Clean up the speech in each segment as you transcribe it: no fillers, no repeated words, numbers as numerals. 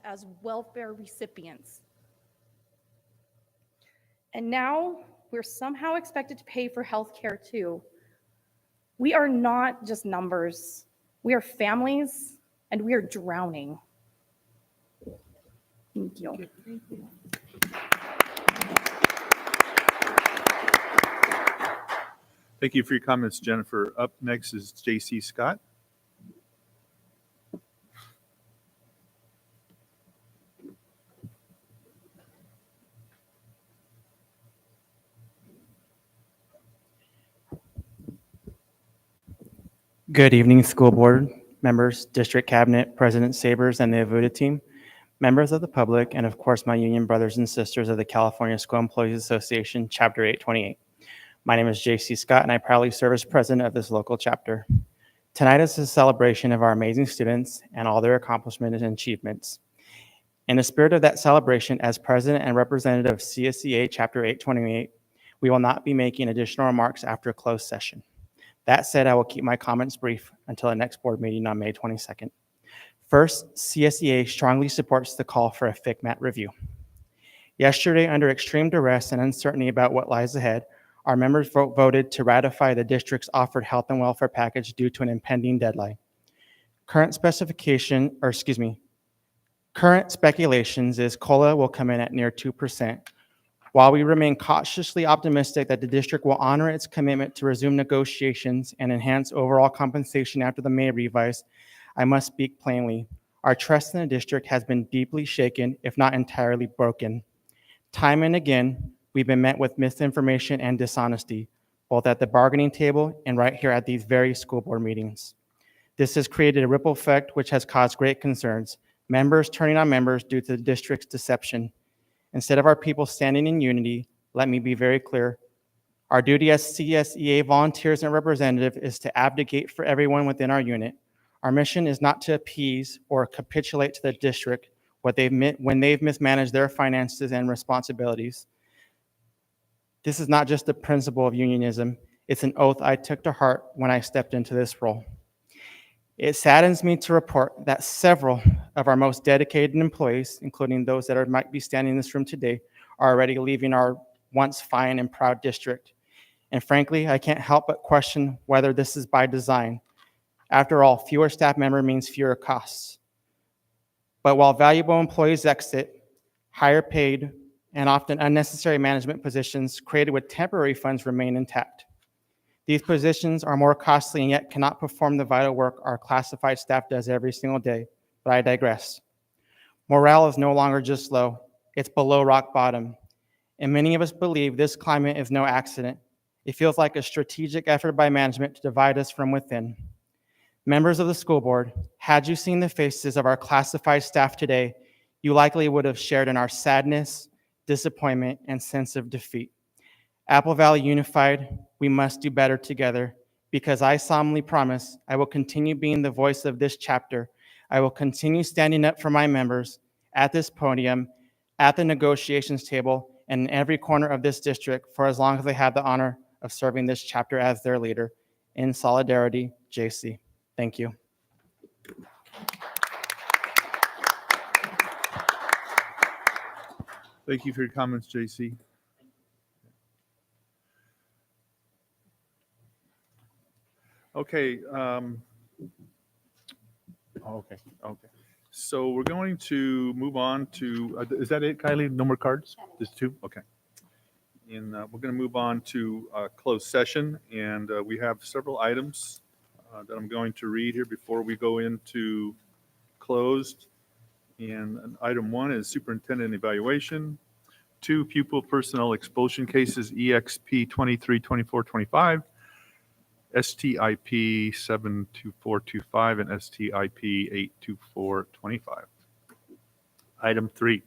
as welfare recipients. And now we're somehow expected to pay for health care too. We are not just numbers. We are families, and we are drowning. Thank you. Thank you for your comments, Jennifer. Up next is J.C. Scott. Good evening, school board members, district cabinet, President Sabers, and the AVUDA team, members of the public, and of course, my union brothers and sisters of the California School Employees Association, Chapter 828. My name is J.C. Scott, and I proudly serve as president of this local chapter. Tonight is a celebration of our amazing students and all their accomplishments and achievements. In the spirit of that celebration, as president and representative of CSEA Chapter 828, we will not be making additional remarks after a closed session. That said, I will keep my comments brief until the next board meeting on May 22nd. First, CSEA strongly supports the call for a FCMAT review. Yesterday, under extreme duress and uncertainty about what lies ahead, our members voted to ratify the district's offered health and welfare package due to an impending deadline. Current speculations is COLA will come in at near 2%. While we remain cautiously optimistic that the district will honor its commitment to resume negotiations and enhance overall compensation after the May revise, I must speak plainly. Our trust in the district has been deeply shaken, if not entirely broken. Time and again, we've been met with misinformation and dishonesty, both at the bargaining table and right here at these very school board meetings. This has created a ripple effect which has caused great concerns, members turning on members due to the district's deception. Instead of our people standing in unity, let me be very clear. Our duty as CSEA volunteers and representatives is to advocate for everyone within our unit. Our mission is not to appease or capitulate to the district when they've mismanaged their finances and responsibilities. This is not just a principle of unionism, it's an oath I took to heart when I stepped into this role. It saddens me to report that several of our most dedicated employees, including those that might be standing in this room today, are already leaving our once fine and proud district. And frankly, I can't help but question whether this is by design. After all, fewer staff member means fewer costs. But while valuable employees exit, higher paid and often unnecessary management positions created with temporary funds remain intact. These positions are more costly and yet cannot perform the vital work our classified staff does every single day, but I digress. Morale is no longer just low, it's below rock bottom. And many of us believe this climate is no accident. It feels like a strategic effort by management to divide us from within. Members of the school board, had you seen the faces of our classified staff today, you likely would have shared in our sadness, disappointment, and sense of defeat. Apple Valley Unified, we must do better together, because I solemnly promise I will continue being the voice of this chapter. I will continue standing up for my members at this podium, at the negotiations table, and in every corner of this district for as long as I have the honor of serving this chapter as their leader. In solidarity, JC. Thank you. Thank you for your comments, J.C. Okay. Okay. So we're going to move on to, is that it, Kylie? No more cards? Just two? Okay. And we're going to move on to closed session. And we have several items that I'm going to read here before we go into closed. And item 1 is superintendent evaluation. 2, pupil personnel expulsion cases, EXP 232425. STIP 72425 and STIP 82425. Item 3,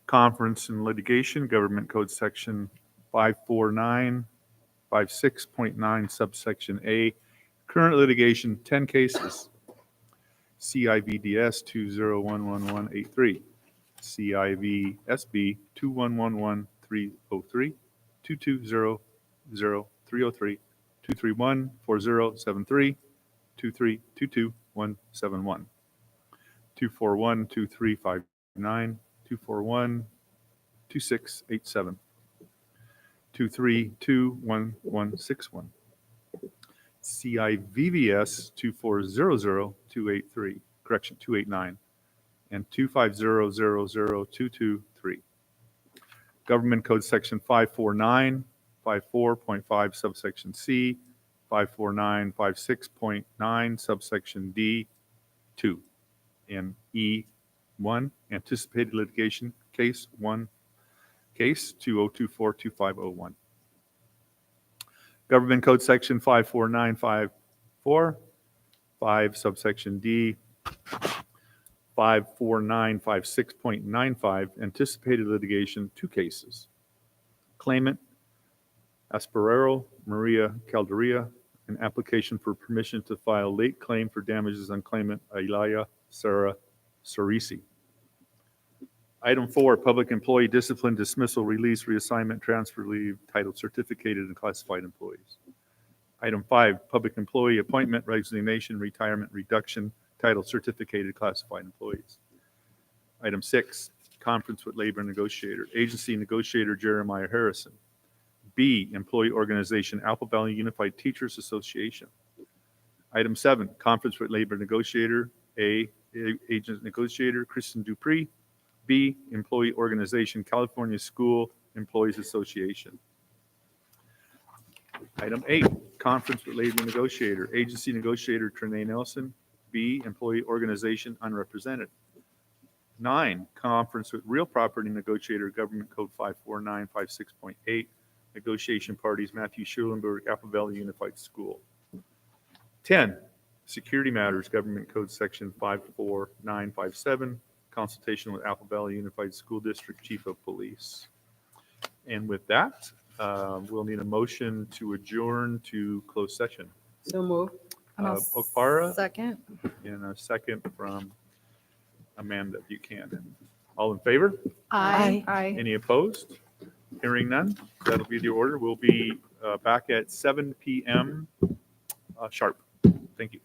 conference and litigation, Government Code Section 54956.9, subsection A, current litigation 10 cases. CIVDS 2011183, CIVSB 2111303, 22000303, 2314073, 2322171. 241-2359, 241-2687, 232-1161, CIVVS 2400283, correction, 289, and 250-00223. Government Code Section 54954.5 subsection C, 54956.9 subsection D, 2, and E1, anticipated litigation, case 1, case 2024-2501. Government Code Section 54954, 5 subsection D, 54956.95, anticipated litigation, 2 cases. Claimant, Asperero Maria Calderia, an application for permission to file late claim for damages on claimant Ayala Sarah Sorisi. Item 4, public employee discipline, dismissal, release, reassignment, transfer leave, titled certificated and classified employees. Item 5, public employee appointment, resignation, retirement, reduction, titled certificated classified employees. Item 6, conference with labor negotiator, agency negotiator Jeremiah Harrison. B, employee organization Apple Valley Unified Teachers Association. Item 7, conference with labor negotiator, A, agent negotiator Kristen Dupree. B, employee organization California School Employees Association. Item 8, conference with labor negotiator, agency negotiator Trinae Nelson. B, employee organization unrepresented. 9, conference with real property negotiator, Government Code 54956.8, negotiation parties Matthew Schulenberg, Apple Valley Unified School. 10, security matters, Government Code Section 54957, consultation with Apple Valley Unified School District Chief of Police. And with that, we'll need a motion to adjourn to closed session. So move. Okpara, Second. and a second from Amanda Buchanan. All in favor? Aye. Any opposed? Hearing none, that'll be the order. We'll be back at 7 p.m. Sharp. Thank you.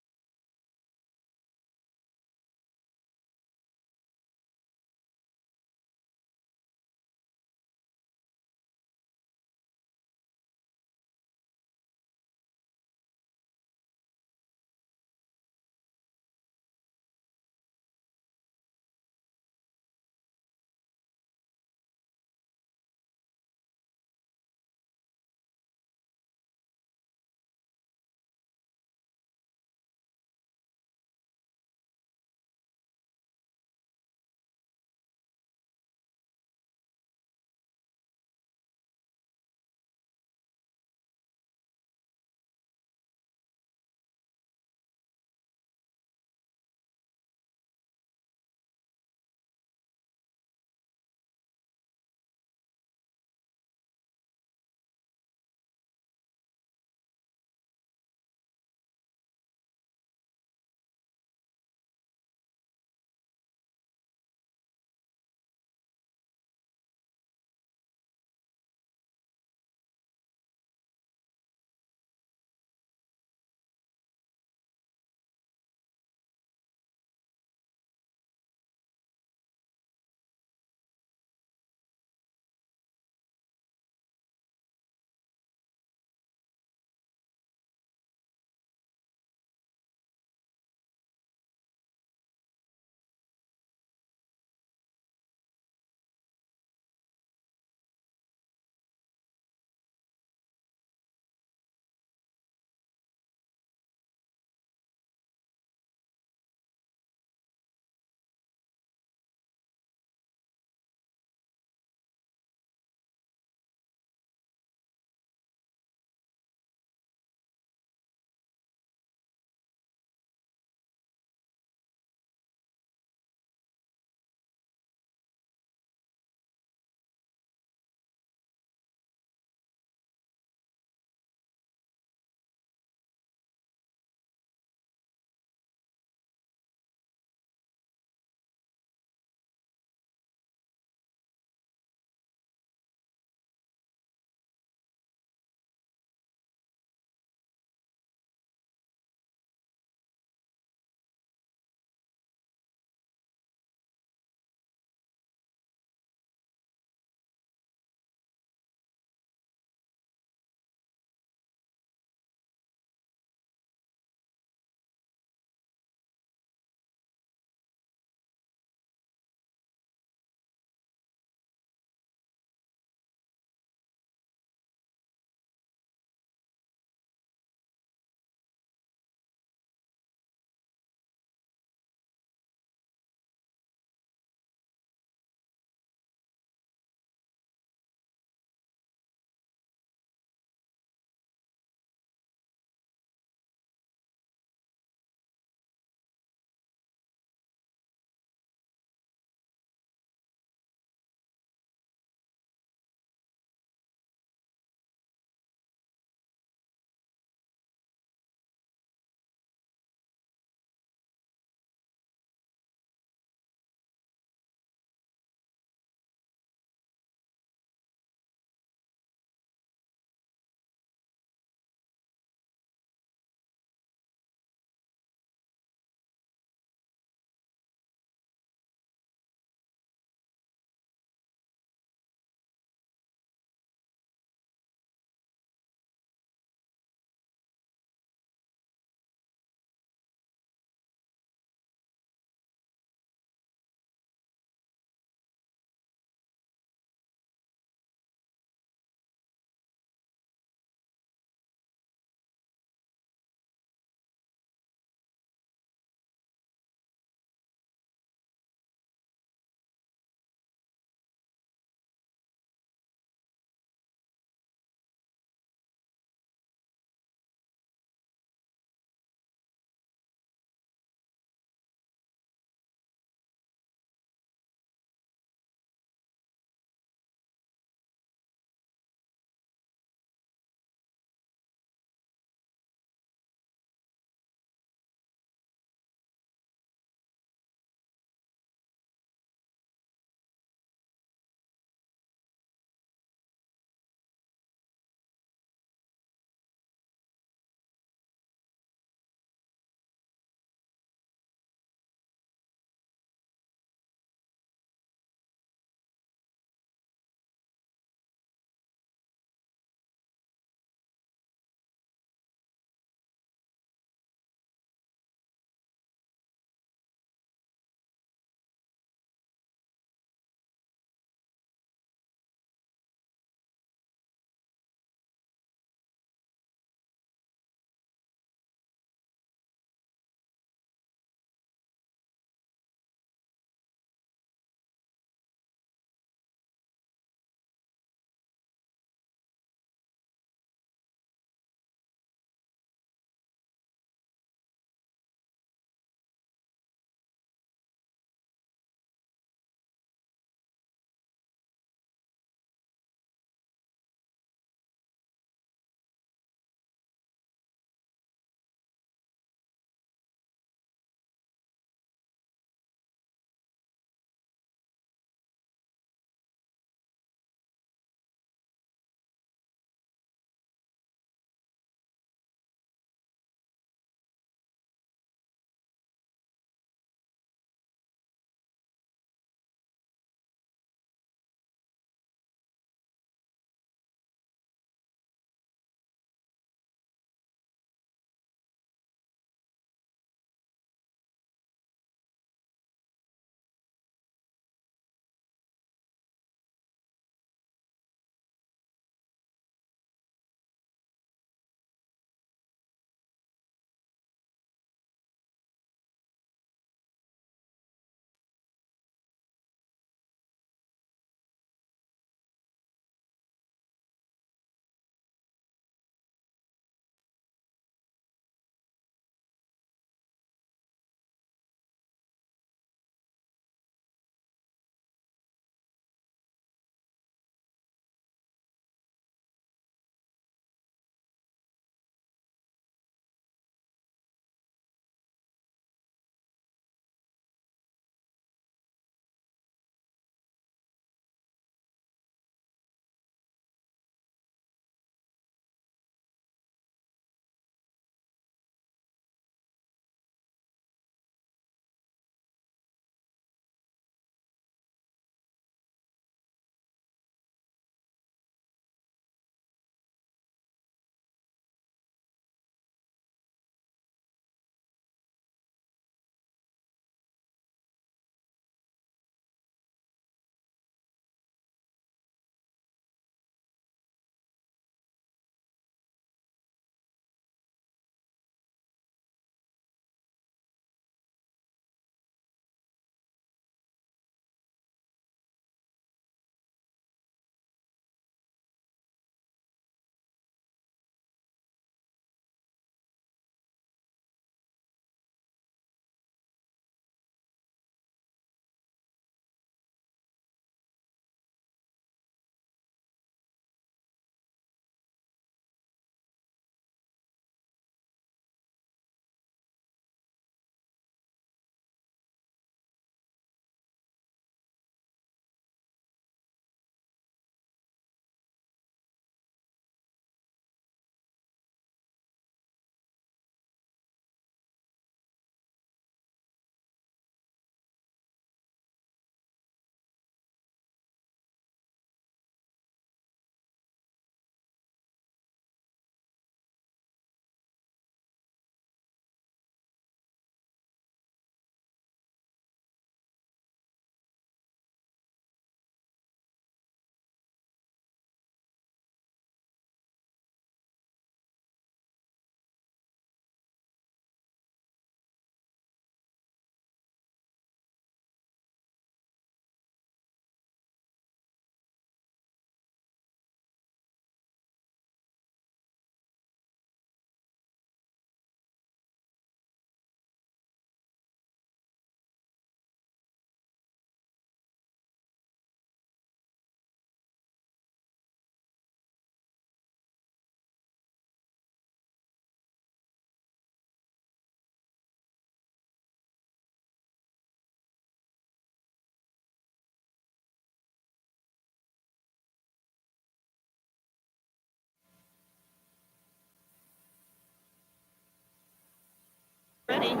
ready.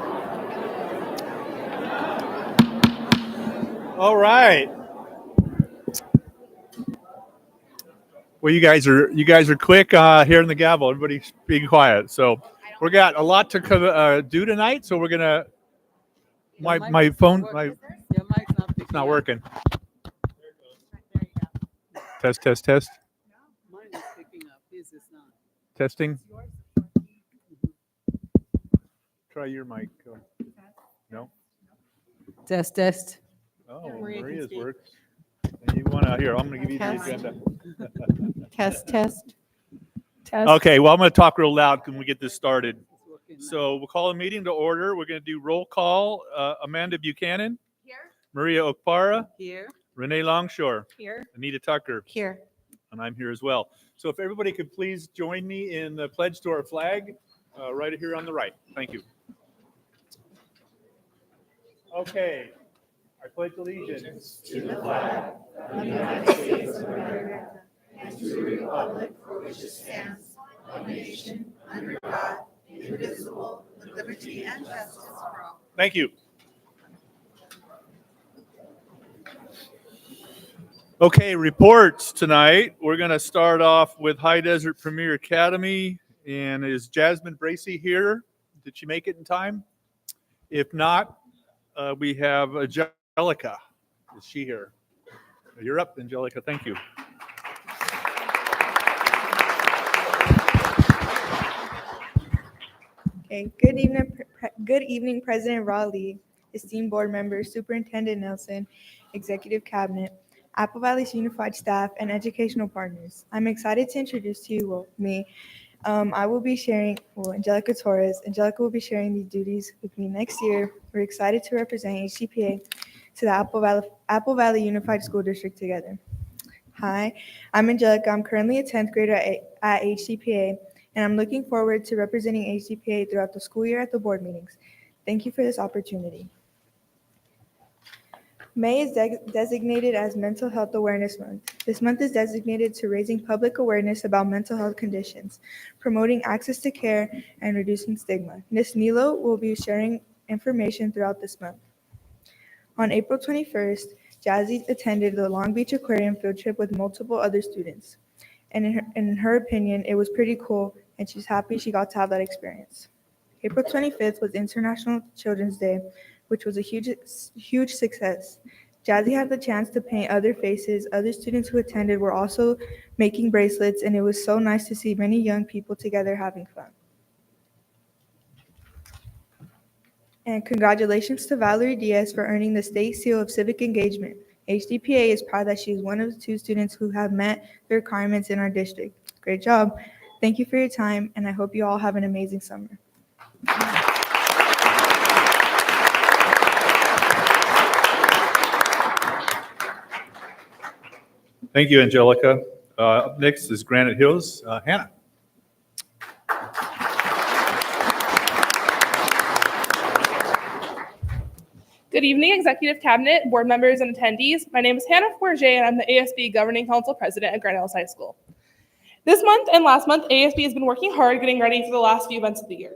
All right. Well, you guys are quick hearing the gavel. Everybody's being quiet. So we got a lot to do tonight. So we're gonna my phone Your mic's not it's picking not up. working. Test test test Mine is picking up. His is not. testing. Try your mic. No. Test, test. Oh, Maria can Maria's speak. works. And you want to here? I'm going to give you the Test. agenda. Test, test. Okay. Well, I'm going to talk real loud when we get this started. It's working now. So we'll call a meeting to order. We're going to do roll call. Amanda Buchanan, Here. Maria Okpara, Here. Renee Longshore, Here. Anita Tucker, Here. and I'm here as well. So if everybody could please join me in the pledge to our flag right here on the right. Thank you. Okay. I pledge allegiance to the flag of the United States of America and to the republic for which it stands, one nation, under God, indivisible, with liberty and justice for all. Thank you. Okay, reports tonight. We're going to start off with High Desert Premier Academy. And is Jasmine Bracy here? Did she make it in time? If not, we have Angelica. Is she here? You're up, Angelica. Thank you. Okay, good evening, President Raleigh, esteemed board members, Superintendent Nelson, Executive Cabinet, Apple Valley's unified staff, and educational partners. I'm excited to introduce to you me. I will be sharing, Angelica Torres. Angelica will be sharing these duties with me next year. We're excited to represent HCPA to the Apple Valley Unified School District together. Hi, I'm Angelica. I'm currently a 10th grader at HCPA, and I'm looking forward to representing HCPA throughout the school year at the board meetings. Thank you for this opportunity. May is designated as Mental Health Awareness Month. This month is designated to raising public awareness about mental health conditions, promoting access to care, and reducing stigma. Ms. Nilo will be sharing information throughout this month. On April 21st, Jazzy attended the Long Beach Aquarium field trip with multiple other students. And in her opinion, it was pretty cool, and she's happy she got to have that experience. April 25th was International Children's Day, which was a huge success. Jazzy had the chance to paint other faces. Other students who attended were also making bracelets, and it was so nice to see many young people together having fun. And congratulations to Valerie Diaz for earning the State Seal of Civic Engagement. HDPA is proud that she is one of the 2 students who have met the requirements in our district. Great job. Thank you for your time, and I hope you all have an amazing summer. Thank you, Angelica. Up next is Granite Hills. Hannah. Good evening, Executive Cabinet, board members, and attendees. My name is Hannah Forget, and I'm the ASB Governing Council President at Granite Hills High School. This month and last month, ASB has been working hard getting ready for the last few events of the year.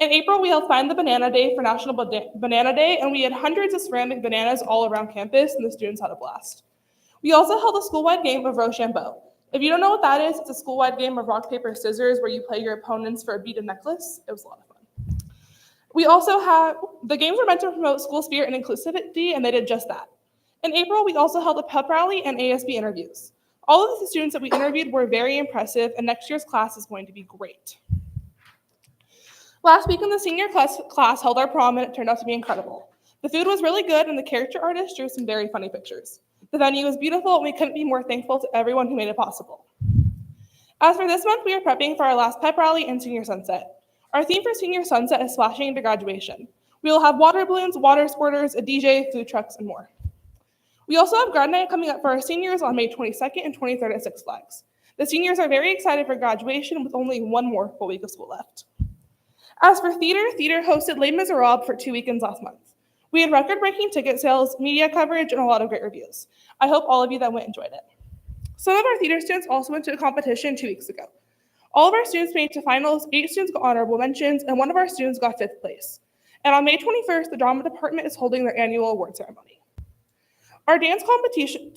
In April, we held Find the Banana Day for National Banana Day, and we had hundreds of ceramic bananas all around campus, and the students had a blast. We also held a school-wide game of Rochambeau. If you don't know what that is, it's a school-wide game of rock, paper, scissors where you play your opponents for a beaded necklace. It was a lot of fun. We also have, the games were meant to promote school spirit and inclusivity, and they did just that. In April, we also held a pep rally and ASB interviews. All of the students that we interviewed were very impressive, and next year's class is going to be great. Last weekend, the senior class held our prom, and it turned out to be incredible. The food was really good, and the character artist drew some very funny pictures. The venue was beautiful, and we couldn't be more thankful to everyone who made it possible. As for this month, we are prepping for our last pep rally and senior sunset. Our theme for senior sunset is splashing into graduation. We will have water balloons, water sporters, a DJ, food trucks, and more. We also have grad night coming up for our seniors on May 22nd and 23rd at Six Flags. The seniors are very excited for graduation with only one more full week of school left. As for theater hosted Les Miserables for 2 weekends last month. We had record-breaking ticket sales, media coverage, and a lot of great reviews. I hope all of you that went enjoyed it. Some of our theater students also went to a competition 2 weeks ago. All of our students made it to finals, 8 students got honorable mentions, and one of our students got 5th place. And on May 21st, the drama department is holding their annual award ceremony. Our dance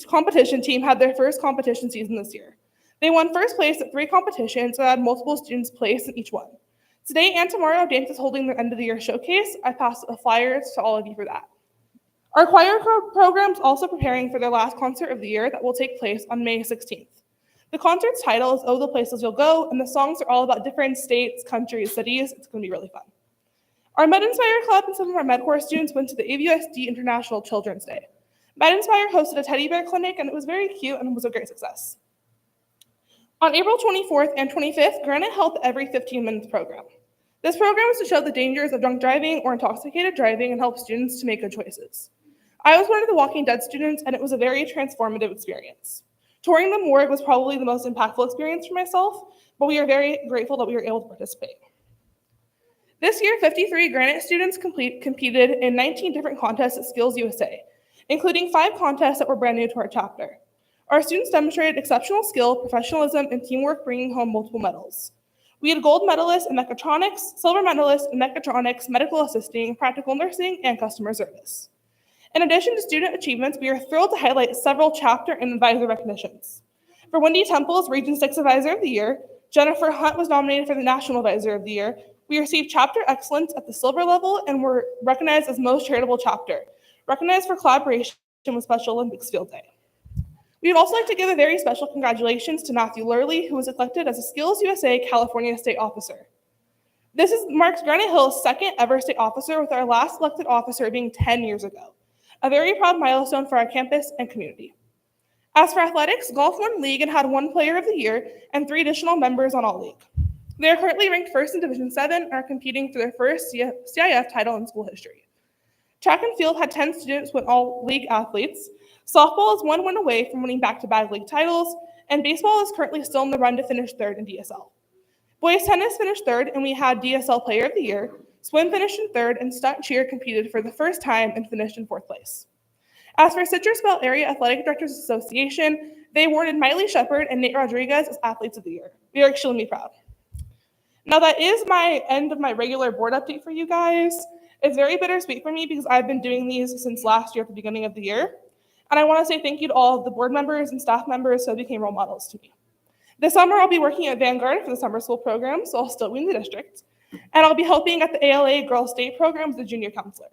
competition team had their first competition season this year. They won first place at 3 competitions and had multiple students place in each one. Today and tomorrow, dance is holding their end of the year showcase. I passed the flyers to all of you for that. Our choir program is also preparing for their last concert of the year that will take place on May 16th. The concert's title is Oh, the Places You'll Go, and the songs are all about different states, countries, cities. It's going to be really fun. Our MedInspire Club and some of our MedCorps students went to the AVUSD International Children's Day. MedInspire hosted a teddy bear clinic, and it was very cute and was a great success. On April 24th and 25th, Granite held the Every 15 Minutes program. This program is to show the dangers of drunk driving or intoxicated driving and help students to make good choices. I was one of the Walking Dead students, and it was a very transformative experience. Touring the morgue was probably the most impactful experience for myself, but we are very grateful that we were able to participate. This year, 53 Granite students competed in 19 different contests at Skills USA, including 5 contests that were brand new to our chapter. Our students demonstrated exceptional skill, professionalism, and teamwork, bringing home multiple medals. We had gold medalists in mechatronics, silver medalists in mechatronics, medical assisting, practical nursing, and customer service. In addition to student achievements, we are thrilled to highlight several chapter and advisor recognitions. For Wendy Temple's Region 6 Advisor of the Year, Jennifer Hunt was nominated for the National Advisor of the Year. We received chapter excellence at the silver level and were recognized as most charitable chapter, recognized for collaboration with Special Olympics Field Day. We would also like to give a very special congratulations to Matthew Lurley, who was elected as a Skills USA California State Officer. This marks Granite Hill's second ever state officer, with our last elected officer being 10 years ago. A very proud milestone for our campus and community. As for athletics, golf won league and had 1 player of the year and 3 additional members on all league. They are currently ranked first in Division 7 and are competing for their first CIF title in school history. Track and field had 10 students win all league athletes. Softball is 1 win away from winning back-to-back league titles, and baseball is currently still in the run to finish 3rd in DSL. Boys tennis finished 3rd, and we had DSL Player of the Year. Swim finished in 3rd, and stunt cheer competed for the first time and finished in 4th place. As for Citrus Belt Area Athletic Directors Association, they awarded Miley Shepard and Nate Rodriguez as Athletes of the Year. We are extremely proud. Now that is my end of my regular board update for you guys. It's very bittersweet for me because I've been doing these since last year at the beginning of the year. And I want to say thank you to all of the board members and staff members who became role models to me. This summer, I'll be working at Vanguard for the summer school program, so I'll still be in the district. And I'll be helping at the ALA Girls State program as a junior counselor.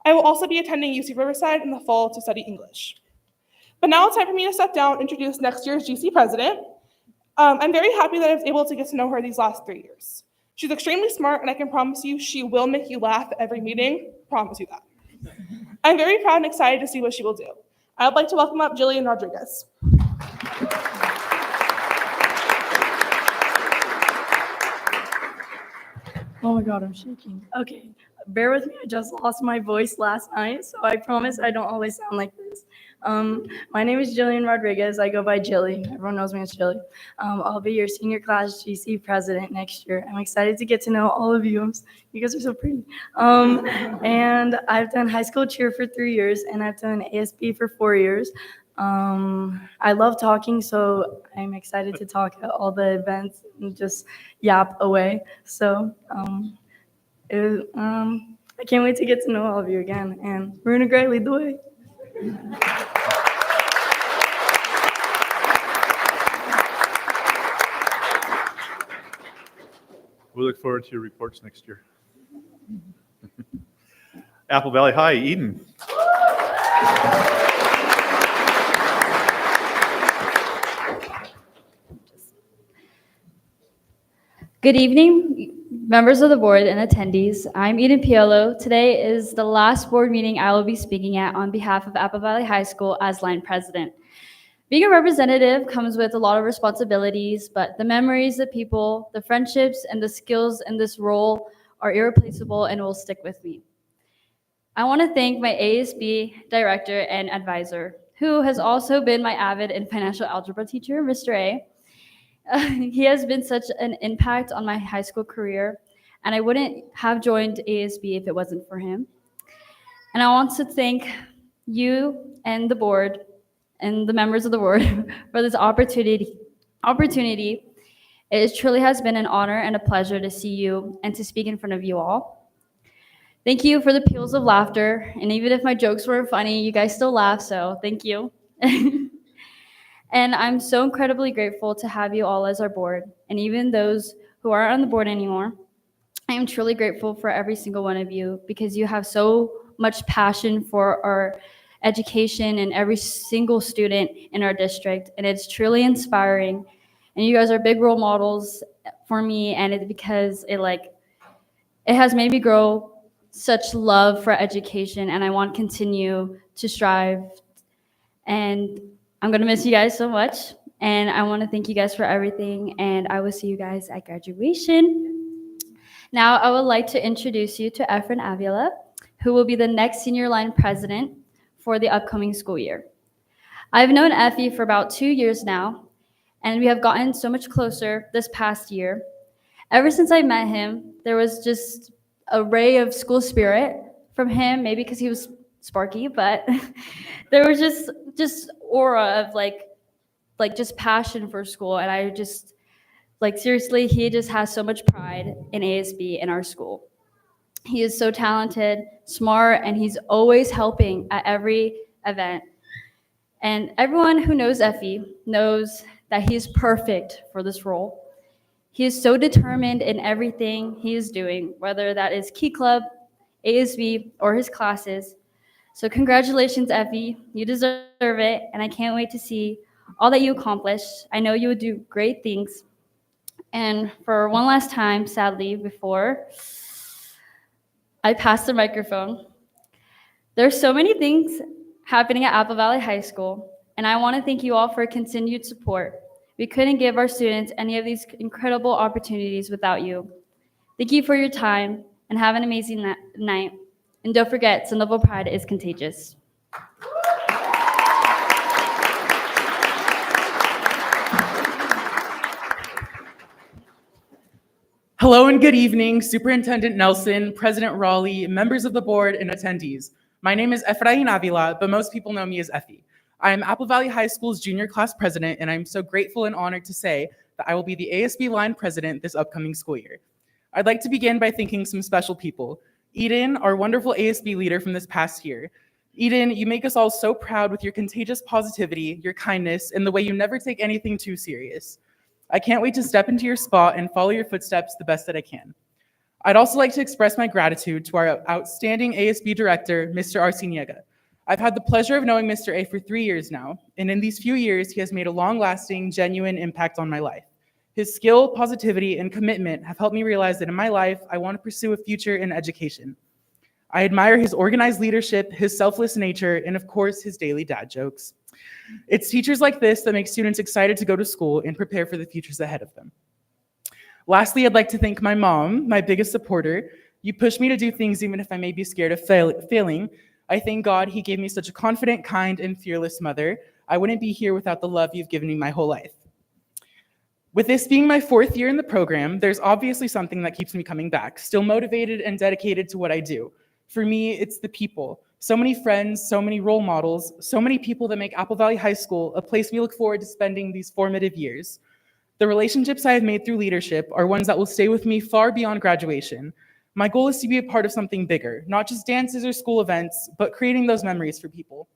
I will also be attending UC Riverside in the fall to study English. But now it's time for me to step down and introduce next year's GC president. I'm very happy that I was able to get to know her these last 3 years. She's extremely smart, and I can promise you she will make you laugh at every meeting. Promise you that. I'm very proud and excited to see what she will do. I would like to welcome up Jillian Rodriguez. Oh my God, I'm shaking. Okay, bear with me. I just lost my voice last night, so I promise I don't always sound like this. My name is Jillian Rodriguez. I go by Jilly. Everyone knows me as Jilly. I'll be your senior class GC president next year. I'm excited to get to know all of you. You guys are so pretty. And I've done high school cheer for 3 years, and I've done ASB for 4 years. I love talking, so I'm excited to talk at all the events and just yap away. So I can't wait to get to know all of you again, and we're in a great lead the way. We look forward to your reports next year. Apple Valley High, Eden. Good evening, members of the board and attendees. I'm Eden Piolo. Today is the last board meeting I will be speaking at on behalf of Apple Valley High School as line president. Being a representative comes with a lot of responsibilities, but the memories, the people, the friendships, and the skills in this role are irreplaceable and will stick with me. I want to thank my ASB director and advisor, who has also been my avid and financial algebra teacher, Mr. A. He has been such an impact on my high school career, and I wouldn't have joined ASB if it wasn't for him. And I want to thank you and the board and the members of the board for this opportunity. It truly has been an honor and a pleasure to see you and to speak in front of you all. Thank you for the peals of laughter. And even if my jokes weren't funny, you guys still laugh, so thank you. And I'm so incredibly grateful to have you all as our board. And even those who aren't on the board anymore, I am truly grateful for every single one of you because you have so much passion for our education and every single student in our district. And it's truly inspiring. And you guys are big role models for me. And it's because it has made me grow such love for education. And I want to continue to strive. And I'm going to miss you guys so much. And I want to thank you guys for everything. And I will see you guys at graduation. Now, I would like to introduce you to Efren Avila, who will be the next senior line president for the upcoming school year. I've known Effie for about 2 years now, and we have gotten so much closer this past year. Ever since I met him, there was just a ray of school spirit from him, maybe because he was sparky, but there was just aura of just passion for school, and I just seriously, he just has so much pride in ASB in our school. He is so talented, smart, and he's always helping at every event. And everyone who knows Effie knows that he is perfect for this role. He is so determined in everything he is doing, whether that is Key Club, ASB, or his classes. So congratulations, Effie. You deserve it, and I can't wait to see all that you accomplish. I know you would do great things. And for one last time, sadly, before I pass the microphone, there's so many things happening at Apple Valley High School, and I want to thank you all for continued support. We couldn't give our students any of these incredible opportunities without you. Thank you for your time, and have an amazing night. And don't forget, Sun Level Pride is contagious. Hello and good evening, Superintendent Nelson, President Raleigh, members of the board, and attendees. My name is Efrain Avila, but most people know me as Effie. I am Apple Valley High School's junior class president, and I'm so grateful and honored to say that I will be the ASB line president this upcoming school year. I'd like to begin by thanking some special people. Eden, our wonderful ASB leader from this past year. Eden, you make us all so proud with your contagious positivity, your kindness, and the way you never take anything too serious. I can't wait to step into your spot and follow your footsteps the best that I can. I'd also like to express my gratitude to our outstanding ASB director, Mr. Arciniega. I've had the pleasure of knowing Mr. A for 3 years now, and in these few years, he has made a long-lasting, genuine impact on my life. His skill, positivity, and commitment have helped me realize that in my life, I want to pursue a future in education. I admire his organized leadership, his selfless nature, and of course, his daily dad jokes. It's teachers like this that make students excited to go to school and prepare for the futures ahead of them. Lastly, I'd like to thank my mom, my biggest supporter. You push me to do things even if I may be scared of failing. I thank God he gave me such a confident, kind, and fearless mother. I wouldn't be here without the love you've given me my whole life. With this being my 4th year in the program, there's obviously something that keeps me coming back, still motivated and dedicated to what I do. For me, it's the people. So many friends, so many role models, so many people that make Apple Valley High School a place we look forward to spending these formative years. The relationships I have made through leadership are ones that will stay with me far beyond graduation. My goal is to be a part of something bigger, not just dances or school events, but creating those memories for people.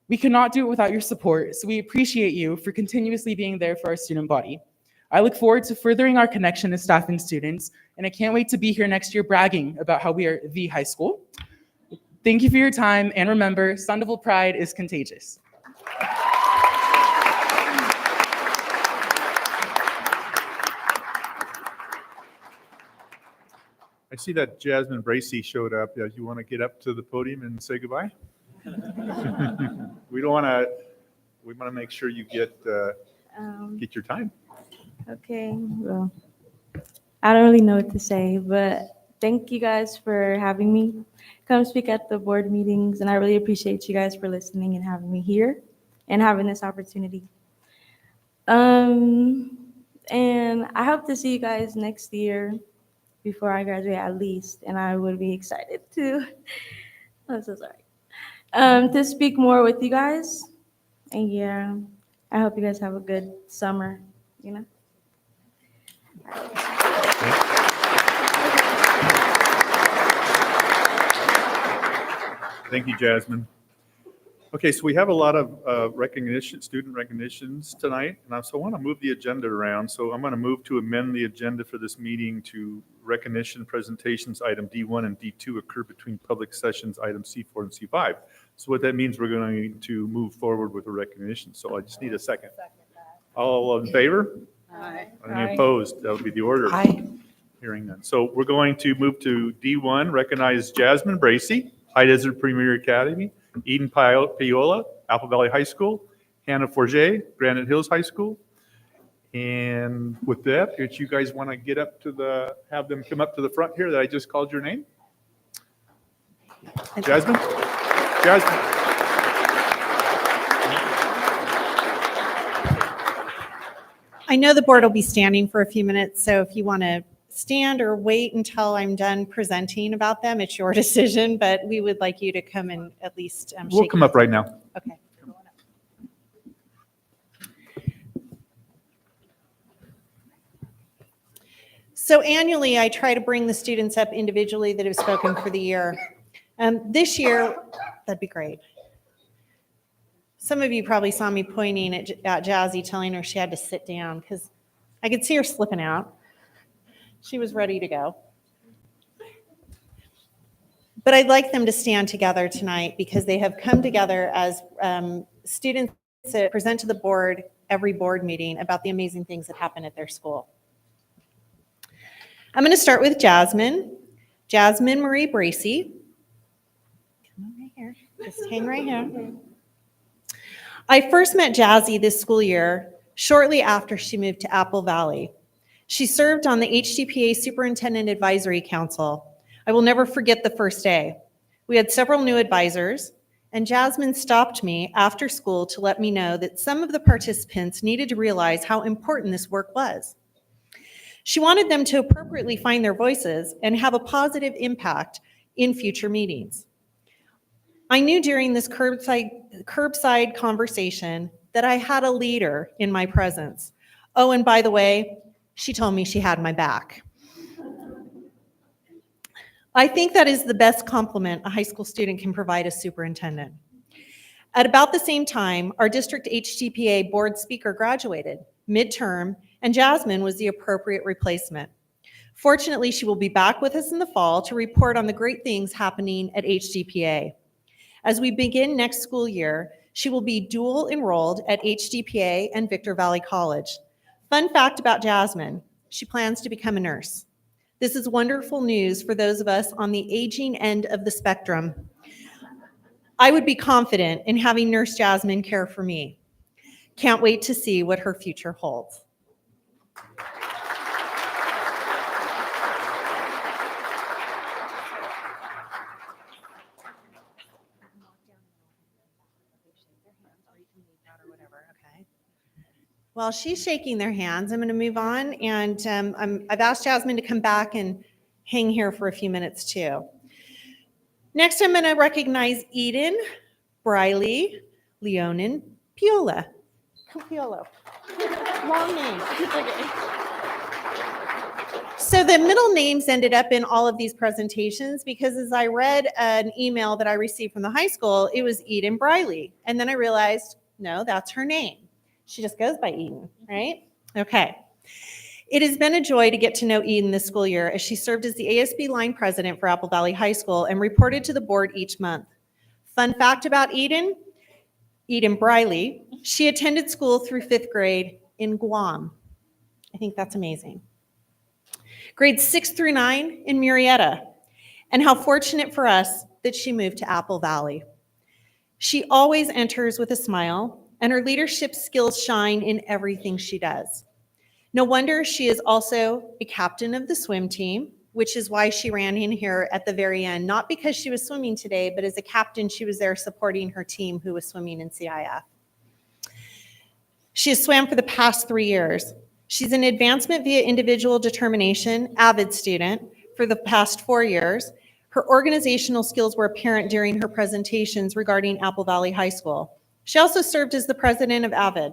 We cannot do it without your support, so we appreciate you for continuously being there for our student body. I look forward to furthering our connection as staff and students, and I can't wait to be here next year bragging about how we are the high school. Thank you for your time, and remember, Sun Devil Pride is contagious. I see that Jasmine Bracy showed up. Yeah, you want to get up to the podium and say goodbye? We want to make sure you get your time. Okay, well, I don't really know what to say, but thank you guys for having me come speak at the board meetings, and I really appreciate you guys for listening and having me here and having this opportunity. And I hope to see you guys next year before I graduate at least, and I would be excited to, I'm so sorry, to speak more with you guys. And yeah, I hope you guys have a good summer, you know? Thank you, Jasmine. Okay, so we have a lot of student recognitions tonight, and I want to move the agenda around. So I'm going to move to amend the agenda for this meeting to recognition presentations, item D1 and D2 occur between public sessions, item C4 and C5. So what that means, we're going to move forward with the recognition. So I just need a second. All in favor? Aye. Any opposed? That would be the order. Aye. Hearing none. So we're going to move to D1, recognize Jasmine Bracy, High Desert Premier Academy, Eden Piola, Apple Valley High School, Hannah Forget, Granite Hills High School. And with that, if you guys want to get up to have them come up to the front here that I just called your name. Jasmine? Jasmine? I know the board will be standing for a few minutes, so if you want to stand or wait until I'm done presenting about them, it's your decision, but we would like you to come and at least We'll come up right now. Okay. So annually, I try to bring the students up individually that have spoken for the year. This year, that'd be great. Some of you probably saw me pointing at Jazzy, telling her she had to sit down because I could see her slipping out. She was ready to go. But I'd like them to stand together tonight because they have come together as students that present to the board every board meeting about the amazing things that happen at their school. I'm going to start with Jasmine. Jasmine Marie Bracy. Come on right here. Just hang right here. I first met Jazzy this school year shortly after she moved to Apple Valley. She served on the HDPA Superintendent Advisory Council. I will never forget the first day. We had several new advisors, and Jasmine stopped me after school to let me know that some of the participants needed to realize how important this work was. She wanted them to appropriately find their voices and have a positive impact in future meetings. I knew during this curbside conversation that I had a leader in my presence. Oh, and by the way, she told me she had my back. I think that is the best compliment a high school student can provide a superintendent. At about the same time, our district HDPA board speaker graduated midterm, and Jasmine was the appropriate replacement. Fortunately, she will be back with us in the fall to report on the great things happening at HDPA. As we begin next school year, she will be dual enrolled at HDPA and Victor Valley College. Fun fact about Jasmine, she plans to become a nurse. This is wonderful news for those of us on the aging end of the spectrum. I would be confident in having Nurse Jasmine care for me. Can't wait to see what her future holds. While she's shaking their hands, I'm going to move on, and I've asked Jasmine to come back and hang here for a few minutes too. Next, I'm going to recognize Eden, Briley, Leonin, Piola. Piolo. Long name. So the middle names ended up in all of these presentations because as I read an email that I received from the high school, it was Eden Briley. And then I realized, no, that's her name. She just goes by Eden, right? Okay. It has been a joy to get to know Eden this school year as she served as the ASB line president for Apple Valley High School and reported to the board each month. Fun fact about Eden Briley, she attended school through 5th grade in Guam. I think that's amazing. Grades 6 through 9 in Murrieta. And how fortunate for us that she moved to Apple Valley. She always enters with a smile, and her leadership skills shine in everything she does. No wonder she is also a captain of the swim team, which is why she ran in here at the very end, not because she was swimming today, but as a captain, she was there supporting her team who was swimming in CIF. She has swam for the past 3 years. She's an advancement via individual determination, AVID student for the past 4 years. Her organizational skills were apparent during her presentations regarding Apple Valley High School. She also served as the president of AVID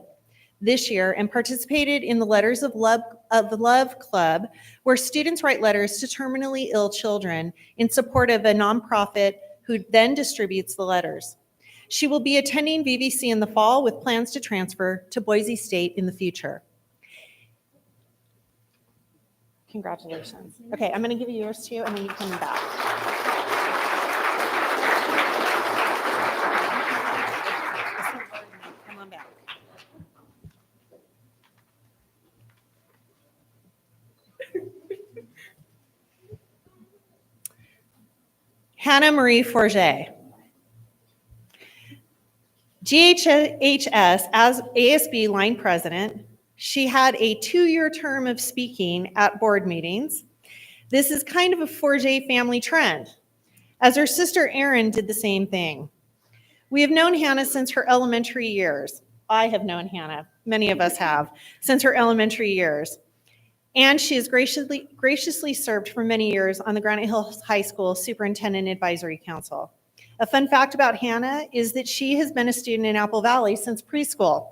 this year and participated in the Letters of the Love Club, where students write letters to terminally ill children in support of a nonprofit who then distributes the letters. She will be attending VVC in the fall with plans to transfer to Boise State in the future. Congratulations. Okay, I'm going to give you yours too, and then you come back. Come on back. Hannah Marie Forget. GHS as ASB line president, she had a 2-year term of speaking at board meetings. This is kind of a Forget family trend, as her sister Erin did the same thing. We have known Hannah since her elementary years. I have known Hannah, many of us have, since her elementary years. And she has graciously served for many years on the Granite Hills High School Superintendent Advisory Council. A fun fact about Hannah is that she has been a student in Apple Valley since preschool,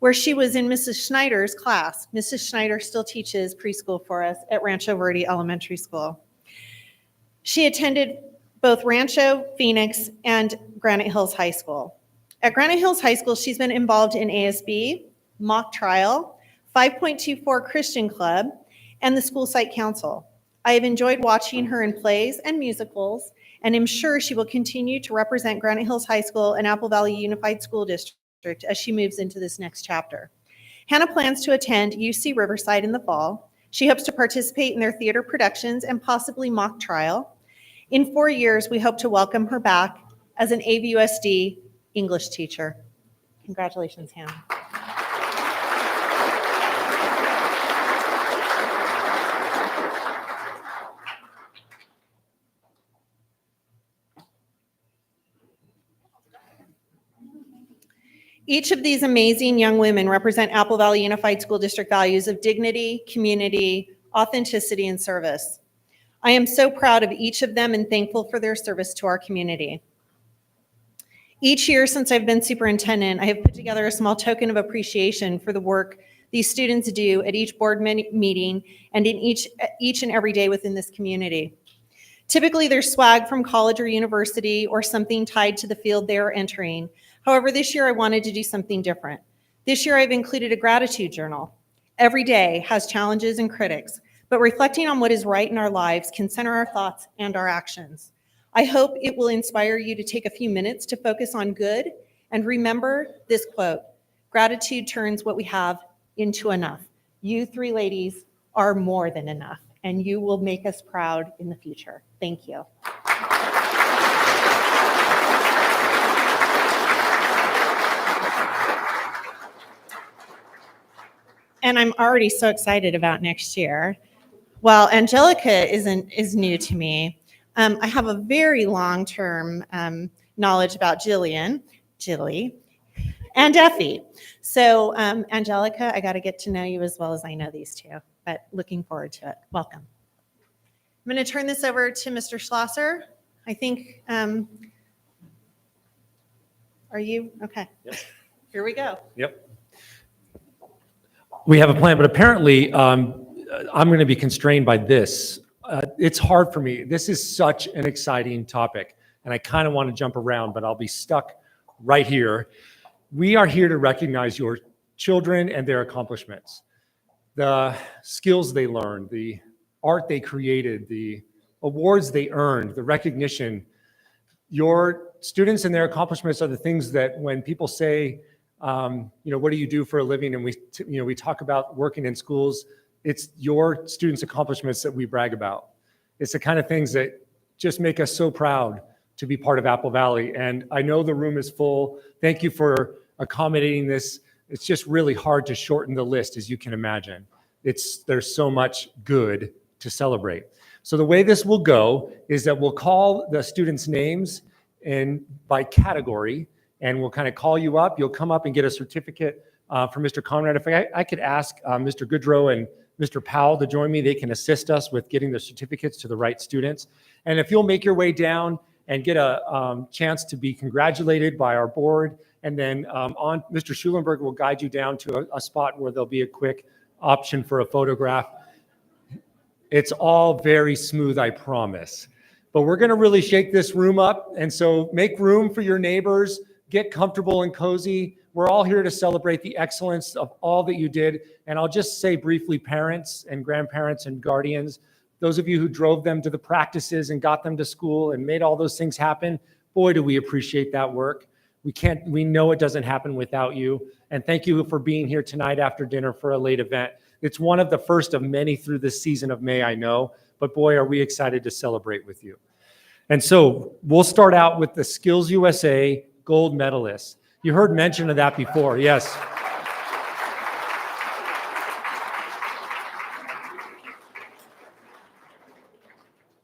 where she was in Mrs. Schneider's class. Mrs. Schneider still teaches preschool for us at Rancho Verde Elementary School. She attended both Rancho, Phoenix, and Granite Hills High School. At Granite Hills High School, she's been involved in ASB, mock trial, 5.24 Christian Club, and the school site council. I have enjoyed watching her in plays and musicals, and am sure she will continue to represent Granite Hills High School and Apple Valley Unified School District as she moves into this next chapter. Hannah plans to attend UC Riverside in the fall. She hopes to participate in their theater productions and possibly mock trial. In 4 years, we hope to welcome her back as an AVUSD English teacher. Congratulations, Hannah. Each of these amazing young women represent Apple Valley Unified School District values of dignity, community, authenticity, and service. I am so proud of each of them and thankful for their service to our community. Each year since I've been superintendent, I have put together a small token of appreciation for the work these students do at each board meeting and in each and every day within this community. Typically, there's swag from college or university or something tied to the field they are entering. However, this year I wanted to do something different. This year I've included a gratitude journal. Every day has challenges and critics, but reflecting on what is right in our lives can center our thoughts and our actions. I hope it will inspire you to take a few minutes to focus on good and remember this quote: gratitude turns what we have into enough. You 3 ladies are more than enough, and you will make us proud in the future. Thank you. And I'm already so excited about next year. Well, Angelica is new to me. I have a very long-term knowledge about Jilly, and Effie. So Angelica, I got to get to know you as well as I know these two, but looking forward to it. Welcome. I'm going to turn this over to Mr. Schlosser. I think, are you? Okay. Yep. Here we go. Yep. We have a plan, but apparently I'm going to be constrained by this. It's hard for me. This is such an exciting topic, and I kind of want to jump around, but I'll be stuck right here. We are here to recognize your children and their accomplishments, the skills they learned, the art they created, the awards they earned, the recognition. Your students and their accomplishments are the things that when people say, what do you do for a living? And we talk about working in schools. It's your students' accomplishments that we brag about. It's the kind of things that just make us so proud to be part of Apple Valley. And I know the room is full. Thank you for accommodating this. It's just really hard to shorten the list, as you can imagine. There's so much good to celebrate. So the way this will go is that we'll call the students' names by category, and we'll kind of call you up. You'll come up and get a certificate from Mr. Conrad. If I could ask Mr. Goodrow and Mr. Powell to join me, they can assist us with getting the certificates to the right students. And if you'll make your way down and get a chance to be congratulated by our board, and then Mr. Schulenberg will guide you down to a spot where there'll be a quick option for a photograph. It's all very smooth, I promise. but we're going to really shake this room up. And so make room for your neighbors, get comfortable and cozy. We're all here to celebrate the excellence of all that you did. And I'll just say briefly, parents and grandparents and guardians, those of you who drove them to the practices and got them to school and made all those things happen, boy, do we appreciate that work. We know it doesn't happen without you. And thank you for being here tonight after dinner for a late event. It's one of the first of many through this season of May, I know, but boy, are we excited to celebrate with you. And so we'll start out with the Skills USA gold medalists. You heard mention of that before, yes.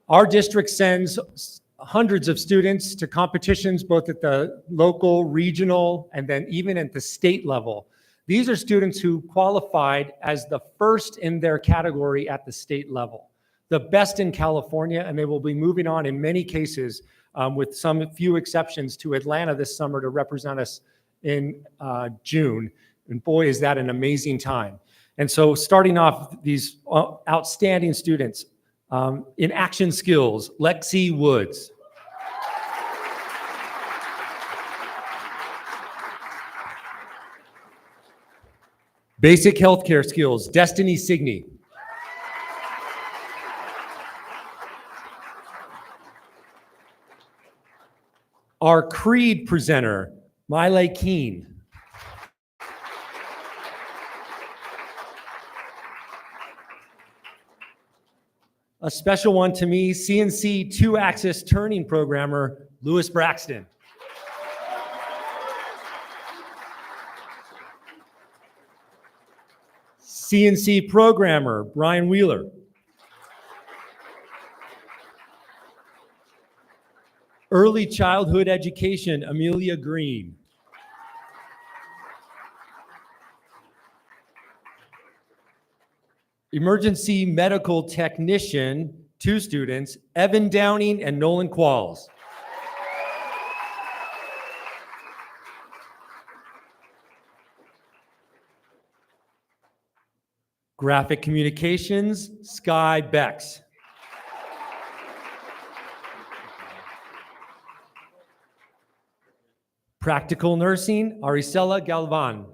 Our district sends hundreds of students to competitions, both at the local, regional, and then even at the state level. These are students who qualified as the first in their category at the state level, the best in California, and they will be moving on in many cases, with some few exceptions, to Atlanta this summer to represent us in June. And boy, is that an amazing time. And so starting off, these outstanding students in action skills, Lexi Woods. Basic healthcare skills, Destiny Signey. Our Creed presenter, Miley Keene. A special one to me, CNC two-axis turning programmer, Lewis Braxton. CNC programmer, Brian Wheeler. Early childhood education, Amelia Green. Emergency medical technician, two students, Evan Downing and Nolan Qualls. Graphic communications, Sky Bex. Practical nursing, Aricela Galvan.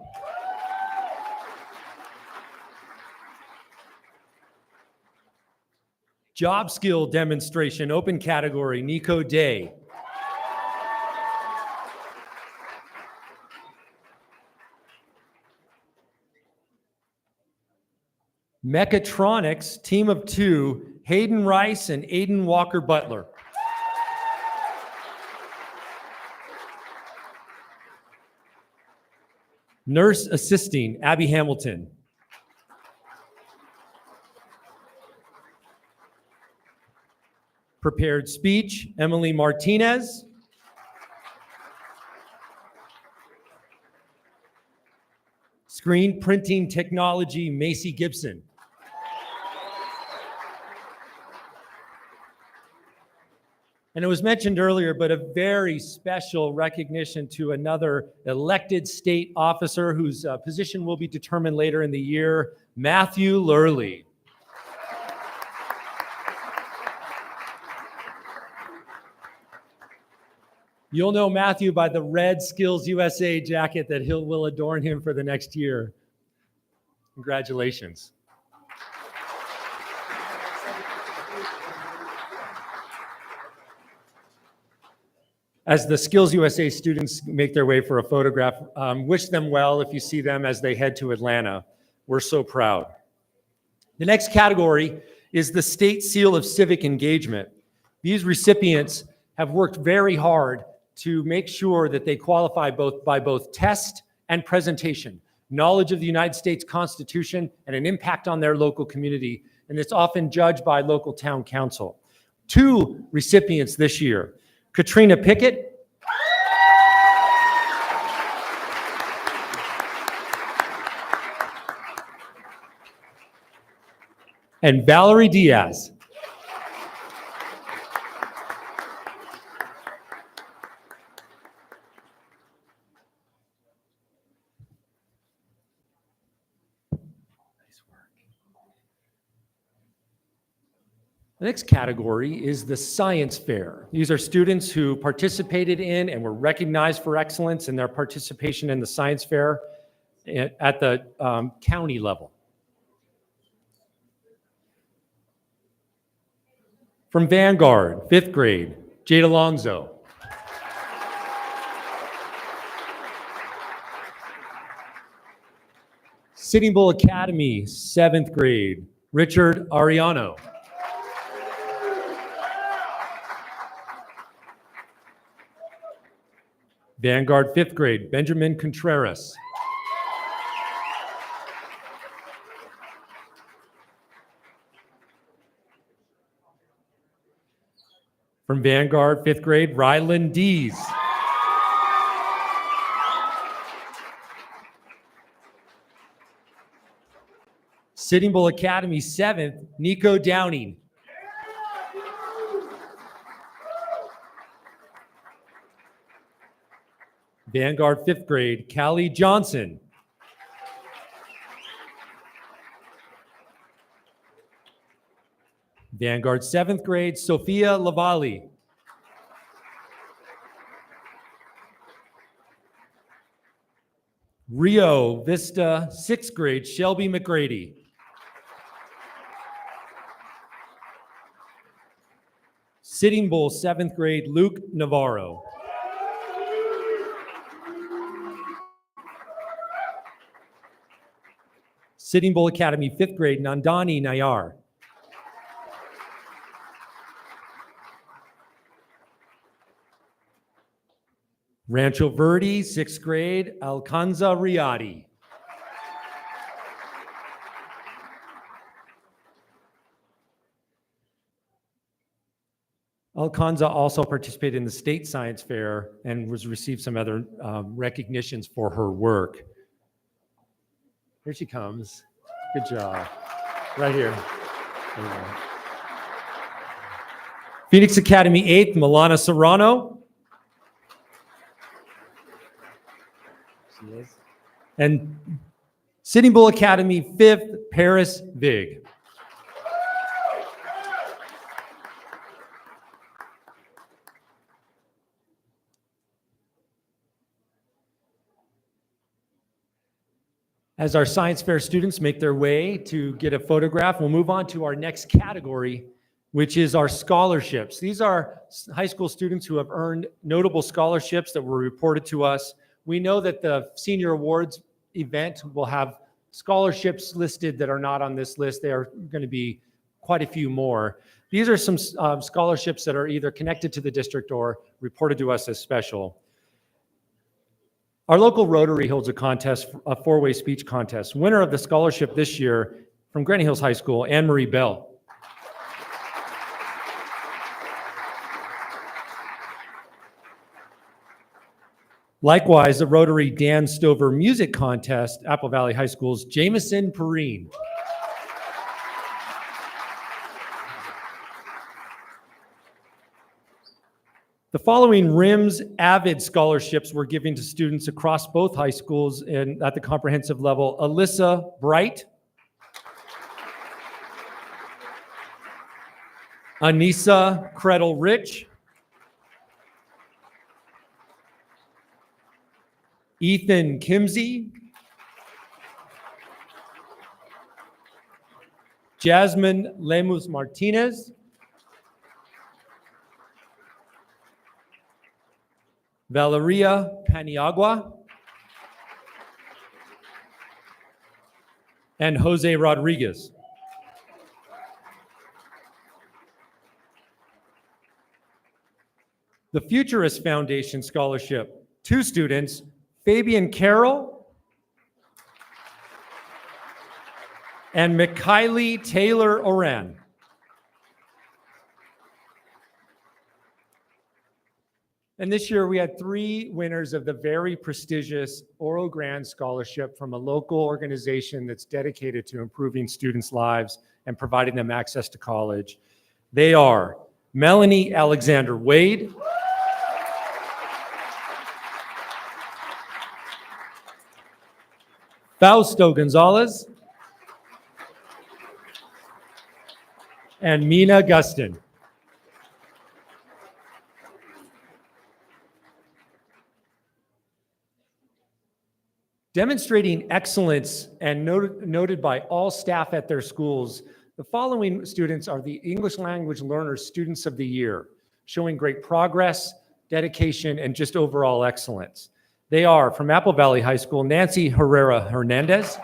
Job skill demonstration, open category, Nico Day. Mechatronics, team of two, Hayden Rice and Aiden Walker Butler. Nurse assisting, Abby Hamilton. Prepared speech, Emily Martinez. Screen printing technology, Macy Gibson. And it was mentioned earlier, but a very special recognition to another elected state officer whose position will be determined later in the year, Matthew Lurley. You'll know Matthew by the red Skills USA jacket that will adorn him for the next year. Congratulations. As the Skills USA students make their way for a photograph, wish them well if you see them as they head to Atlanta. We're so proud. The next category is the State Seal of Civic Engagement. These recipients have worked very hard to make sure that they qualify by both test and presentation, knowledge of the United States Constitution and an impact on their local community, and it's often judged by local town council. Two recipients this year, Katrina Pickett and Valerie Diaz. The next category is the science fair. These are students who participated in and were recognized for excellence in their participation in the science fair at the county level. From Vanguard, 5th grade, Jade Alonso. Sitting Bull Academy, 7th grade, Richard Ariano. Vanguard 5th grade, Benjamin Contreras. From Vanguard 5th grade, Rylan Dees. Sitting Bull Academy 7th, Nico Downing. Vanguard 5th grade, Callie Johnson. Vanguard 7th grade, Sophia Lavalli. Rio Vista 6th grade, Shelby McGrady. Sitting Bull 7th grade, Luke Navarro. Sitting Bull Academy 5th grade, Nandani Nayar. Rancho Verde 6th grade, Alcanza Riadi. Alcanza also participated in the state science fair and was received some other recognitions for her work. Here she comes. Good job. Right here. Phoenix Academy 8th, Milana Serrano. And Sitting Bull Academy 5th, Paris Vig. As our science fair students make their way to get a photograph, we'll move on to our next category, which is our scholarships. These are high school students who have earned notable scholarships that were reported to us. We know that the senior awards event will have scholarships listed that are not on this list. There are going to be quite a few more. These are some scholarships that are either connected to the district or reported to us as special. Our local Rotary holds a contest, a four-way speech contest. Winner of the scholarship this year from Granny Hills High School, Anne Marie Bell. Likewise, the Rotary Dan Stover Music Contest, Apple Valley High School's Jameson Perrine. The following RIMS Avid scholarships were given to students across both high schools and at the comprehensive level. Alyssa Bright, Anissa Credle Rich, Ethan Kimsey, Jasmine Lemus Martinez, Valeria Paniagua, and Jose Rodriguez. The Futurist Foundation Scholarship, 2 students, Fabian Carroll and Mikhaili Taylor Oran. And this year we had 3 winners of the very prestigious Oro Grande Scholarship from a local organization that's dedicated to improving students' lives and providing them access to college. They are Melanie Alexander Wade, Fausto Gonzalez, and Mina Gustin. Demonstrating excellence and noted by all staff at their schools, the following students are the English Language Learners Students of the Year, showing great progress, dedication, and just overall excellence. They are from Apple Valley High School, Nancy Herrera Hernandez.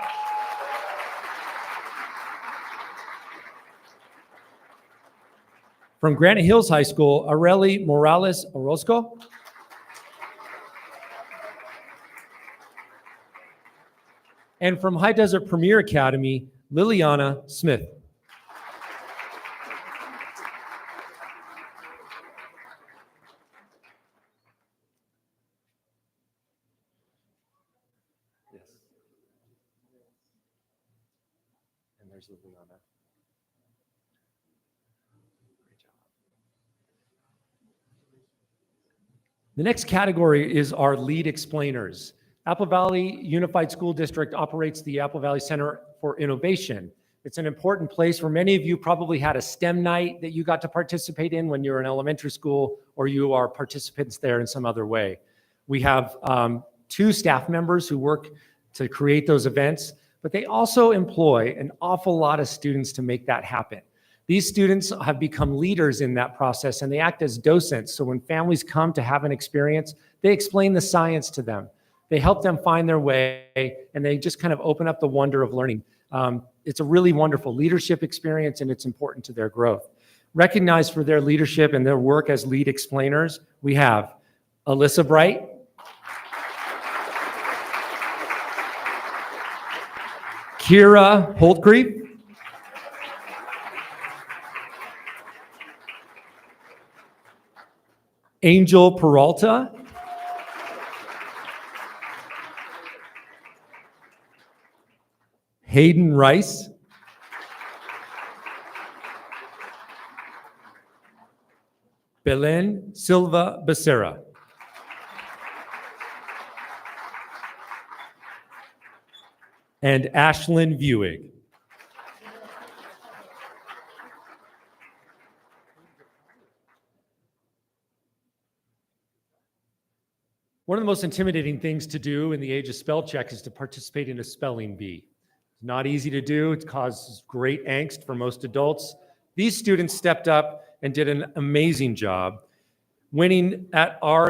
From Granite Hills High School, Areli Morales Orozco. And from High Desert Premier Academy, Liliana Smith. Yes. And there's Liliana. Great job. The next category is our lead explainers. Apple Valley Unified School District operates the Apple Valley Center for Innovation. It's an important place where many of you probably had a STEM night that you got to participate in when you were in elementary school, or you are participants there in some other way. We have 2 staff members who work to create those events, but they also employ an awful lot of students to make that happen. These students have become leaders in that process, and they act as docents. So when families come to have an experience, they explain the science to them. They help them find their way, and they just kind of open up the wonder of learning. It's a really wonderful leadership experience, and it's important to their growth. Recognized for their leadership and their work as lead explainers, we have Alyssa Bright, Kira Holtgreave, Angel Peralta, Hayden Rice, Belen Silva Becerra, and Ashlyn Buick. One of the most intimidating things to do in the age of spell check is to participate in a spelling bee. It's not easy to do. It causes great angst for most adults. These students stepped up and did an amazing job, winning at our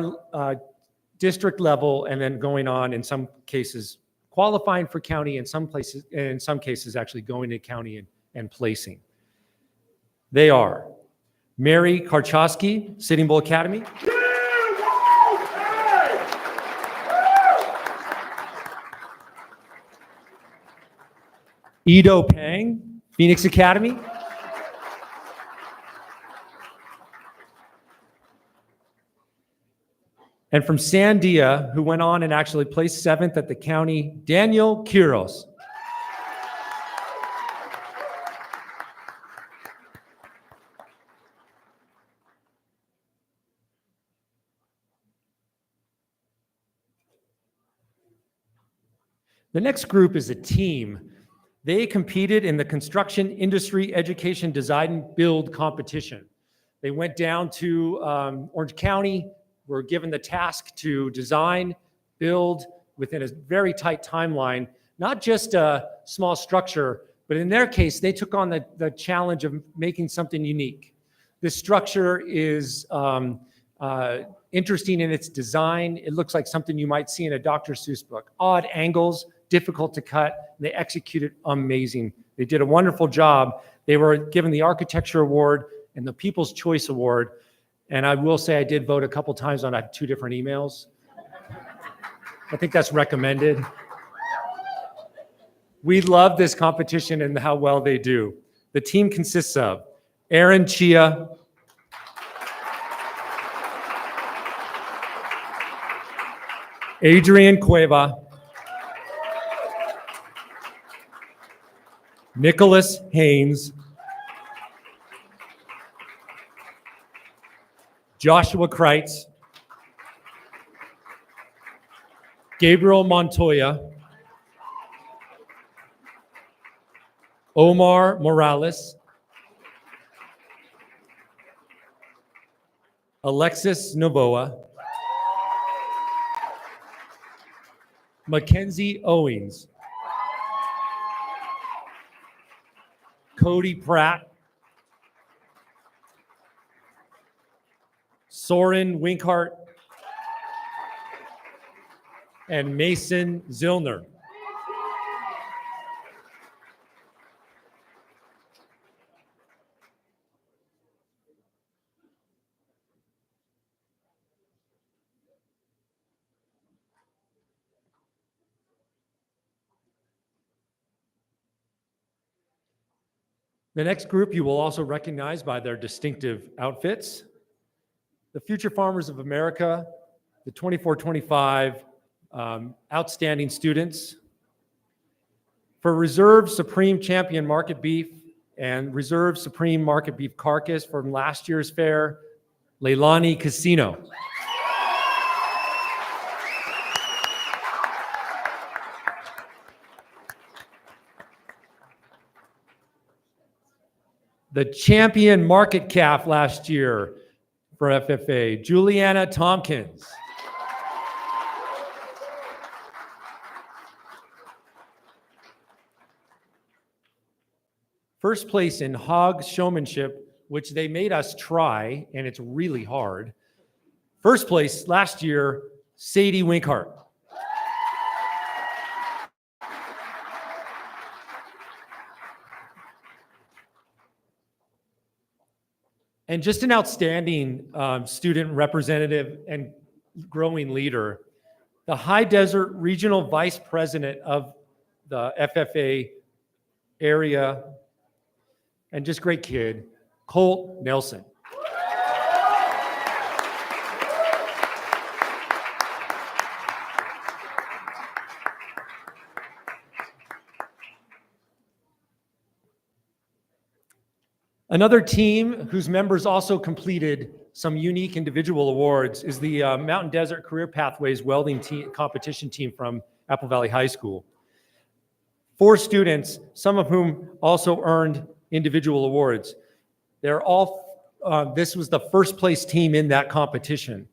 district level and then going on, in some cases, qualifying for county, in some cases actually going to county and placing. They are Mary Karchowski, Sitting Bull Academy. Edo Pang, Phoenix Academy. And from Sandia, who went on and actually placed 7th at the county, Daniel Quiros. The next group is a team. They competed in the Construction Industry Education Design and Build competition. They went down to Orange County, were given the task to design, build within a very tight timeline, not just a small structure, but in their case, they took on the challenge of making something unique. This structure is interesting in its design. It looks like something you might see in a Dr. Seuss book. Odd angles, difficult to cut. They executed amazing. They did a wonderful job. They were given the Architecture Award and the People's Choice Award. And I will say I did vote a couple times on 2 different emails. I think that's recommended. We love this competition and how well they do. The team consists of Aaron Chia, Adrian Cueva, Nicholas Haynes, Joshua Kreitz, Gabriel Montoya, Omar Morales, Alexis Novoa, Mackenzie Owings, Cody Pratt, Soren Winkhart, and Mason Zillner. The next group you will also recognize by their distinctive outfits. The Future Farmers of America, the 24-25 outstanding students. For Reserve Supreme Champion Market Beef and Reserve Supreme Market Beef Carcass from last year's fair, Leilani Casino. The Champion Market Calf last year for FFA, Juliana Tompkins. First place in hog showmanship, which they made us try, and it's really hard. First place last year, Sadie Winkhart. And just an outstanding student representative and growing leader. The High Desert Regional Vice President of the FFA area, and just great kid, Colt Nelson. Another team whose members also completed some unique individual awards is the Mountain Desert Career Pathways Welding Competition team from Apple Valley High School. 4 students, some of whom also earned individual awards. They're all, this was the first place team in that competition.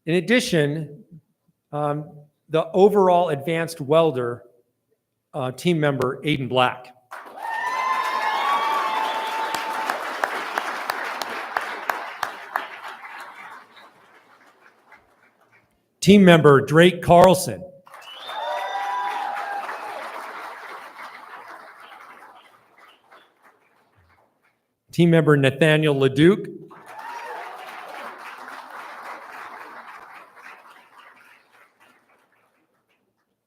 In addition, the overall advanced welder team member, Aiden Black. Team member, Drake Carlson. Team member, Nathaniel Leduc.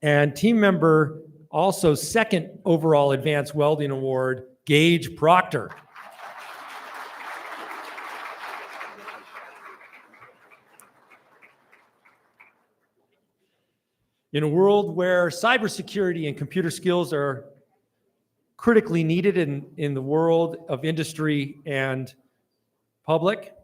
And team member, also second overall advanced welding award, Gage Proctor. In a world where cybersecurity and computer skills are critically needed in the world of industry and public,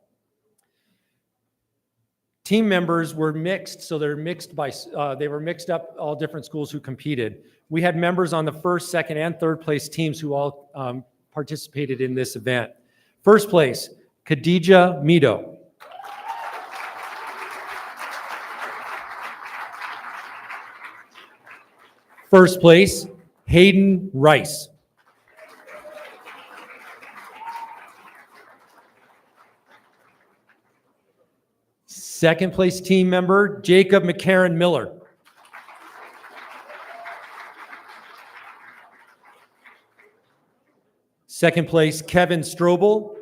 team members were mixed, so they're mixed by, they were mixed up all different schools who competed. We had members on the first, second, and third place teams who all participated in this event. First place, Khadija Mido. First place, Hayden Rice. Second place team member, Jacob McCarran Miller. Second place, Kevin Strobel.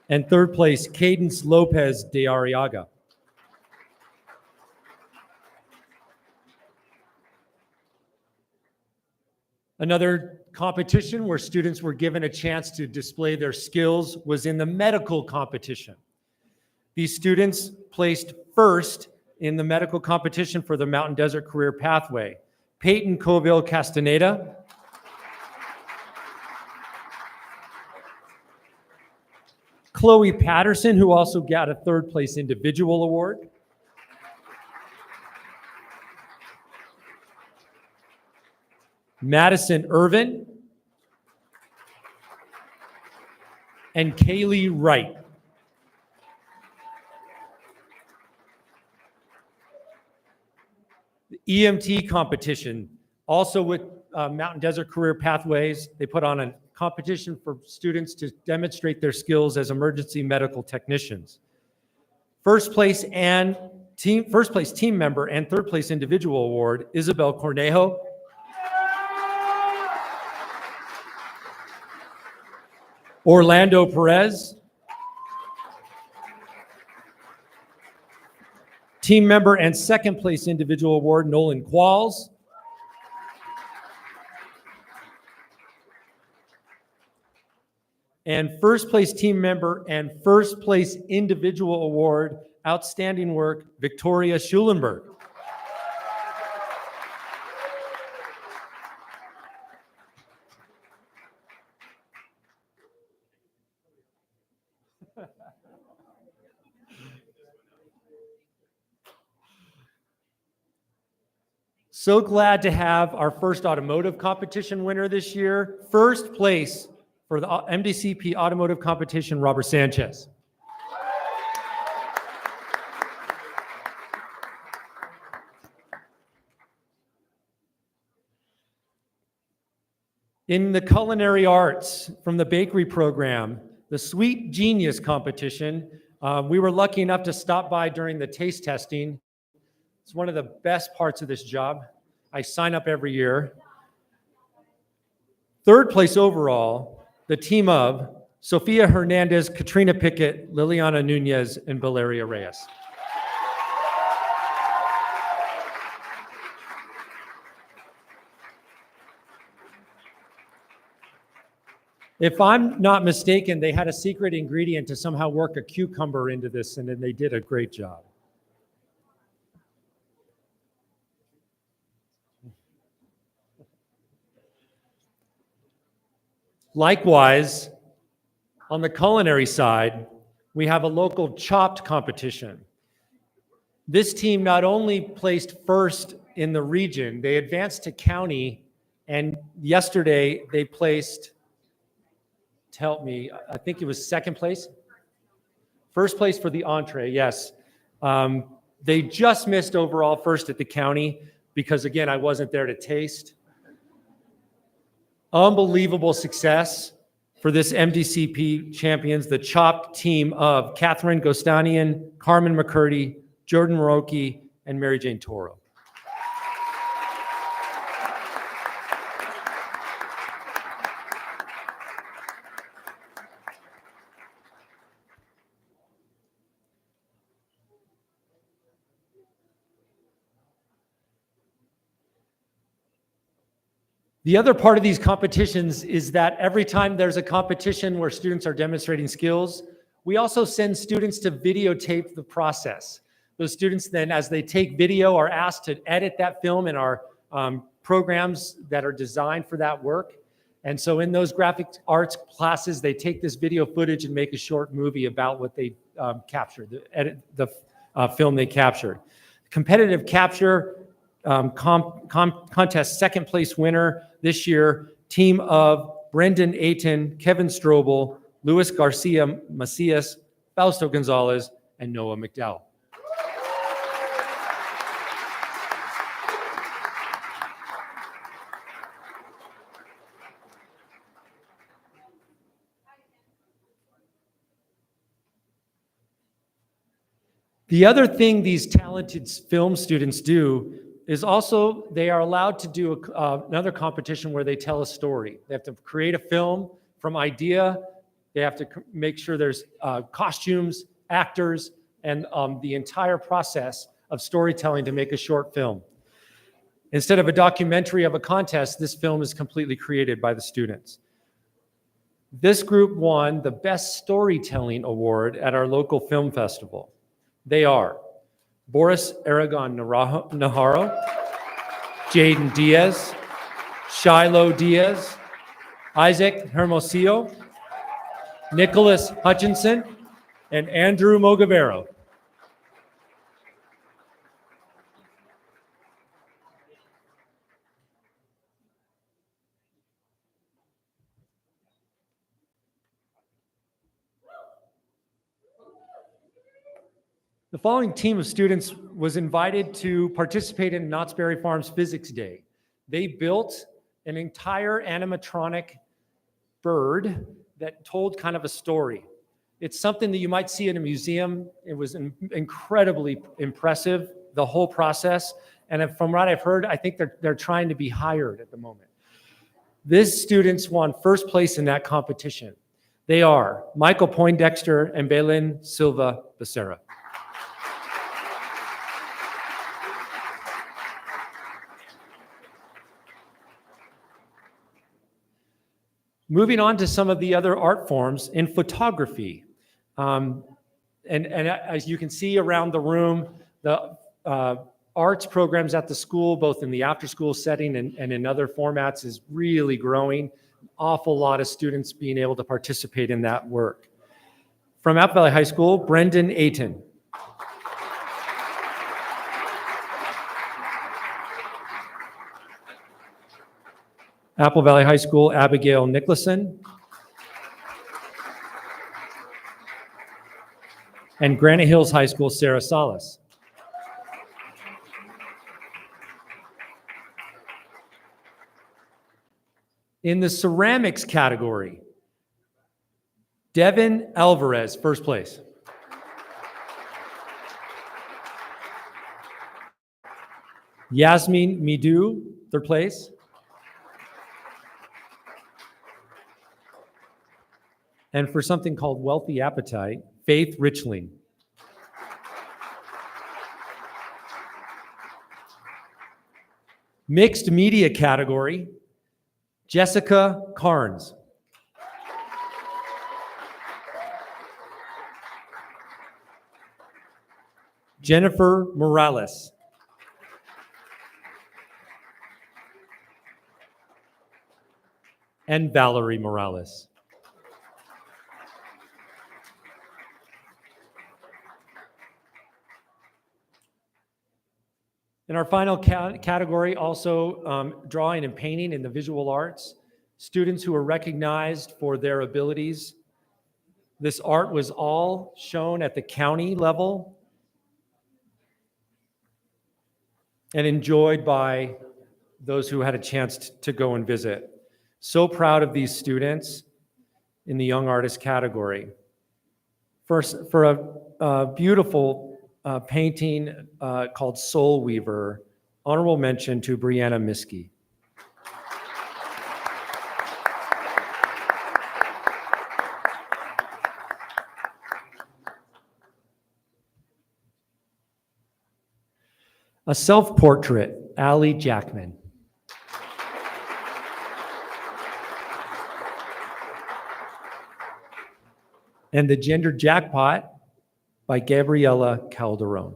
And third place, Cadence Lopez de Arriaga. Another competition where students were given a chance to display their skills was in the medical competition. These students placed first in the medical competition for the Mountain Desert Career Pathway. Peyton Coville Castaneda, Chloe Patterson, who also got a third place individual award, Madison Irvin, and Kaylee Wright. The EMT competition, also with Mountain Desert Career Pathways. They put on a competition for students to demonstrate their skills as emergency medical technicians. First place team member and third place individual award, Isabel Cornejo. Orlando Perez. Team member and second place individual award, Nolan Qualls. And first place team member and first place individual award, outstanding work, Victoria Schulenberg. So glad to have our first automotive competition winner this year. First place for the MDCP automotive competition, Robert Sanchez. In the culinary arts, from the bakery program, the Sweet Genius competition, we were lucky enough to stop by during the taste testing. It's one of the best parts of this job. I sign up every year. Third place overall, the team of Sofia Hernandez, Katrina Pickett, Liliana Nunez, and Valeria Reyes. If I'm not mistaken, they had a secret ingredient to somehow work a cucumber into this, and then they did a great job. Likewise, on the culinary side, we have a local chopped competition. This team not only placed first in the region, they advanced to county, and yesterday they placed, help me, I think it was second place? First place for the entree, yes. They just missed overall first at the county because, again, I wasn't there to taste. Unbelievable success for this MDCP champions, the chopped team of Catherine Gostanian, Carmen McCurdy, Jordan Moroki, and Mary Jane Toro. The other part of these competitions is that every time there's a competition where students are demonstrating skills, we also send students to videotape the process. Those students then, as they take video, are asked to edit that film in our programs that are designed for that work. And so in those graphic arts classes, they take this video footage and make a short movie about what they captured, the film they captured. Competitive capture contest second place winner this year, team of Brendan Ayton, Kevin Strobel, Luis Garcia Macias, Fausto Gonzalez, and Noah McDowell. The other thing these talented film students do is also they are allowed to do another competition where they tell a story. They have to create a film from idea. They have to make sure there's costumes, actors, and the entire process of storytelling to make a short film. Instead of a documentary of a contest, this film is completely created by the students. This group won the Best Storytelling Award at our local film festival. They are Boris Aragon Naharo, Jaden Diaz, Shiloh Diaz, Isaac Hermosillo, Nicholas Hutchinson, and Andrew Mogavero. The following team of students was invited to participate in Knott's Berry Farms Physics Day. They built an entire animatronic bird that told kind of a story. It's something that you might see in a museum. It was incredibly impressive, the whole process. And from what I've heard, I think they're trying to be hired at the moment. These students won first place in that competition. They are Michael Poindexter and Belen Silva Becerra. Moving on to some of the other art forms in photography. And as you can see around the room, the arts programs at the school, both in the after-school setting and in other formats, is really growing. An awful lot of students being able to participate in that work. From Apple Valley High School, Brendan Ayton. Apple Valley High School, Abigail Nicholson. And Granite Hills High School, Sarah Salas. In the ceramics category, Devin Alvarez, first place. Yasmin Midu, third place. And for something called Wealthy Appetite, Faith Richling. Mixed media category, Jessica Carnes. Jennifer Morales. And Valerie Morales. In our final category, also drawing and painting in the visual arts, students who are recognized for their abilities. This art was all shown at the county level and enjoyed by those who had a chance to go and visit. So proud of these students in the Young Artist category. First, for a beautiful painting called Soul Weaver, honorable mention to Brianna Miskey. A self-portrait, Allie Jackman. And the Gender Jackpot by Gabriela Calderon.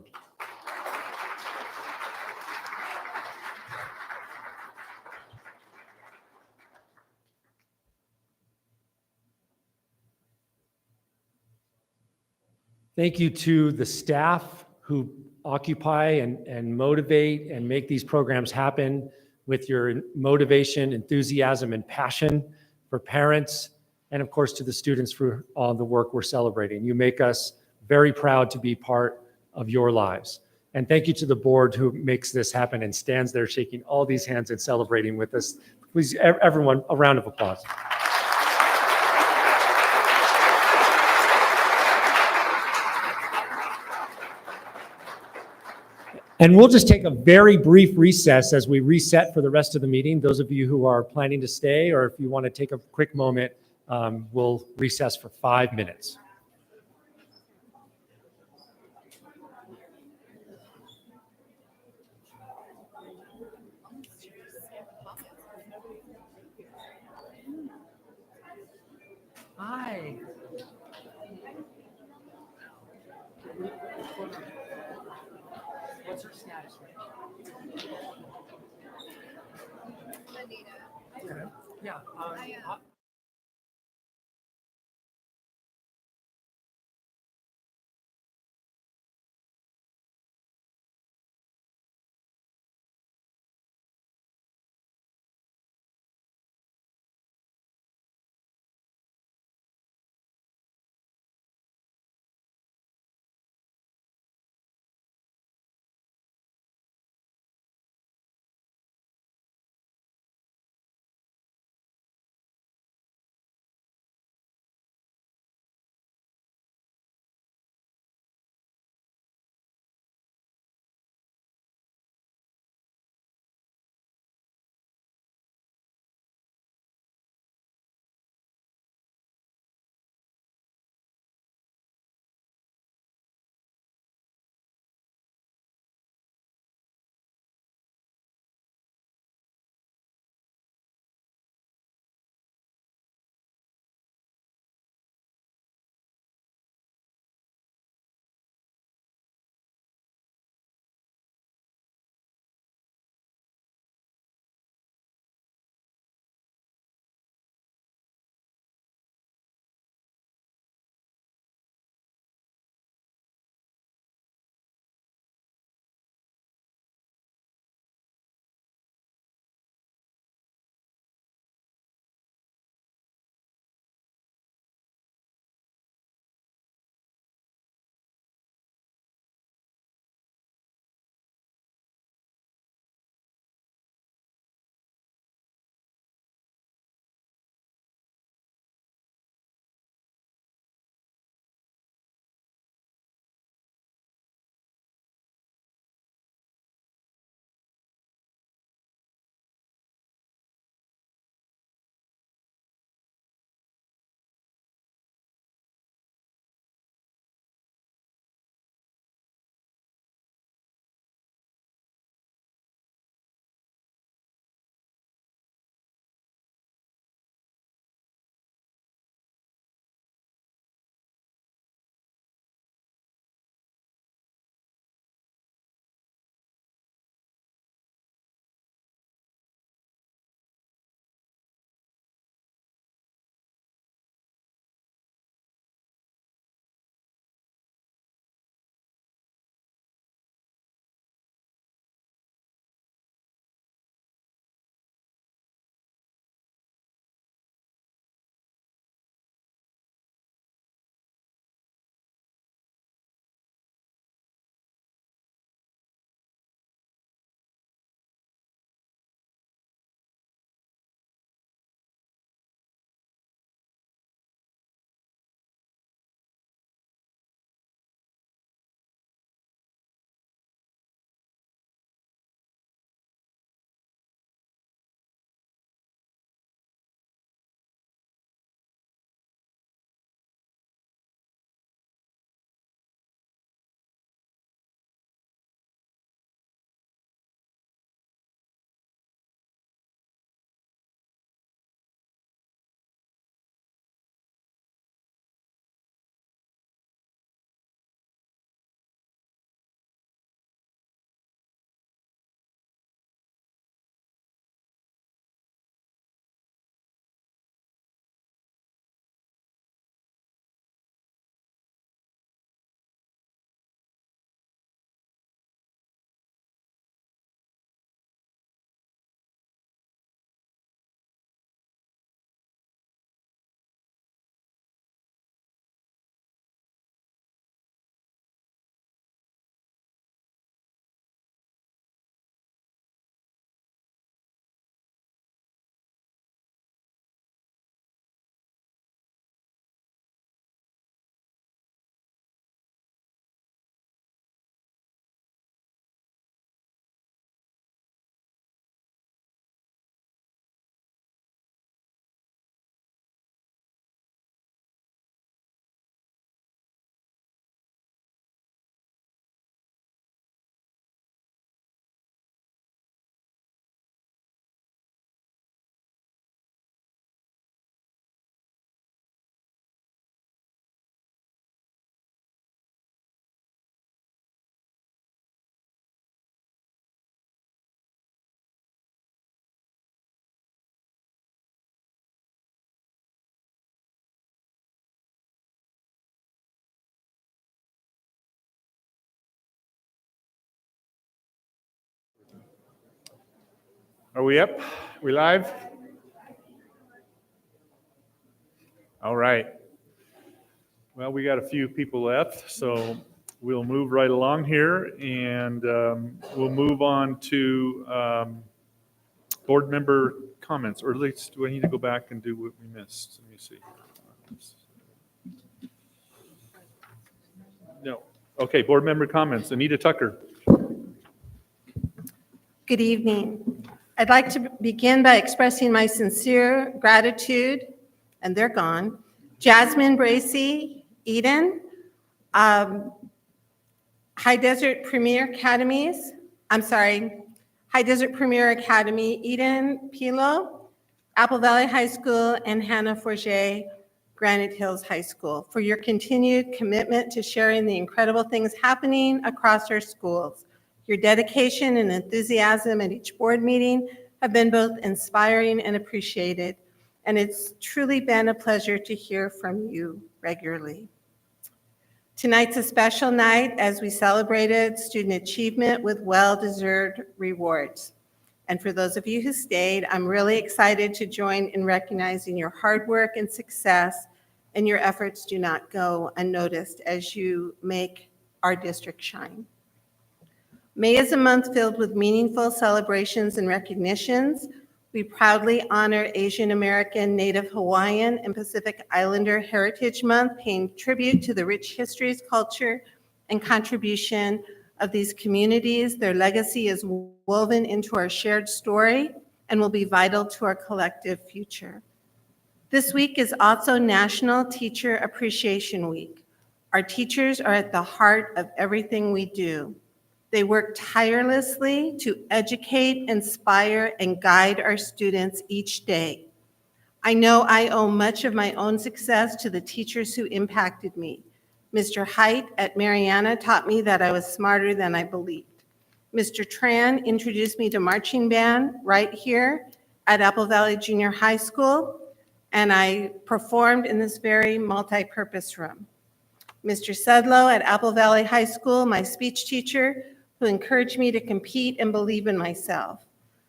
Thank you to the staff who occupy and motivate and make these programs happen with your motivation, enthusiasm, and passion, for parents, and of course to the students for all the work we're celebrating. You make us very proud to be part of your lives. And thank you to the board who makes this happen and stands there shaking all these hands and celebrating with us. Please, everyone, a round of applause. And we'll just take a very brief recess as we reset for the rest of the meeting. Those of you who are planning to stay, or if you want to take a quick moment, we'll recess for 5 minutes. Hi. What's her status right now? Yeah. Are we up? We live? All right. Well, we got a few people left, so we'll move right along here, and we'll move on to board member comments, or at least do I need to go back and do what we missed? Let me see. No. Okay, board member comments. Anita Tucker. Good evening. I'd like to begin by expressing my sincere gratitude, and they're gone, Jasmine Bracy, Eden, High Desert Premier Academies, High Desert Premier Academy, Eden Pilo, Apple Valley High School, and Hannah Forget, Granite Hills High School, for your continued commitment to sharing the incredible things happening across our schools. Your dedication and enthusiasm at each board meeting have been both inspiring and appreciated, and it's truly been a pleasure to hear from you regularly. Tonight's a special night as we celebrated student achievement with well-deserved rewards. And for those of you who stayed, I'm really excited to join in recognizing your hard work and success, and your efforts do not go unnoticed as you make our district shine. May is a month filled with meaningful celebrations and recognitions. We proudly honor Asian American, Native Hawaiian, and Pacific Islander Heritage Month, paying tribute to the rich histories, culture, and contribution of these communities. Their legacy is woven into our shared story and will be vital to our collective future. This week is also National Teacher Appreciation Week. Our teachers are at the heart of everything we do. They work tirelessly to educate, inspire, and guide our students each day. I know I owe much of my own success to the teachers who impacted me. Mr. Height at Mariana taught me that I was smarter than I believed. Mr. Tran introduced me to marching band right here at Apple Valley Junior High School, and I performed in this very multi-purpose room. Mr. Sudlow at Apple Valley High School, my speech teacher, who encouraged me to compete and believe in myself.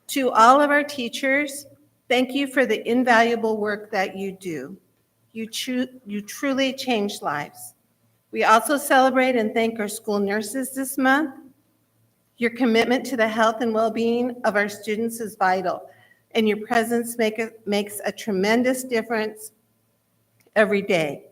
To all of our teachers, thank you for the invaluable work that you do. You truly change lives. We also celebrate and thank our school nurses this month. Your commitment to the health and well-being of our students is vital, and your presence makes a tremendous difference every day.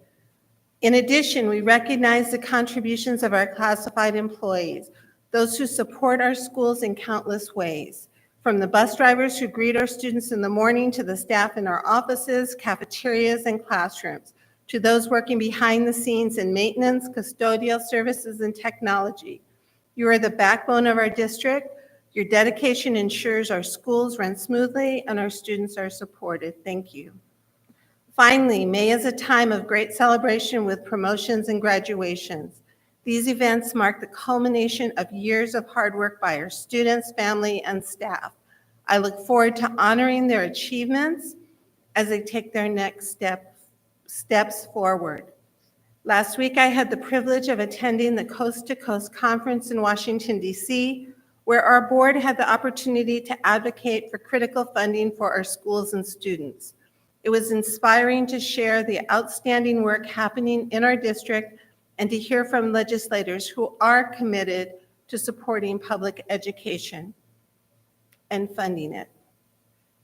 In addition, we recognize the contributions of our classified employees, those who support our schools in countless ways, from the bus drivers who greet our students in the morning to the staff in our offices, cafeterias, and classrooms, to those working behind the scenes in maintenance, custodial services, and technology. You are the backbone of our district. Your dedication ensures our schools run smoothly and our students are supported. Thank you. Finally, May is a time of great celebration with promotions and graduations. These events mark the culmination of years of hard work by our students, family, and staff. I look forward to honoring their achievements as they take their next steps forward. Last week, I had the privilege of attending the Coast to Coast Conference in Washington, D.C., where our board had the opportunity to advocate for critical funding for our schools and students. It was inspiring to share the outstanding work happening in our district and to hear from legislators who are committed to supporting public education and funding it.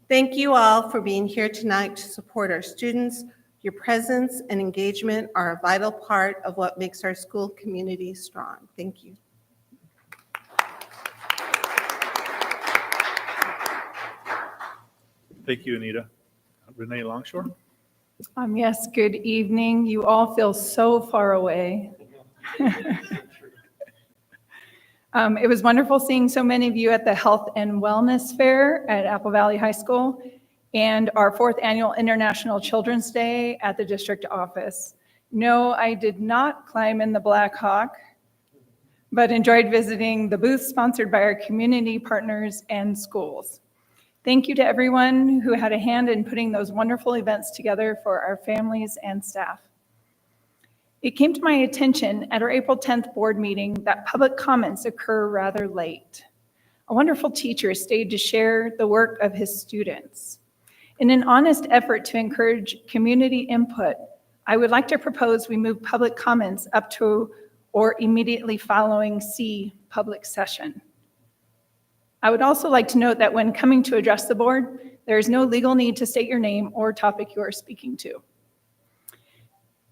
Thank you all for being here tonight to support our students. Your presence and engagement are a vital part of what makes our school community strong. Thank you. Thank you, Anita. Renee Longshore? Yes, good evening. You all feel so far away. It was wonderful seeing so many of you at the Health and Wellness Fair at Apple Valley High School and our 4th Annual International Children's Day at the district office. No, I did not climb in the Black Hawk, but enjoyed visiting the booth sponsored by our community partners and schools. Thank you to everyone who had a hand in putting those wonderful events together for our families and staff. It came to my attention at our April 10th board meeting that public comments occur rather late. a wonderful teacher stayed to share the work of his students. In an honest effort to encourage community input, I would like to propose we move public comments up to or immediately following C, public session. I would also like to note that when coming to address the board, there is no legal need to state your name or topic you are speaking to.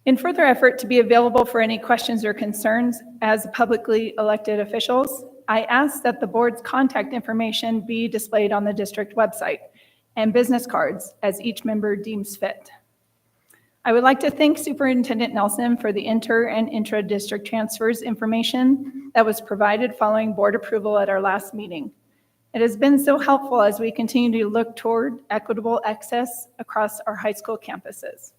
In further effort to be available for any questions or concerns as publicly elected officials, I ask that the board's contact information be displayed on the district website and business cards as each member deems fit. I would like to thank Superintendent Nelson for the inter and intra-district transfers information that was provided following board approval at our last meeting. It has been so helpful as we continue to look toward equitable access across our high school campuses.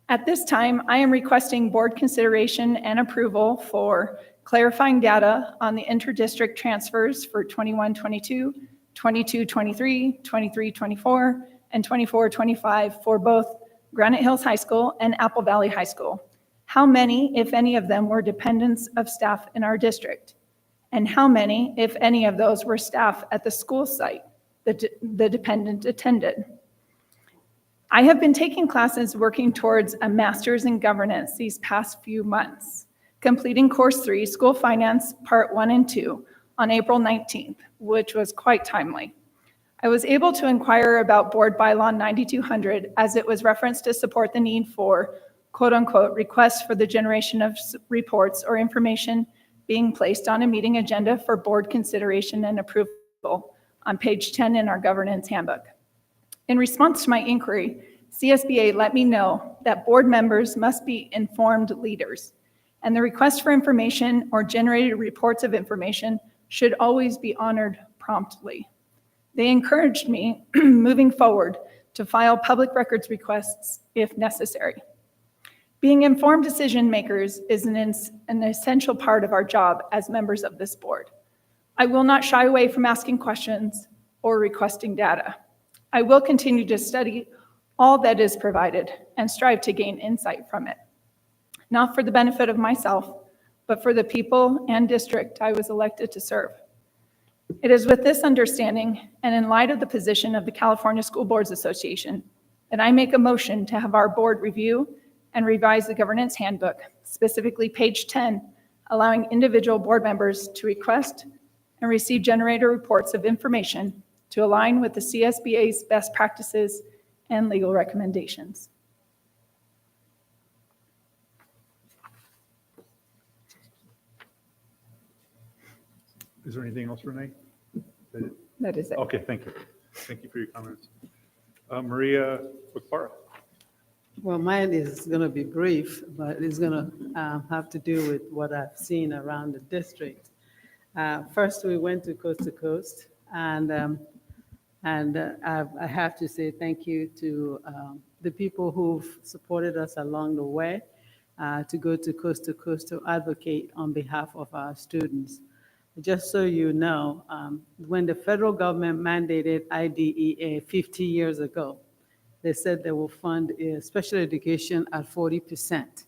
At this time, I am requesting board consideration and approval for clarifying data on the inter-district transfers for 21-22, 22-23, 23-24, and 24-25 for both Granite Hills High School and Apple Valley High School. How many, if any of them, were dependents of staff in our district? And how many, if any of those, were staff at the school site that the dependent attended? I have been taking classes working towards a master's in governance these past few months, completing course 3, School Finance, Part 1 and 2, on April 19th, which was quite timely. I was able to inquire about Board Bylaw 9200 as it was referenced to support the need for quote-unquote requests for the generation of reports or information being placed on a meeting agenda for board consideration and approval on page 10 in our governance handbook. In response to my inquiry, CSBA let me know that board members must be informed leaders, and the request for information or generated reports of information should always be honored promptly. They encouraged me, moving forward, to file public records requests if necessary. Being informed decision makers is an essential part of our job as members of this board. I will not shy away from asking questions or requesting data. I will continue to study all that is provided and strive to gain insight from it, not for the benefit of myself, but for the people and district I was elected to serve. It is with this understanding and in light of the position of the California School Boards Association that I make a motion to have our board review and revise the governance handbook, specifically page 10, allowing individual board members to request and receive generator reports of information to align with the CSBA's best practices and legal recommendations. Is there anything else, Renee? That is it. Okay, thank you. Thank you for your comments. Maria Wakpara. Well, mine is going to be brief, but it's going to have to do with what I've seen around the district. First, we went to coast, and I have to say thank you to the people who've supported us along the way to go to coast to advocate on behalf of our students. Just so you know, when the federal government mandated IDEA 50 years ago, they said they will fund special education at 40%.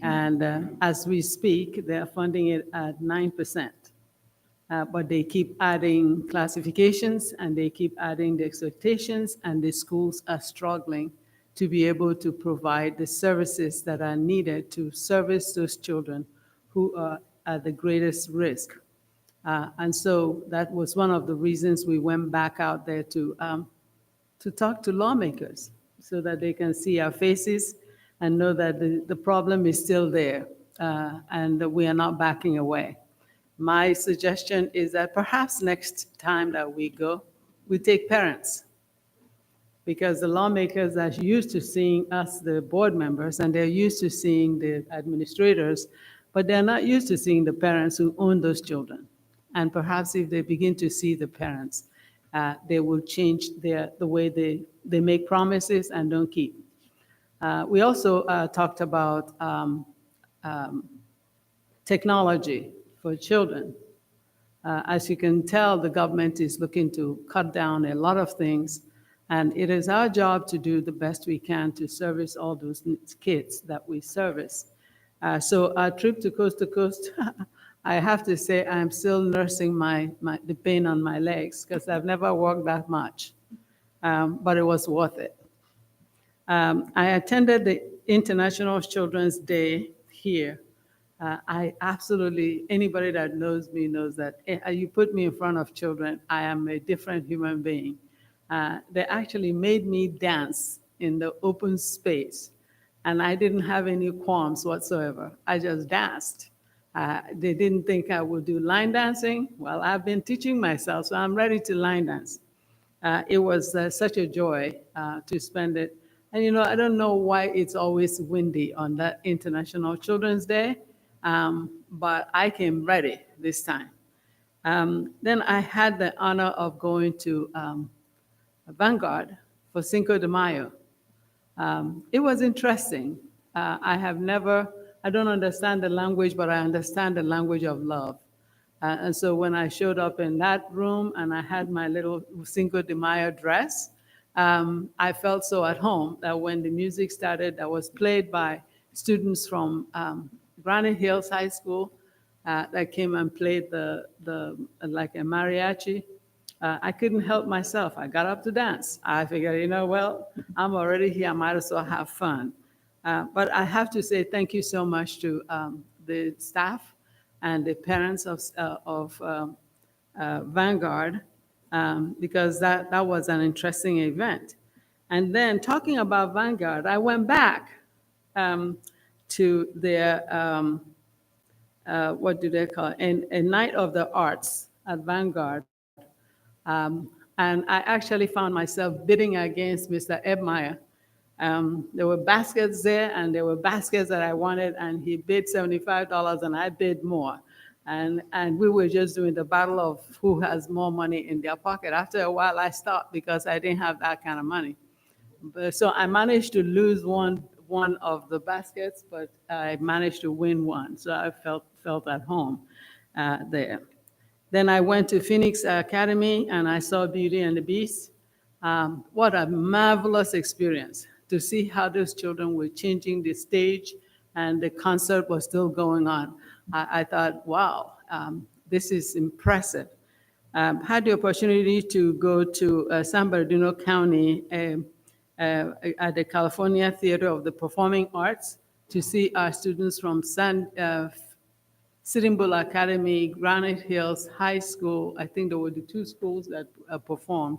And as we speak, they are funding it at 9%. But they keep adding classifications and they keep adding the expectations, and the schools are struggling to be able to provide the services that are needed to service those children who are at the greatest risk. And so that was one of the reasons we went back out there to talk to lawmakers so that they can see our faces and know that the problem is still there and that we are not backing away. My suggestion is that perhaps next time that we go, we take parents, because the lawmakers are used to seeing us, the board members, and they're used to seeing the administrators, but they're not used to seeing the parents who own those children. And perhaps if they begin to see the parents, they will change the way they make promises and don't keep. We also talked about technology for children. As you can tell, the government is looking to cut down a lot of things, and it is our job to do the best we can to service all those kids that we service. So our trip to coast, I have to say I'm still nursing the pain on my legs because I've never walked that much, but it was worth it. I attended the International Children's Day here. I absolutely, anybody that knows me knows that you put me in front of children, I am a different human being. They actually made me dance in the open space, and I didn't have any qualms whatsoever. I just danced. They didn't think I would do line dancing. Well, I've been teaching myself, so I'm ready to line dance. It was such a joy to spend it. And I don't know why it's always windy on that International Children's Day, but I came ready this time. Then I had the honor of going to Vanguard for Cinco de Mayo. It was interesting. I don't understand the language, but I understand the language of love. And so when I showed up in that room and I had my little Cinco de Mayo dress, I felt so at home that when the music started, that was played by students from Granite Hills High School that came and played like a mariachi. I couldn't help myself. I got up to dance. I figured, well, I'm already here. I might as well have fun. But I have to say thank you so much to the staff and the parents of Vanguard, because that was an interesting event. And then talking about Vanguard, I went back to their, what do they call it, a night of the arts at Vanguard. And I actually found myself bidding against Mr. Ebmeyer. There were baskets there, and there were baskets that I wanted, and he bid $75, and I bid more. And we were just doing the battle of who has more money in their pocket. After a while, I stopped because I didn't have that kind of money. So I managed to lose one of the baskets, but I managed to win one. So I felt at home there. Then I went to Phoenix Academy and I saw Beauty and the Beast. What a marvelous experience to see how those children were changing the stage and the concert was still going on. I thought, wow, this is impressive. Had the opportunity to go to San Bernardino County at the California Theater of the Performing Arts to see our students from Sitting Bull Academy, Granite Hills High School. I think there were the two schools that performed,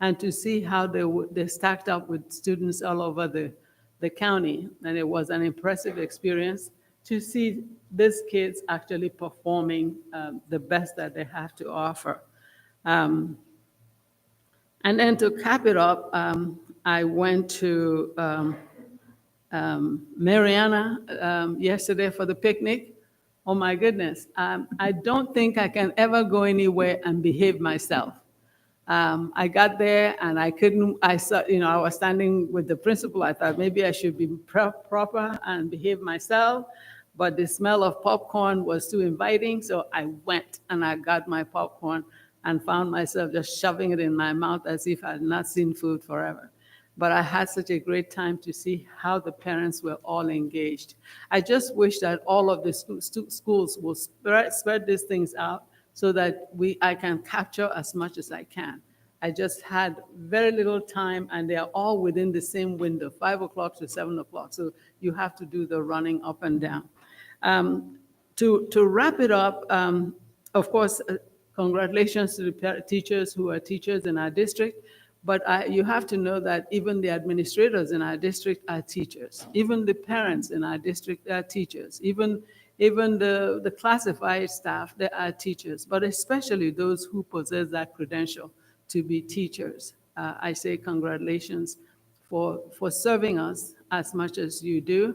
and to see how they stacked up with students all over the county. And it was an impressive experience to see these kids actually performing the best that they have to offer. And then to cap it up, I went to Mariana yesterday for the picnic. Oh my goodness. I don't think I can ever go anywhere and behave myself. I got there and I saw, I was standing with the principal. I thought maybe I should be proper and behave myself, but the smell of popcorn was too inviting. So I went and I got my popcorn and found myself just shoving it in my mouth as if I had not seen food forever. But I had such a great time to see how the parents were all engaged. I just wish that all of the schools will spread these things out so that I can capture as much as I can. I just had very little time, and they are all within the same window, 5 o'clock to 7 o'clock. So you have to do the running up and down. To wrap it up, of course, congratulations to the teachers who are teachers in our district. But you have to know that even the administrators in our district are teachers. Even the parents in our district are teachers. Even the classified staff, they are teachers. But especially those who possess that credential to be teachers. I say congratulations for serving us as much as you do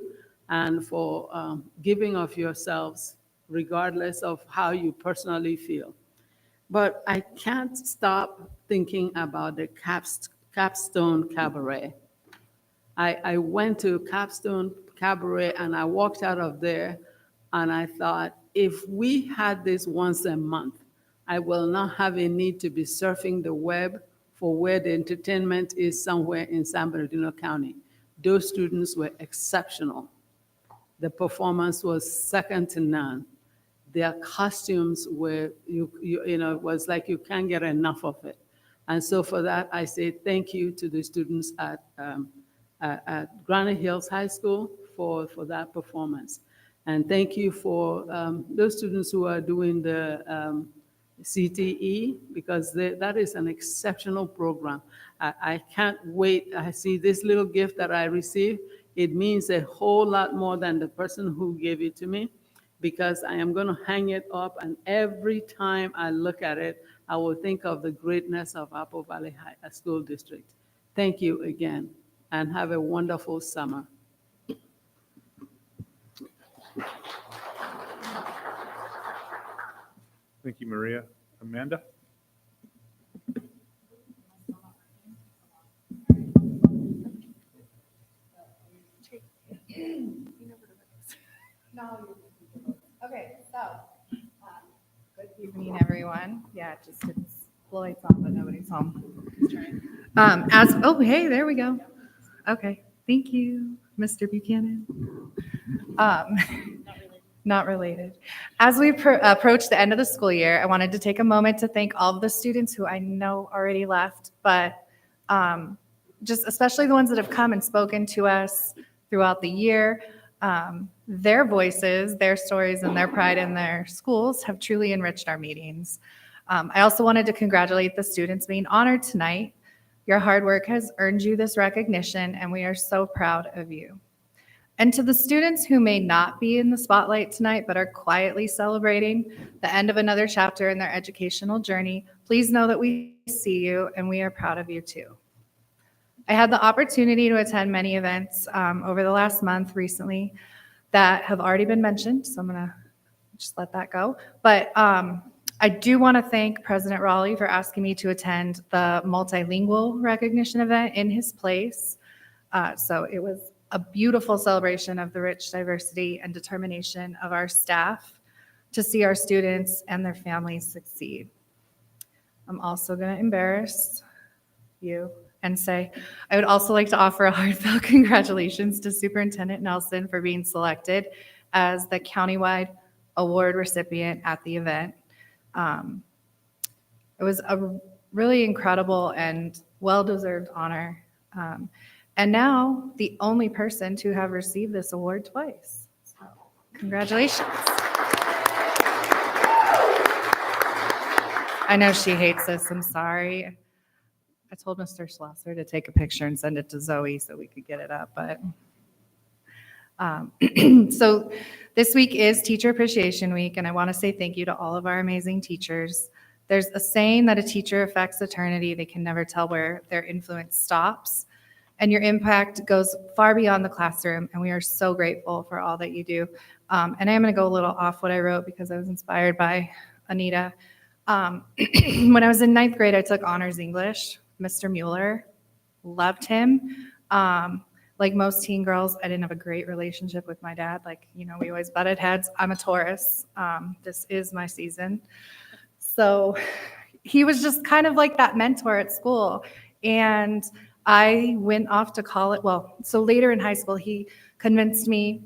and for giving of yourselves regardless of how you personally feel. But I can't stop thinking about the Capstone Cabaret. I went to Capstone Cabaret and I walked out of there and I thought, if we had this once a month, I will not have a need to be surfing the web for where the entertainment is somewhere in San Bernardino County. Those students were exceptional. The performance was second to none. their costumes were, it was like you can't get enough of it. And so for that, I say thank you to the students at Granite Hills High School for that performance. And thank you for those students who are doing the CTE, because that is an exceptional program. I can't wait. I see this little gift that I received. It means a whole lot more than the person who gave it to me, because I am going to hang it up, and every time I look at it, I will think of the greatness of Apple Valley High School District. Thank you again, and have a wonderful summer. Thank you, Maria. Amanda? Okay, so, good evening, everyone. Yeah, just it's the lights on, but nobody's home. Oh, hey, there we go. Okay, thank you, Mr. Buchanan. Not related. As we approach the end of the school year, I wanted to take a moment to thank all of the students who I know already left, but just especially the ones that have come and spoken to us throughout the year. Their voices, their stories, and their pride in their schools have truly enriched our meetings. I also wanted to congratulate the students being honored tonight. Your hard work has earned you this recognition, and we are so proud of you. And to the students who may not be in the spotlight tonight but are quietly celebrating the end of another chapter in their educational journey, please know that we see you and we are proud of you too. I had the opportunity to attend many events over the last month recently that have already been mentioned, so I'm going to just let that go. But I do want to thank President Raleigh for asking me to attend the multilingual recognition event in his place. So it was a beautiful celebration of the rich diversity and determination of our staff to see our students and their families succeed. I'm also going to embarrass you and say, I would also like to offer a heartfelt congratulations to Superintendent Nelson for being selected as the countywide award recipient at the event. It was a really incredible and well-deserved honor. And now the only person to have received this award twice. So, congratulations. I know she hates this, I'm sorry. I told Mr. Schlosser to take a picture and send it to Zoe so we could get it up, but. So this week is Teacher Appreciation Week, and I want to say thank you to all of our amazing teachers. There's a saying that a teacher affects eternity. They can never tell where their influence stops. And your impact goes far beyond the classroom, and we are so grateful for all that you do. And I am going to go a little off what I wrote because I was inspired by Anita. When I was in 9th grade, I took honors English. Mr. Mueller, loved him. Like most teen girls, I didn't have a great relationship with my dad. Like, we always butted heads. I'm a Taurus. This is my season. So he was just kind of like that mentor at school. And I went off to college. Well, so later in high school, he convinced me,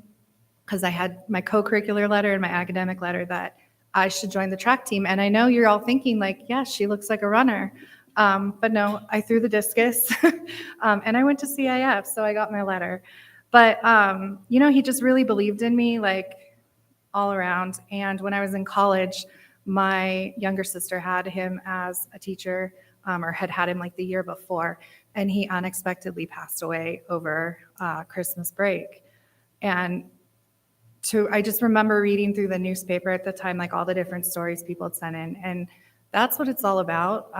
because I had my co-curricular letter and my academic letter, that I should join the track team. And I know you're all thinking like, yeah, she looks like a runner. But no, I threw the discus and I went to CIF, so I got my letter. But, he just really believed in me, like, all around. And when I was in college, my younger sister had him as a teacher, or had him like the year before, and he unexpectedly passed away over Christmas break. And I just remember reading through the newspaper at the time, like all the different stories people had sent in, and that's what it's all about.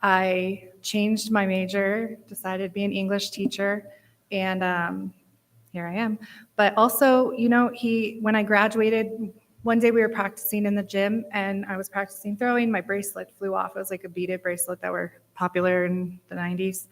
I changed my major, decided to be an English teacher, and here I am. But also, when I graduated, one day we were practicing in the gym, and I was practicing throwing. My bracelet flew off. It was like a beaded bracelet that were popular in the 90s.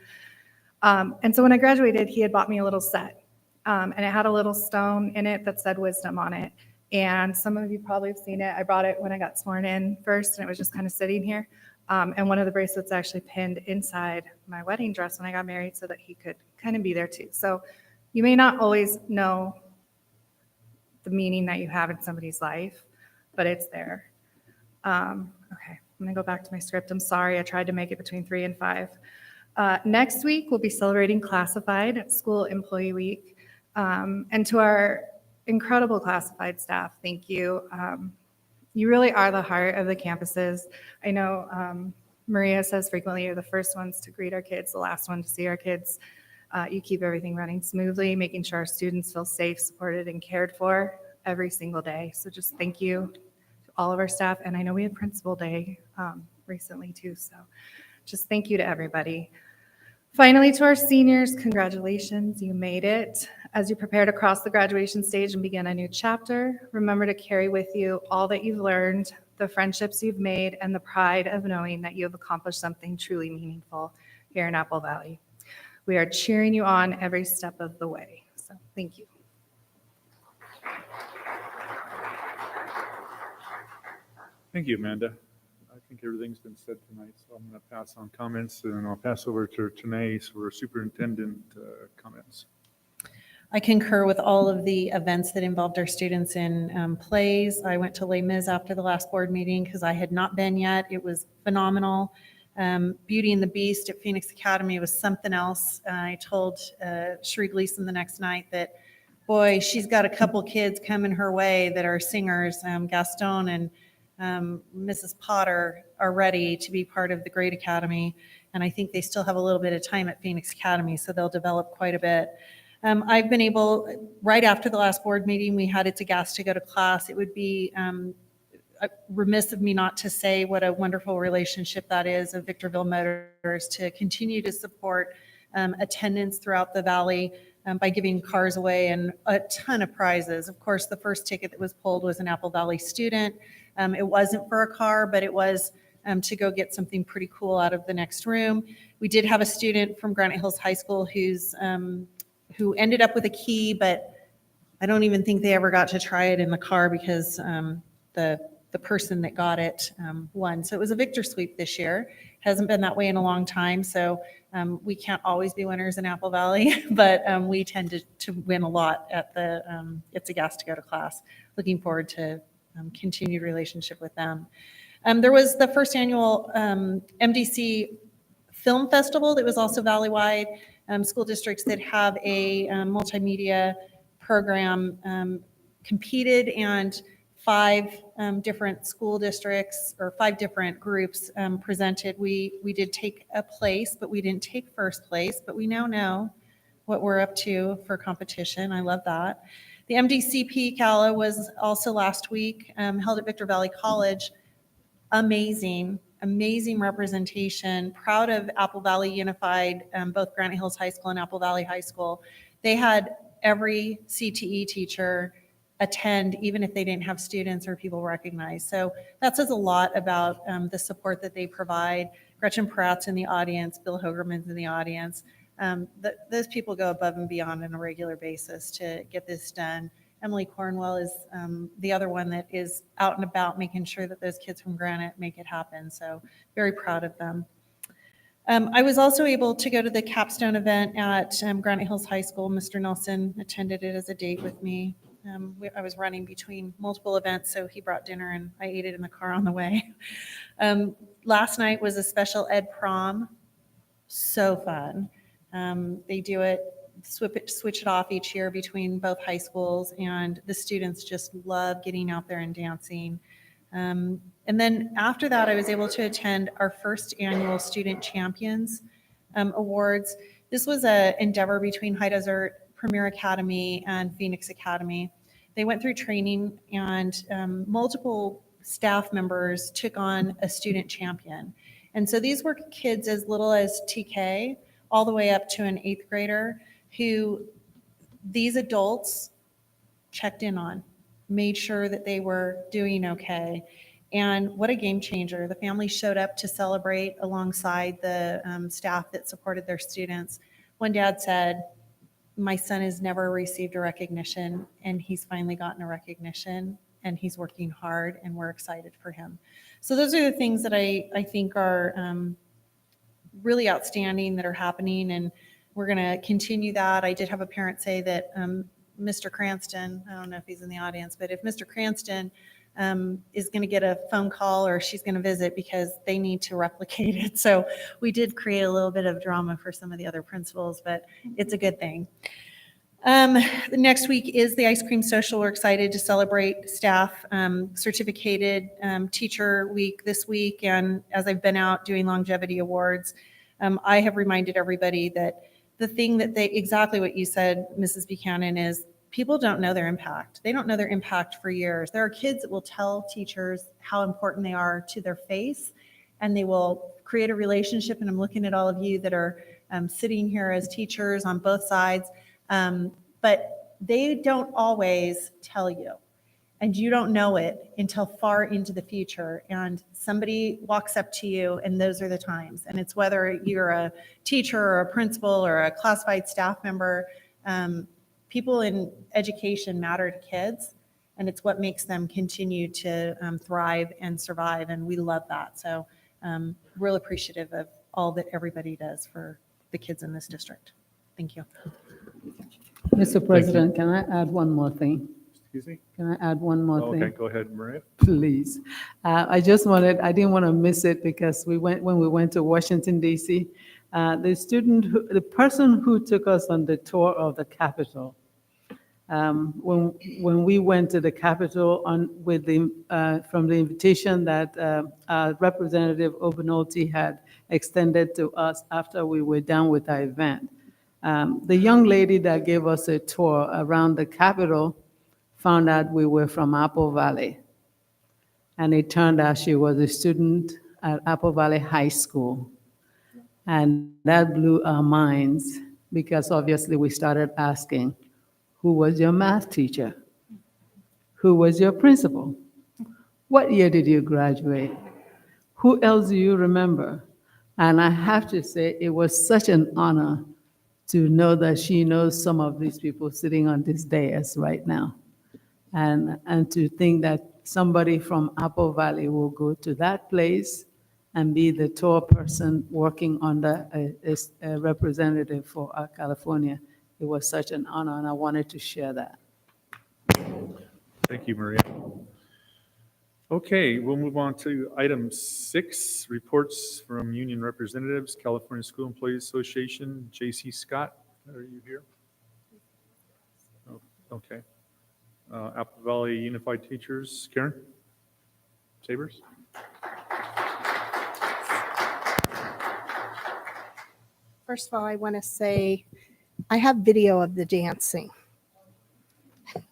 And so when I graduated, he had bought me a little set, and it had a little stone in it that said wisdom on it. And some of you probably have seen it. I brought it when I got sworn in first, and it was just kind of sitting here. And one of the bracelets actually pinned inside my wedding dress when I got married so that he could kind of be there too. So you may not always know the meaning that you have in somebody's life, but it's there. Okay, I'm gonna go back to my script. I'm sorry, I tried to make it between 3 and 5. Next week, we'll be celebrating Classified School Employee Week. And to our incredible classified staff, thank you. You really are the heart of the campuses. I know Maria says frequently you're the first ones to greet our kids, the last one to see our kids. You keep everything running smoothly, making sure our students feel safe, supported, and cared for every single day. So just thank you to all of our staff. And I know we had Principal Day recently too, so just thank you to everybody. Finally, to our seniors, congratulations, you made it. As you prepare to cross the graduation stage and begin a new chapter, remember to carry with you all that you've learned, the friendships you've made, and the pride of knowing that you have accomplished something truly meaningful here in Apple Valley. We are cheering you on every step of the way. So thank you. Thank you, Amanda. I think everything's been said tonight, so I'm going to pass on comments, and I'll pass over to Tanae for superintendent comments. I concur with all of the events that involved our students in plays. I went to Les Mis after the last board meeting because I had not been yet. It was phenomenal. Beauty and the Beast at Phoenix Academy was something else. I told Cherie Gleason the next night that, boy, she's got a couple kids coming her way that are singers. Gaston and Mrs. Potter are ready to be part of the Great Academy, and I think they still have a little bit of time at Phoenix Academy, so they'll develop quite a bit. I've been able, right after the last board meeting, we had It's a Gas to Go to Class. It would be remiss of me not to say what a wonderful relationship that is of Victorville Motors to continue to support attendance throughout the valley by giving cars away and a ton of prizes. Of course, the first ticket that was pulled was an Apple Valley student. It wasn't for a car, but it was to go get something pretty cool out of the next room. We did have a student from Granite Hills High School who ended up with a key, but I don't even think they ever got to try it in the car because the person that got it won. So it was a victor sweep this year. Hasn't been that way in a long time, so we can't always be winners in Apple Valley, but we tend to win a lot at the It's a Gas to Go to Class. Looking forward to continued relationship with them. There was the first annual MDC Film Festival that was also valley-wide. School districts that have a multimedia program competed, and 5 different school districts or 5 different groups presented. We did take a place, but we didn't take first place, but we now know what we're up to for competition. I love that. The MDCP Gala was also last week, held at Victor Valley College. Amazing representation. Proud of Apple Valley Unified, both Granite Hills High School and Apple Valley High School. They had every CTE teacher attend, even if they didn't have students or people recognized. So that says a lot about the support that they provide. Gretchen Pratt's in the audience, Bill Hogerman's in the audience. Those people go above and beyond on a regular basis to get this done. Emily Cornwell is the other one that is out and about making sure that those kids from Granite make it happen. So very proud of them. I was also able to go to the capstone event at Granite Hills High School. Mr. Nelson attended it as a date with me. I was running between multiple events, so he brought dinner and I ate it in the car on the way. Last night was a special ed prom. So fun. They do it, switch it off each year between both high schools, and the students just love getting out there and dancing. And then after that, I was able to attend our first annual Student Champions Awards. This was an endeavor between High Desert Premier Academy and Phoenix Academy. They went through training, and multiple staff members took on a student champion. And so these were kids as little as TK all the way up to an 8th grader who these adults checked in on, made sure that they were doing okay. And what a game changer. The family showed up to celebrate alongside the staff that supported their students. One dad said, my son has never received a recognition, and he's finally gotten a recognition, and he's working hard, and we're excited for him. So those are the things that I think are really outstanding that are happening, and we're going to continue that. I did have a parent say that Mr. Cranston, I don't know if he's in the audience, but if Mr. Cranston is going to get a phone call or she's going to visit because they need to replicate it. So we did create a little bit of drama for some of the other principals, but it's a good thing. The next week is the ice cream social. We're excited to celebrate staff certificated teacher week this week. And as I've been out doing longevity awards, I have reminded everybody that the thing that exactly what you said, Mrs. Buchanan, is people don't know their impact. They don't know their impact for years. There are kids that will tell teachers how important they are to their face, and they will create a relationship. And I'm looking at all of you that are sitting here as teachers on both sides. But they don't always tell you, and you don't know it until far into the future. And somebody walks up to you, and those are the times. And it's whether you're a teacher or a principal or a classified staff member, people in education matter to kids, and it's what makes them continue to thrive and survive. And we love that. So real appreciative of all that everybody does for the kids in this district. Thank you. Mr. President, can I add one more thing? Excuse me? Can I add one more thing? Okay, go ahead, Maria. Please. I didn't want to miss it because when we went to Washington, D.C., the person who took us on the tour of the Capitol, when we went to the Capitol from the invitation that Representative Obenolti had extended to us after we were done with our event, the young lady that gave us a tour around the Capitol found out we were from Apple Valley. And it turned out she was a student at Apple Valley High School. And that blew our minds because obviously we started asking, who was your math teacher? Who was your principal? What year did you graduate? Who else do you remember? And I have to say, it was such an honor to know that she knows some of these people sitting on this dais right now. And to think that somebody from Apple Valley will go to that place and be the tour person working under a representative for California. It was such an honor, and I wanted to share that. Thank you, Maria. Okay, we'll move on to item 6, reports from union representatives, California School Employees Association. J.C. Scott, are you here? Oh, okay. Apple Valley Unified Teachers, Karen Sabers. First of all, I want to say I have video of the dancing. If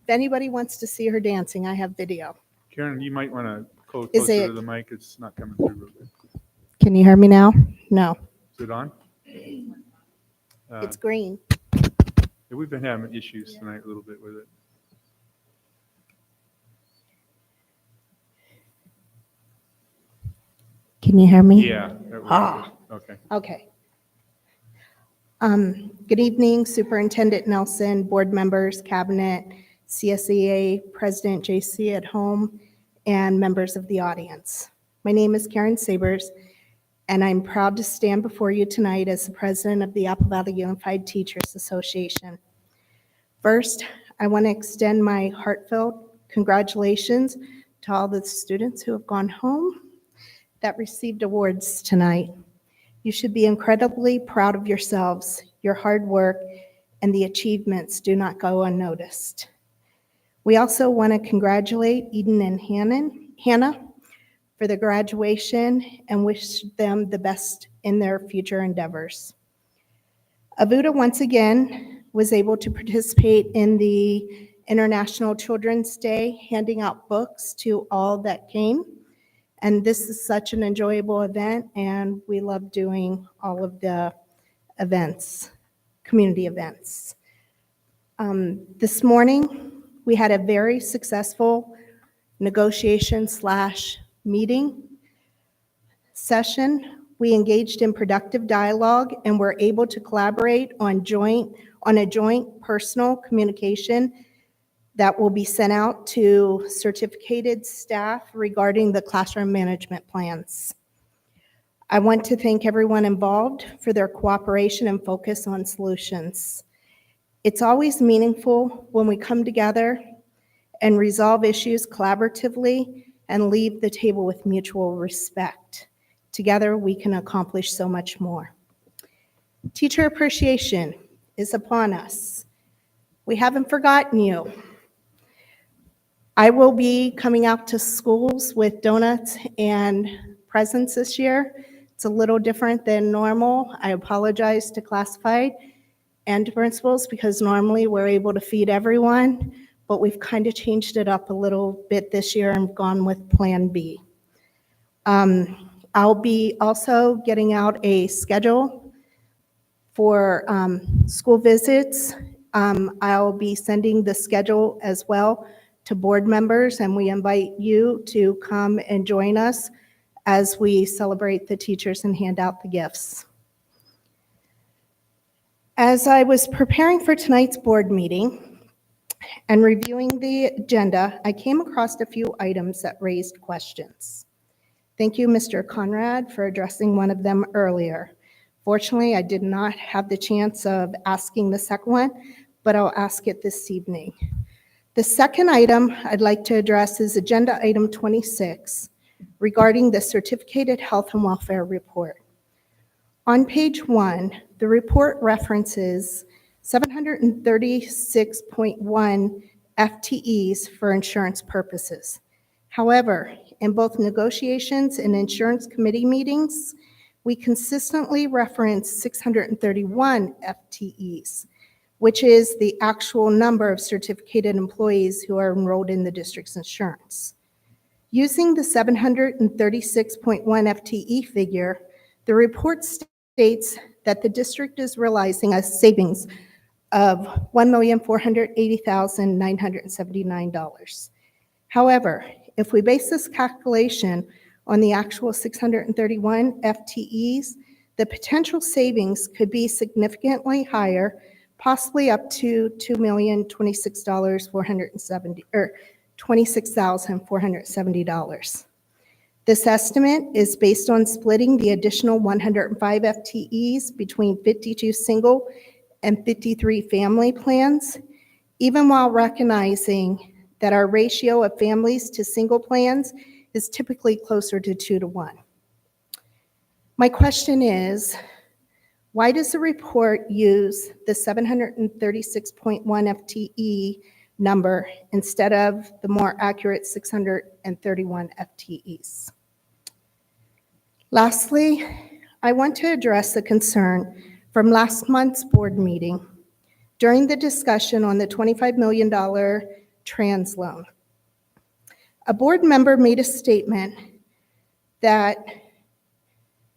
anybody wants to see her dancing, I have video. Karen, you might want to go Is closer it- to the mic. It's not coming through real good. Can you hear me now? No, Is it on? it's green. Yeah, we've been having issues tonight a little bit with it. Can you hear me? Yeah. There we go. Ah. Okay. Okay. Good evening, Superintendent Nelson, board members, cabinet, CSEA President JC at home, and members of the audience. My name is Karen Sabers, and I'm proud to stand before you tonight as the president of the Apple Valley Unified Teachers Association. First, I want to extend my heartfelt congratulations to all the students who have gone home that received awards tonight. You should be incredibly proud of yourselves. Your hard work and the achievements do not go unnoticed. We also want to congratulate Eden and Hannah for their graduation and wish them the best in their future endeavors. Avuda once again was able to participate in the International Children's Day, handing out books to all that came. And this is such an enjoyable event, and we love doing all of the events, community events. This morning, we had a very successful negotiation/meeting session. We engaged in productive dialogue and were able to collaborate on a joint personal communication that will be sent out to certificated staff regarding the classroom management plans. I want to thank everyone involved for their cooperation and focus on solutions. It's always meaningful when we come together and resolve issues collaboratively and leave the table with mutual respect. Together, we can accomplish so much more. Teacher appreciation is upon us. We haven't forgotten you. I will be coming out to schools with donuts and presents this year. It's a little different than normal. I apologize to classified and to principals because normally we're able to feed everyone, but we've kind of changed it up a little bit this year and gone with Plan B. I'll be also getting out a schedule for school visits. I'll be sending the schedule as well to board members, and we invite you to come and join us as we celebrate the teachers and hand out the gifts. As I was preparing for tonight's board meeting and reviewing the agenda, I came across a few items that raised questions. Thank you, Mr. Conrad, for addressing one of them earlier. Fortunately, I did not have the chance of asking the second one, but I'll ask it this evening. The second item I'd like to address is Agenda Item 26 regarding the Certificated Health and Welfare Report. On page 1, the report references 736.1 FTEs for insurance purposes. However, in both negotiations and insurance committee meetings, we consistently reference 631 FTEs, which is the actual number of certificated employees who are enrolled in the district's insurance. Using the 736.1 FTE figure, the report states that the district is realizing a savings of $1,480,979. However, if we base this calculation on the actual 631 FTEs, the potential savings could be significantly higher, possibly up to $26,470. This estimate is based on splitting the additional 105 FTEs between 52 single and 53 family plans, even while recognizing that our ratio of families to single plans is typically closer to 2-to-1. My question is, why does the report use the 736.1 FTE number instead of the more accurate 631 FTEs? Lastly, I want to address a concern from last month's board meeting during the discussion on the $25 million trans loan. A board member made a statement that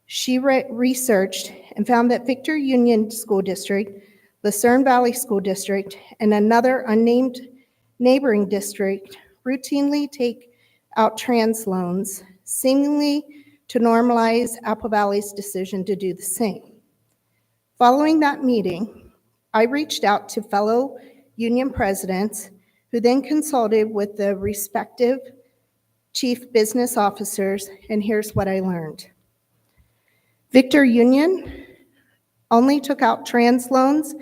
she researched and found that Victor Union School District, Lucerne Valley School District, and another unnamed neighboring district routinely take out trans loans, seemingly to normalize Apple Valley's decision to do the same. Following that meeting, I reached out to fellow union presidents who then consulted with the respective chief business officers, and here's what I learned. Victor Union only took out trans loans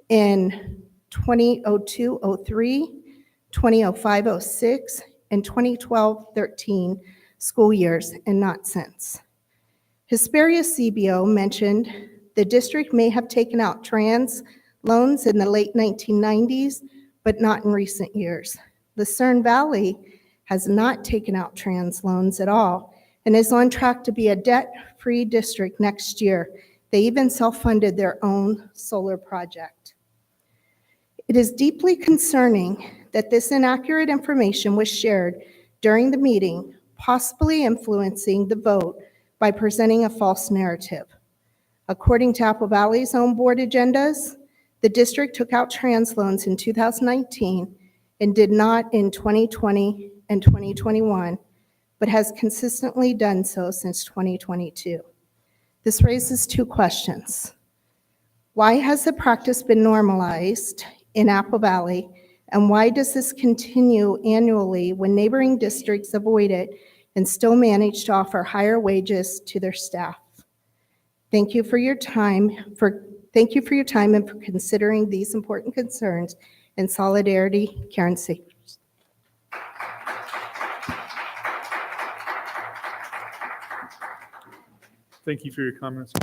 in 2002-03, 2005-06, and 2012-13 school years, and not since. Hesperia CBO mentioned the district may have taken out trans loans in the late 1990s, but not in recent years. Lucerne Valley has not taken out trans loans at all and is on track to be a debt-free district next year. They even self-funded their own solar project. It is deeply concerning that this inaccurate information was shared during the meeting, possibly influencing the vote by presenting a false narrative. According to Apple Valley's own board agendas, the district took out trans loans in 2019 and did not in 2020 and 2021, but has consistently done so since 2022. This raises two questions. Why has the practice been normalized in Apple Valley, and why does this continue annually when neighboring districts avoid it and still manage to offer higher wages to their staff? Thank you for your time and for considering these important concerns. In solidarity, Karen Sabers. Thank you for your comments.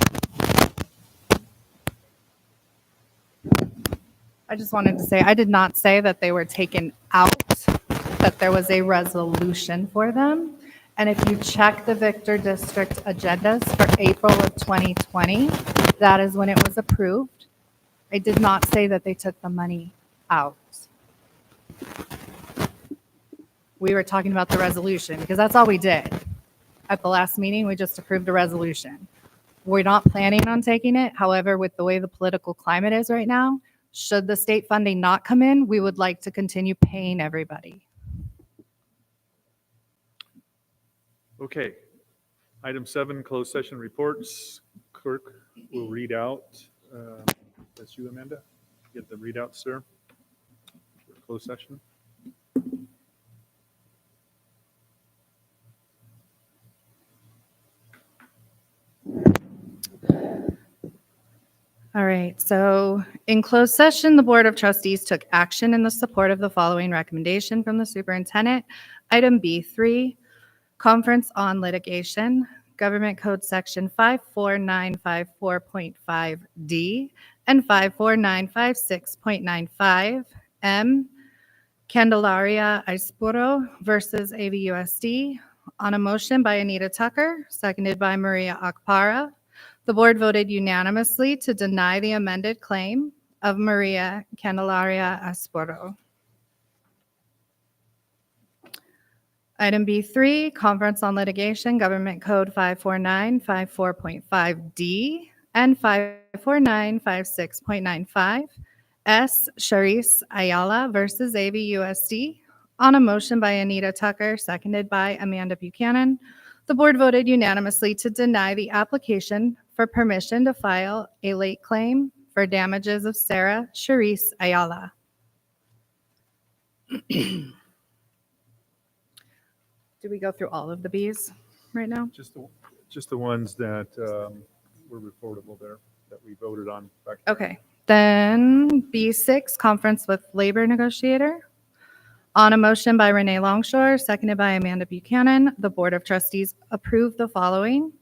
I just wanted to say, I did not say that they were taken out, that there was a resolution for them. And if you check the Victor District agendas for April of 2020, that is when it was approved. I did not say that they took the money out. We were talking about the resolution because that's all we did. At the last meeting, we just approved a resolution. We're not planning on taking it. However, with the way the political climate is right now, should the state funding not come in, we would like to continue paying everybody. Okay. Item 7, closed session reports. Clerk will read out. That's you, Amanda. Get the readout, sir. For closed session. All right, so in closed session, the Board of Trustees took action in the support of the following recommendation from the superintendent. Item B3, conference on litigation, Government Code Section 54954.5D and 54956.95 M, Candelaria Ispuro versus AVUSD, on a motion by Anita Tucker, seconded by Maria Akpara. The board voted unanimously to deny the amended claim of Maria Candelaria Ispuro. Item B3, Conference on Litigation, Government Code 54954.5D and 54956.95, S. Sharice Ayala versus AVUSD, on a motion by Anita Tucker, seconded by Amanda Buchanan. The board voted unanimously to deny the application for permission to file a late claim for damages of Sarah Sharice Ayala. Do we go through all of the Bs right now? Just the ones that were reportable there that we voted on back. Okay. Then B6, conference with labor negotiator. On a motion by Renee Longshore, seconded by Amanda Buchanan, the Board of Trustees approved the following.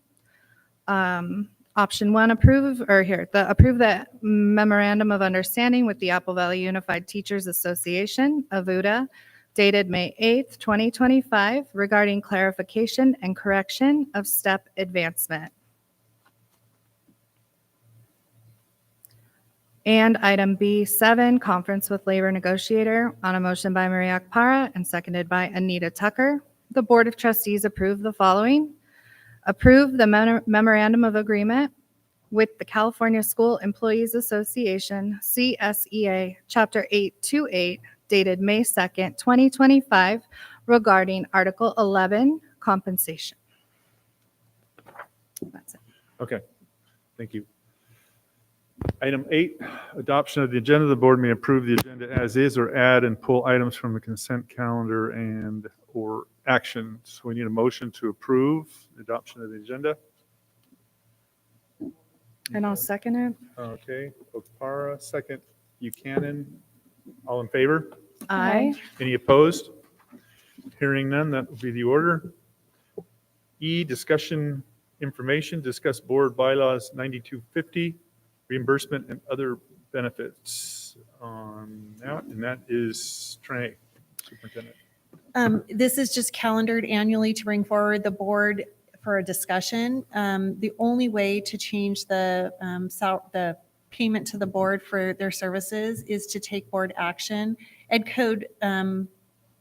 Option 1, approve the memorandum of understanding with the Apple Valley Unified Teachers Association, AVUDA, dated May 8th, 2025, regarding clarification and correction of step advancement. And item B7, conference with labor negotiator, on a motion by Maria Akpara and seconded by Anita Tucker. The Board of Trustees approved the following. Approve the memorandum of agreement with the California School Employees Association, CSEA, Chapter 828, dated May 2nd, 2025, regarding Article 11, compensation. That's it. Okay, thank you. Item 8, adoption of the agenda. The board may approve the agenda as is or add and pull items from the consent calendar and or actions. We need a motion to approve the adoption of the agenda. And I'll second it. Okay, Okpara, second. Buchanan, all in favor? Aye. Any opposed? Hearing none, that will be the order. E, discussion information, discuss board bylaws 9250, reimbursement and other benefits on that, and that is Trey, superintendent. This is just calendared annually to bring forward the board for a discussion. The only way to change the payment to the board for their services is to take board action. Ed Code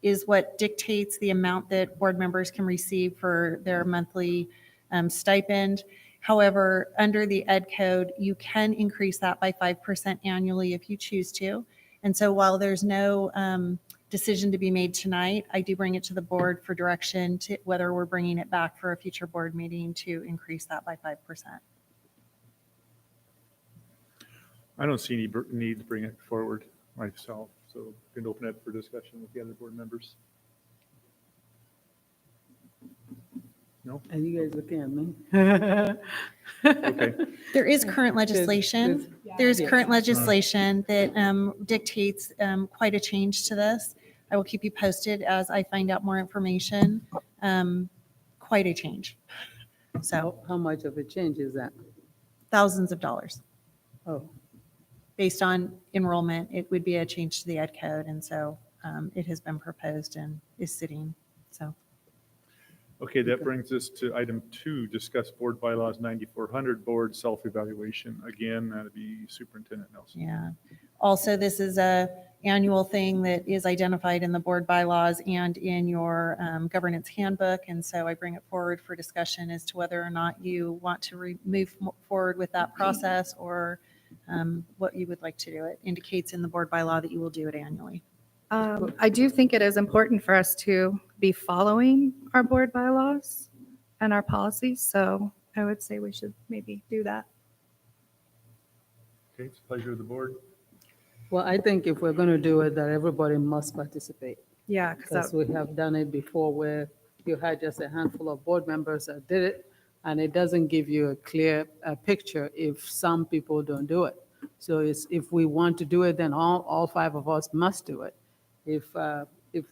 is what dictates the amount that board members can receive for their monthly stipend. However, under the Ed Code, you can increase that by 5% annually if you choose to. And so while there's no decision to be made tonight, I do bring it to the board for direction to whether we're bringing it back for a future board meeting to increase that by 5%. I don't see any need to bring it forward myself, so you can open it for discussion with the other board members. No? Are you guys looking at me? Okay. There is current legislation. There's current legislation that dictates quite a change to this. I will keep you posted as I find out more information. Quite a change. So How much of a change is that? thousands of dollars. Oh, Based on enrollment, it would be a change to the ed code. And so it has been proposed and is sitting. So Okay, that brings us to item 2, discuss board bylaws 9400, board self-evaluation. Again, that'd be Superintendent Nelson. yeah. Also, this is a annual thing that is identified in the board bylaws and in your governance handbook. And so I bring it forward for discussion as to whether or not you want to move forward with that process or what you would like to do. It indicates in the board bylaw that you will do it annually. I do think it is important for us to be following our board bylaws and our policies, so I would say we should maybe do that. Okay, it's a pleasure of the board. well, I think if we're going to do it, that everybody must participate. Yeah, Because we have done it before where you had just a handful of board members that did it, and it doesn't give you a clear picture if some people don't do it. So if we want to do it, then all 5 of us must do it. If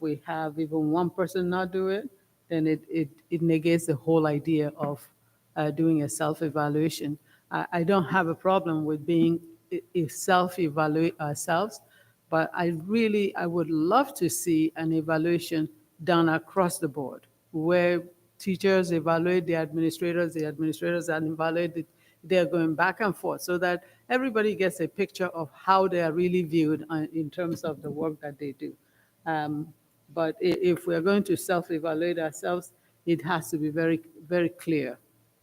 we have even one person not do it, then it negates the whole idea of doing a self-evaluation. I don't have a problem with being self-evaluate ourselves, but I would love to see an evaluation done across the board, where teachers evaluate the administrators evaluate they're going back and forth, so that everybody gets a picture of how they are really viewed in terms of the work that they do. But if we're going to self-evaluate ourselves, it has to be very, very clear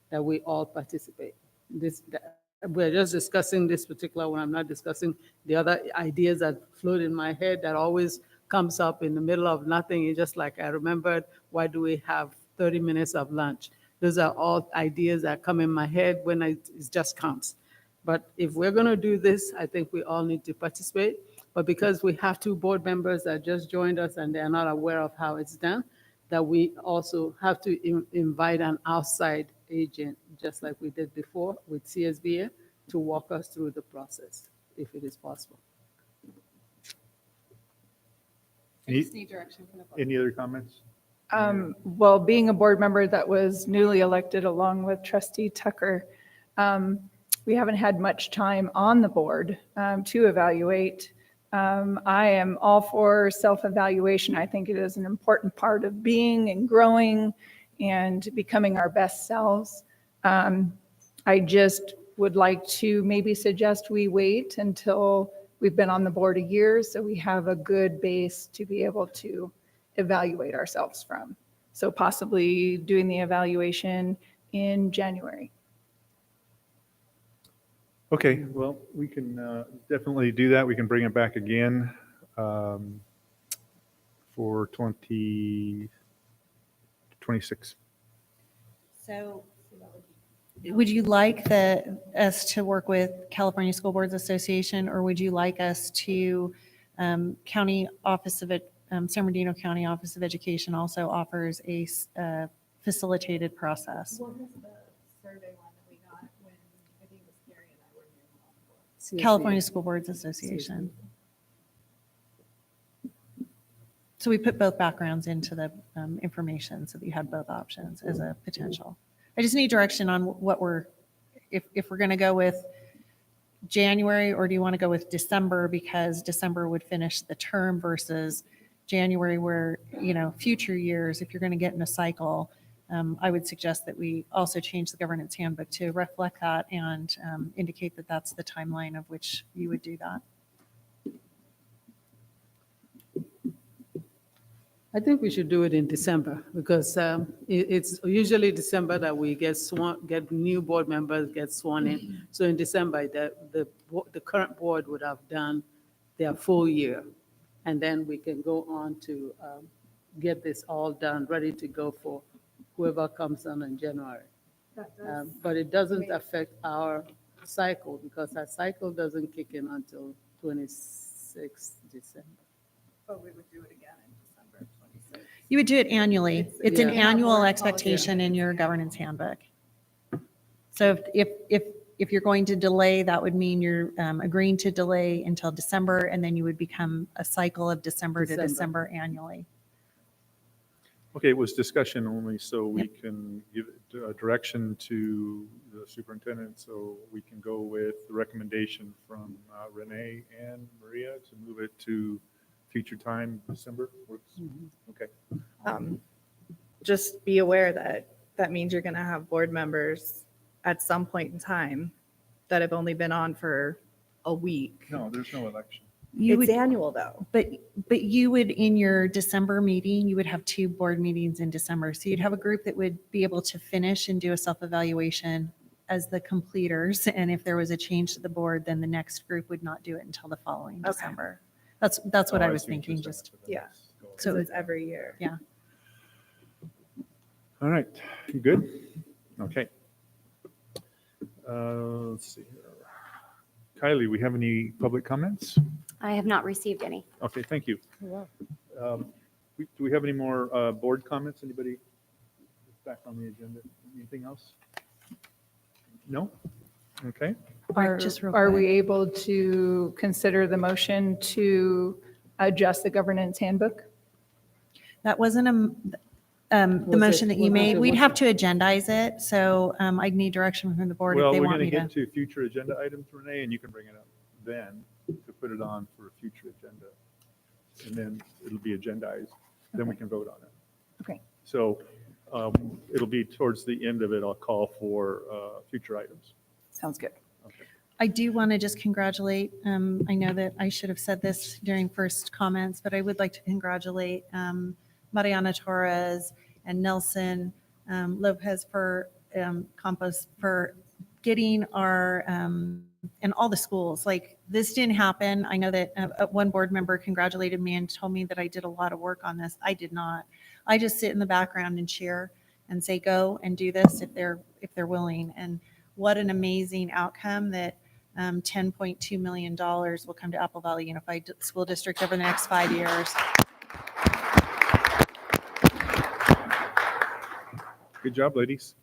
that we all participate. We're just discussing this particular one. I'm not discussing the other ideas that float in my head that always comes up in the middle of nothing. It's just like I remembered, why do we have 30 minutes of lunch? Those are all ideas that come in my head when it just comes. But if we're going to do this, I think we all need to participate. But because we have 2 board members that just joined us and they're not aware of how it's done, that we also have to invite an outside agent, just like we did before with CSBA, to walk us through the process, if it is possible. Any other comments? Well, being a board member that was newly elected along with Trustee Tucker, we haven't had much time on the board to evaluate. I am all for self-evaluation. I think it is an important part of being and growing and becoming our best selves. I just would like to maybe suggest we wait until we've been on the board a year so we have a good base to be able to evaluate ourselves from. So possibly doing the evaluation in January. Okay, well, we can definitely do that. We can bring it back again for 2026. So would you like us to work with California School Boards Association, or would you like us to County Office of San Bernardino County Office of Education also offers a facilitated process? What was the survey one that we got when I think it was Gary and I were here? California School Boards Association. So we put both backgrounds into the information so that you had both options as a potential. I just need direction on what if we're going to go with January, or do you want to go with December, because December would finish the term versus January where, future years, if you're going to get in a cycle, I would suggest that we also change the governance handbook to reflect that and indicate that that's the timeline of which you would do that. I think we should do it in December, because it's usually December that we get new board members get sworn in. So in December, the current board would have done their full year. And then we can go on to get this all done, ready to go for whoever comes on in January. But it doesn't affect our cycle, because our cycle doesn't kick in until 26th December. But we would do it again in December of 26. You would do it annually. It's an Yeah. annual expectation in your governance handbook. So if you're going to delay, that would mean you're agreeing to delay until December, and then you would become a cycle of December to December annually. Okay, it was discussion only, so we can give direction to the superintendent, so we can go with the recommendation from Renee and Maria to move it to future time, December. Works? Okay. Just be aware that that means you're going to have board members at some point in time that have only been on for a week. No, there's no election. It's annual though. But you would, in your December meeting, you would have 2 board meetings in December. So you'd have a group that would be able to finish and do a self-evaluation as the completers. And if there was a change to the board, then the next group would not do it until the following Okay. December. That's what Oh, I I was see what you're thinking, saying. just, Yeah. So- So it's every year. yeah. All right, good. Okay. Let's see here. Kylie, we have any public comments? I have not received any. Okay, thank you. Do we have any more board comments? Anybody back on the agenda? Anything else? No? Okay. Are, Just real are quick. we able to consider the motion to adjust the governance handbook? That wasn't the motion that you made. We'd have to agendize it. So I'd need direction from the board if Well, they we're want going me to to. get to future agenda items, Renee, and you can bring it up then to put it on for a future agenda. And then it'll be agendized. Then we can vote on it. Okay. So it'll be towards the end of it, I'll call for future items. Sounds good. I do want to just congratulate, I know that I should have said this during first comments, but I would like to congratulate Mariana Torres and Nelson Lopez for Campos for getting our, and all the schools, like this didn't happen. I know that one board member congratulated me and told me that I did a lot of work on this. I did not. I just sit in the background and cheer and say, go and do this if they're willing. And what an amazing outcome that $10.2 million will come to Apple Valley Unified School District over the next 5 years. Good job, ladies.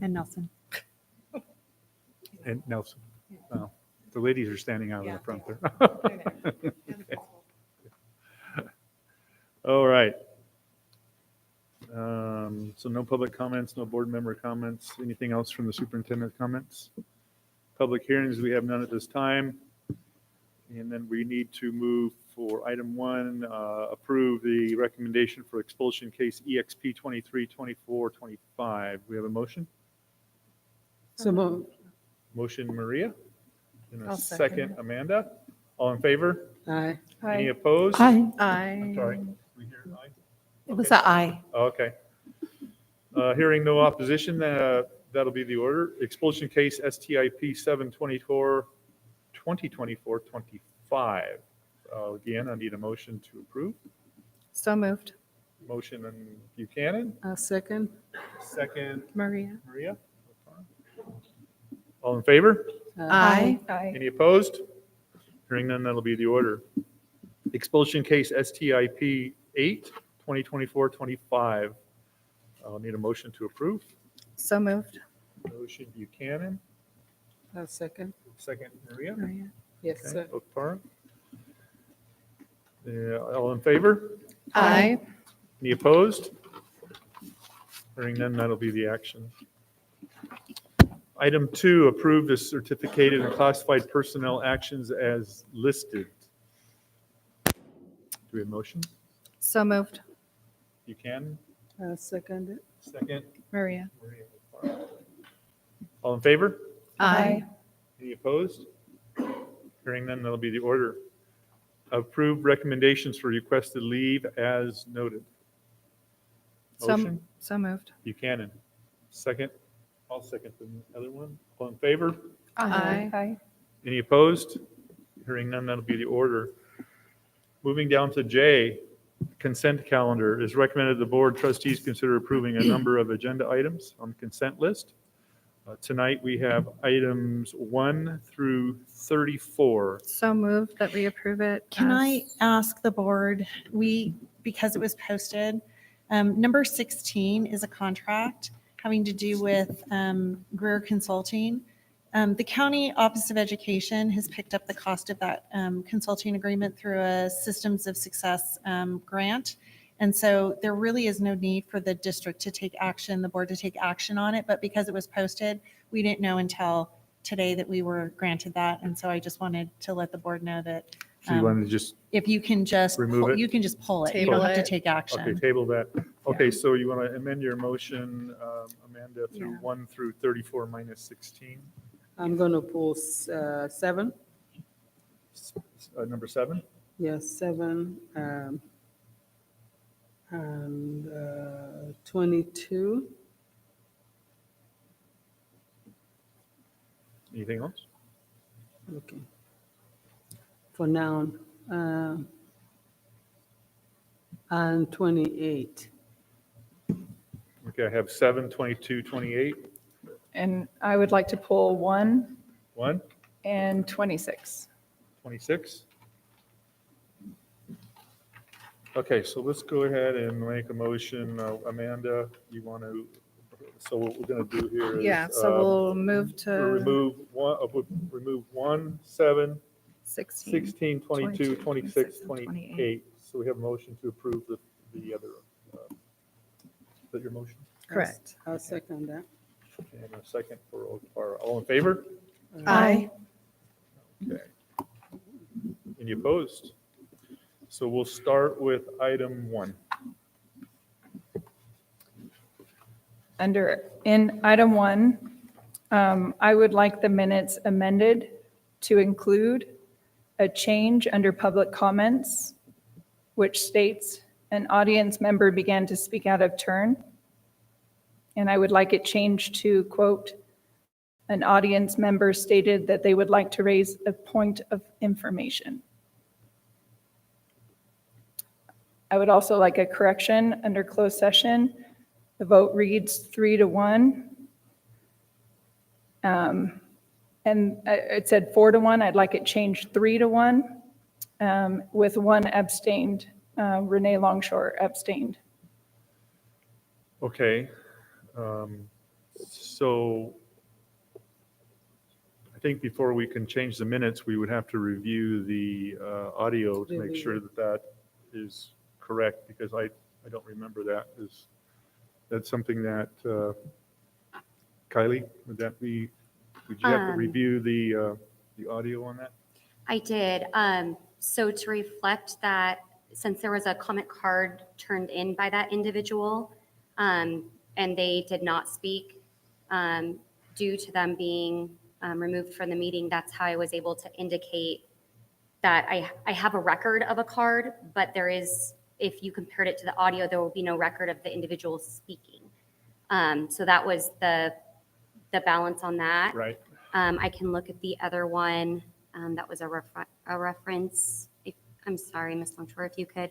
And Nelson. And Nelson. Oh, the ladies are standing out in the front there. Okay. All right. So no public comments, no board member comments. Anything else from the superintendent comments? Public hearings, we have none at this time. And then we need to move for item 1, approve the recommendation for expulsion case EXP 232425. We have a motion? So moved. Motion Maria, and a I'll second second. Amanda. All in favor? Aye. Any opposed? Aye. I'm sorry. We hear aye? It was an aye. Okay. Hearing no opposition, that'll be the order. Expulsion case STIP 2024-25. Again, I need a motion to approve. So moved. Motion on Buchanan, Second. second Maria. Maria. All in favor? Aye. Aye. Any opposed? Hearing none, that'll be the order. Expulsion case STIP 8, 2024-25. I'll need a motion to approve. So moved. Motion Buchanan, Second. second Maria. Maria. Yes, Okay, sir. Okpara. All in favor? Aye. Any opposed? Hearing none, that'll be the action. Item 2, approve the certificated and classified personnel actions as listed. Do we have a motion? So moved. Buchanan, Second. second. Maria. Maria Okpara. All in favor? Aye. Any opposed? Hearing none, that'll be the order. Approve recommendations for requested leave as noted. Motion, So moved. Buchanan. Second, I'll second the other one. All in favor? Aye. Aye. Any opposed? Hearing none, that'll be the order. Moving down to J, consent calendar. It is recommended the board trustees consider approving a number of agenda items on the consent list. Tonight, we have items 1 through 34. So moved that we approve it. Can as- I ask the board, because it was posted, number 16 is a contract having to do with Greer Consulting. The County Office of Education has picked up the cost of that consulting agreement through a Systems of Success grant. And so there really is no need for the district to take action, the board to take action on it. But because it was posted, we didn't know until today that we were granted that. And so I just wanted to let the board know that So you wanted to just if you can just, remove it? you can just pull it. You Table don't have to it. take action. Okay, table that. Okay, so you want to amend your motion, Amanda, through Yeah. 1 through 34 minus 16? I'm going to pull 7. Number 7? Yes, 7. And 22. Anything else? Okay. For now. And 28. Okay, I have 7, 22, 28. And I would like to pull 1 1, and 26. 26. Okay, so let's go ahead and make a motion. Amanda, you want to, so what we're going to do here is. Yeah, so we'll move we'll to remove 1, 7, 16. 16, 22, 26, and 28. So we have a motion to approve the other. Is that your motion? Correct. I'll second that. And a second for all in favor? Aye. Okay. Any opposed? So we'll start with item 1. In item 1, I would like the minutes amended to include a change under public comments, which states an audience member began to speak out of turn. And I would like it changed to, quote, an audience member stated that they would like to raise a point of information. I would also like a correction under closed session. The vote reads 3-1. And it said 4-1. I'd like it changed 3-1 with 1 abstained. Renee Longshore abstained. Okay. So I think before we can change the minutes, we would have to review the audio to make sure that that is correct, because I don't remember that. Is that something that, Kylie, would you have to review the audio on that? I did. So to reflect that, since there was a comment card turned in by that individual, and they did not speak due to them being removed from the meeting, that's how I was able to indicate that I have a record of a card, but there is, if you compared it to the audio, there will be no record of the individual speaking. So that was the balance on that. Right. I can look at the other one. That was a reference. I'm sorry, Ms. Longshore, if you could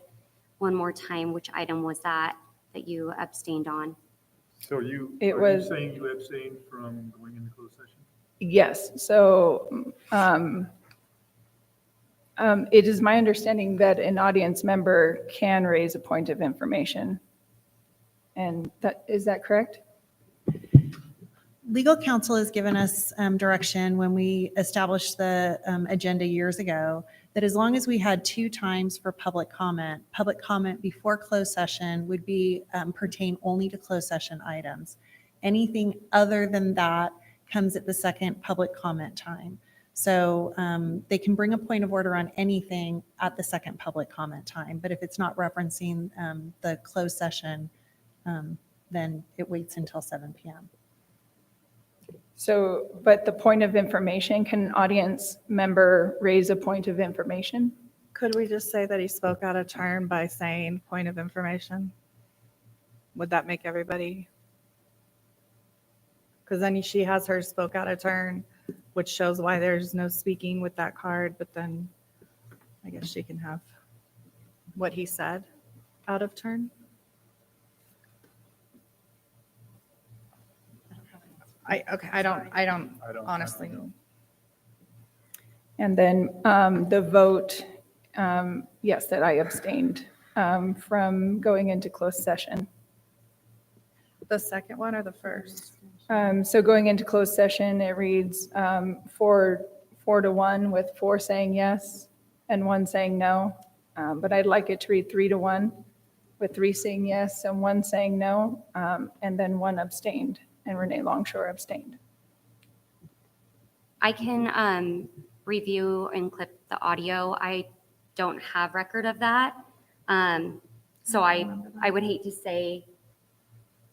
one more time, which item was that you abstained on? So are you saying you abstained from going into closed session? Yes. So it is my understanding that an audience member can raise a point of information. And is that correct? Legal counsel has given us direction when we established the agenda years ago that as long as we had 2 times for public comment before closed session would be pertain only to closed session items. Anything other than that comes at the second public comment time. So they can bring a point of order on anything at the second public comment time, but if it's not referencing the closed session, then it waits until 7 p.m. So, but the point of information, can an audience member raise a point of information? Could we just say that he spoke out of turn by saying point of information? Would that make everybody? Because then she has her spoke out of turn, which shows why there's no speaking with that card, but then I guess she can have what he said out of turn. I don't honestly. And then the vote, yes, that I abstained from going into closed session. The second one or the first? So going into closed session, it reads 4-1 with 4 saying yes and 1 saying no. But I'd like it to read 3-1 with 3 saying yes and 1 saying no, and then 1 abstained, and Renee Longshore abstained. I can review and clip the audio. I don't have record of that. So I would hate to say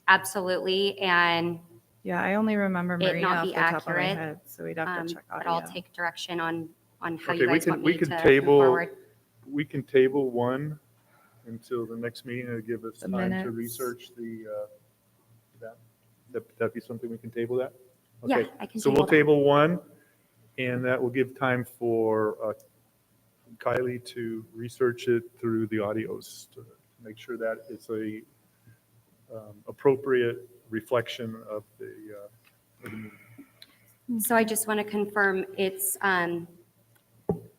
absolutely and Yeah, I only remember it Maria not off be the top of my accurate. head, so we'd have to check But I'll audio. take direction on how Okay, you guys want we me can to move table, forward. we can table 1 until the next meeting to give us The time to minutes. research that'd be something we can table that? Yeah, Okay, I can so we'll table table 1, and that will give time for Kylie to research it through the audios to make sure that it's a appropriate reflection of the meeting. So I just want to confirm it's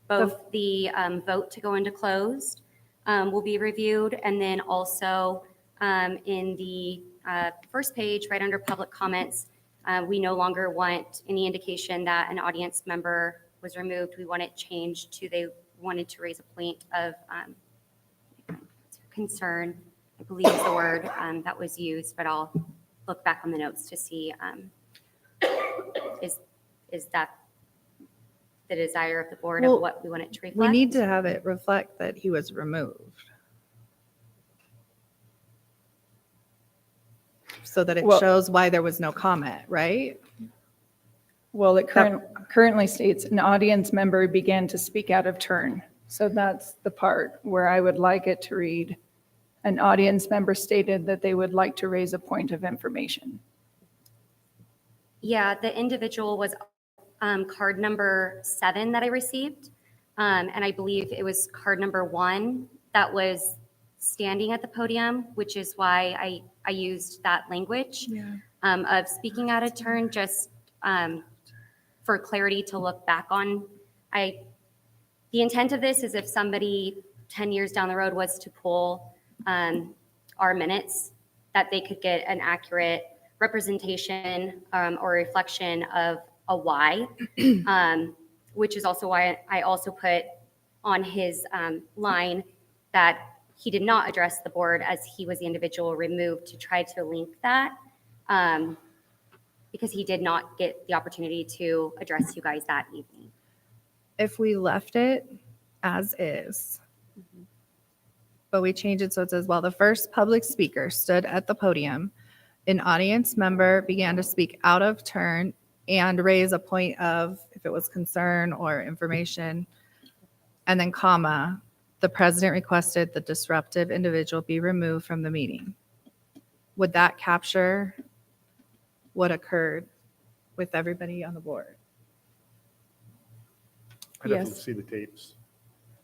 both the vote to go into closed will be reviewed, and then also in the first page, right under public comments, we no longer want any indication that an audience member was removed. We want it changed to they wanted to raise a point of concern, I believe is the word that was used, but I'll look back on the notes to see is that the desire of the board Well, of what we want it to reflect? We need to have it reflect that he was removed. So that it Well- shows why there was no comment, right? Well, it currently states an audience member began to speak out of turn. So that's the part where I would like it to read, an audience member stated that they would like to raise a point of information. Yeah, the individual was card number 7 that I received. And I believe it was card number 1 that was standing at the podium, which is why I used that language of speaking out of turn, just for clarity to look back on. The intent of this is if somebody 10 years down the road was to pull our minutes, that they could get an accurate representation or reflection of a why, which is also why I also put on his line that he did not address the board as he was the individual removed, to try to link that because he did not get the opportunity to address you guys that evening. If we left it as is, but we change it so it says, while the first public speaker stood at the podium, an audience member began to speak out of turn and raise a point of, if it was concern or information, and then comma, the president requested the disruptive individual be removed from the meeting. Would that capture what occurred with everybody on the board? I'd have to Yes. see the tapes.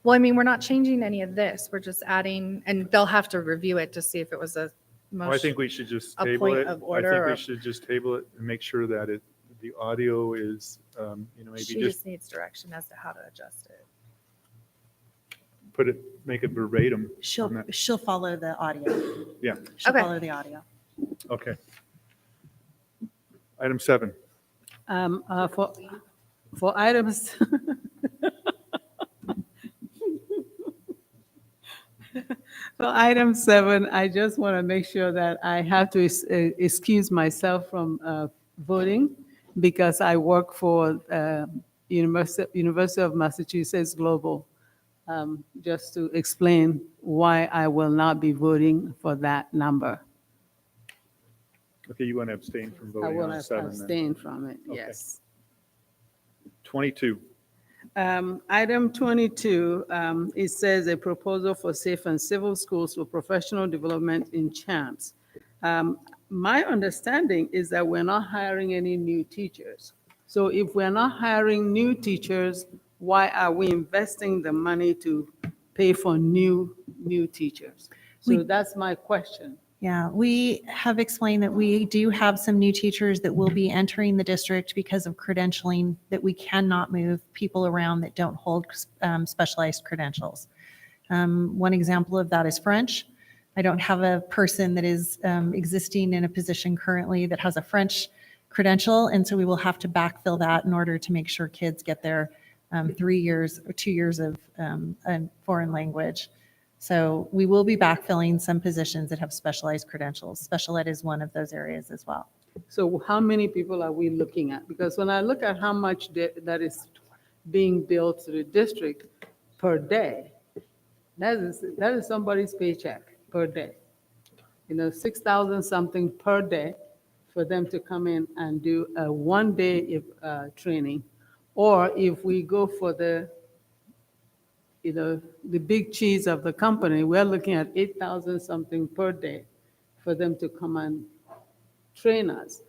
Well, I mean, we're not changing any of this. We're just adding, and they'll have to review it to see if it was a Well, I think we should just a table point it. of I order think or- we should just table it and make sure that the audio is, maybe She just just needs direction as to how to adjust it. make it verbatim. on that. She'll follow the audio. Yeah, She'll Okay. follow the audio. okay. Item 7. For items, for item 7, I just want to make sure that I have to excuse myself from voting because I work for University of Massachusetts Global. Just to explain why I will not be voting for that number. Okay, you want to abstain from I voting will on 7 then? abstain from it, Okay. yes. 22. Item 22, it says a proposal for safe and civil schools for professional development in CHAMPS. My understanding is that we're not hiring any new teachers. So if we're not hiring new teachers, why are we investing the money to pay for new teachers? So that's my question. Yeah, we have explained that we do have some new teachers that will be entering the district because of credentialing, that we cannot move people around that don't hold specialized credentials. One example of that is French. I don't have a person that is existing in a position currently that has a French credential, and so we will have to backfill that in order to make sure kids get their 3 years or 2 years of a foreign language. So we will be backfilling some positions that have specialized credentials. Special ed is one of those areas as well. So how many people are we looking at? Because when I look at how much that is being billed to the district per day, that is somebody's paycheck per day. 6,000 something per day for them to come in and do a 1-day training. Or if we go for the big cheese of the company, we're looking at 8,000 something per day for them to come and train us,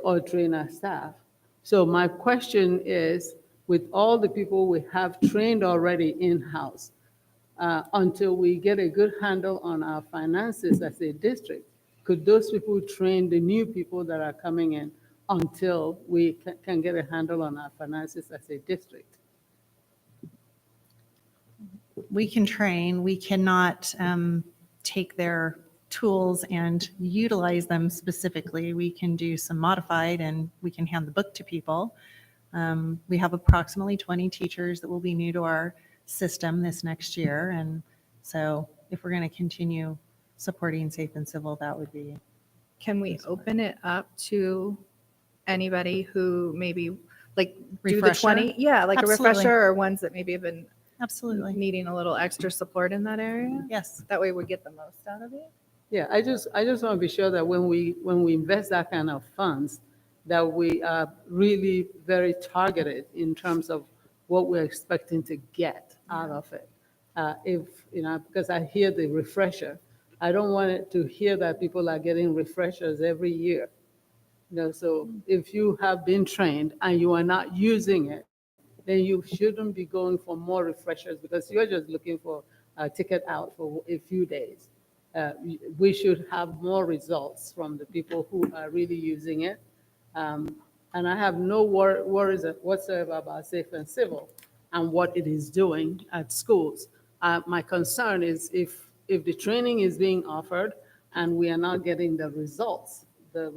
or train our staff. So my question is, with all the people we have trained already in-house, until we get a good handle on our finances as a district, could those people train the new people that are coming in until we can get a handle on our finances as a district? We can train, we cannot take their tools and utilize them specifically. We can do some modified and we can hand the book to people. We have approximately 20 teachers that will be new to our system this next year. And so if we're going to continue supporting Safe and Civil, that would be. Can we open it up to anybody who maybe like do the Refresher? 20? Yeah, like Absolutely. a refresher or ones that maybe have been Absolutely. needing a little extra support in that area? Yes. That way we get the most out of it? Yeah, I just want to be sure that when we invest that kind of funds, that we are really very targeted in terms of what we're expecting to get out of it. Because I hear the refresher, I don't want it to hear that people are getting refreshers every year. So if you have been trained and you are not using it, then you shouldn't be going for more refreshers because you're just looking for a ticket out for a few days. We should have more results from the people who are really using it. And I have no worries whatsoever about Safe and Civil and what it is doing at schools. My concern is if the training is being offered and we are not getting the results that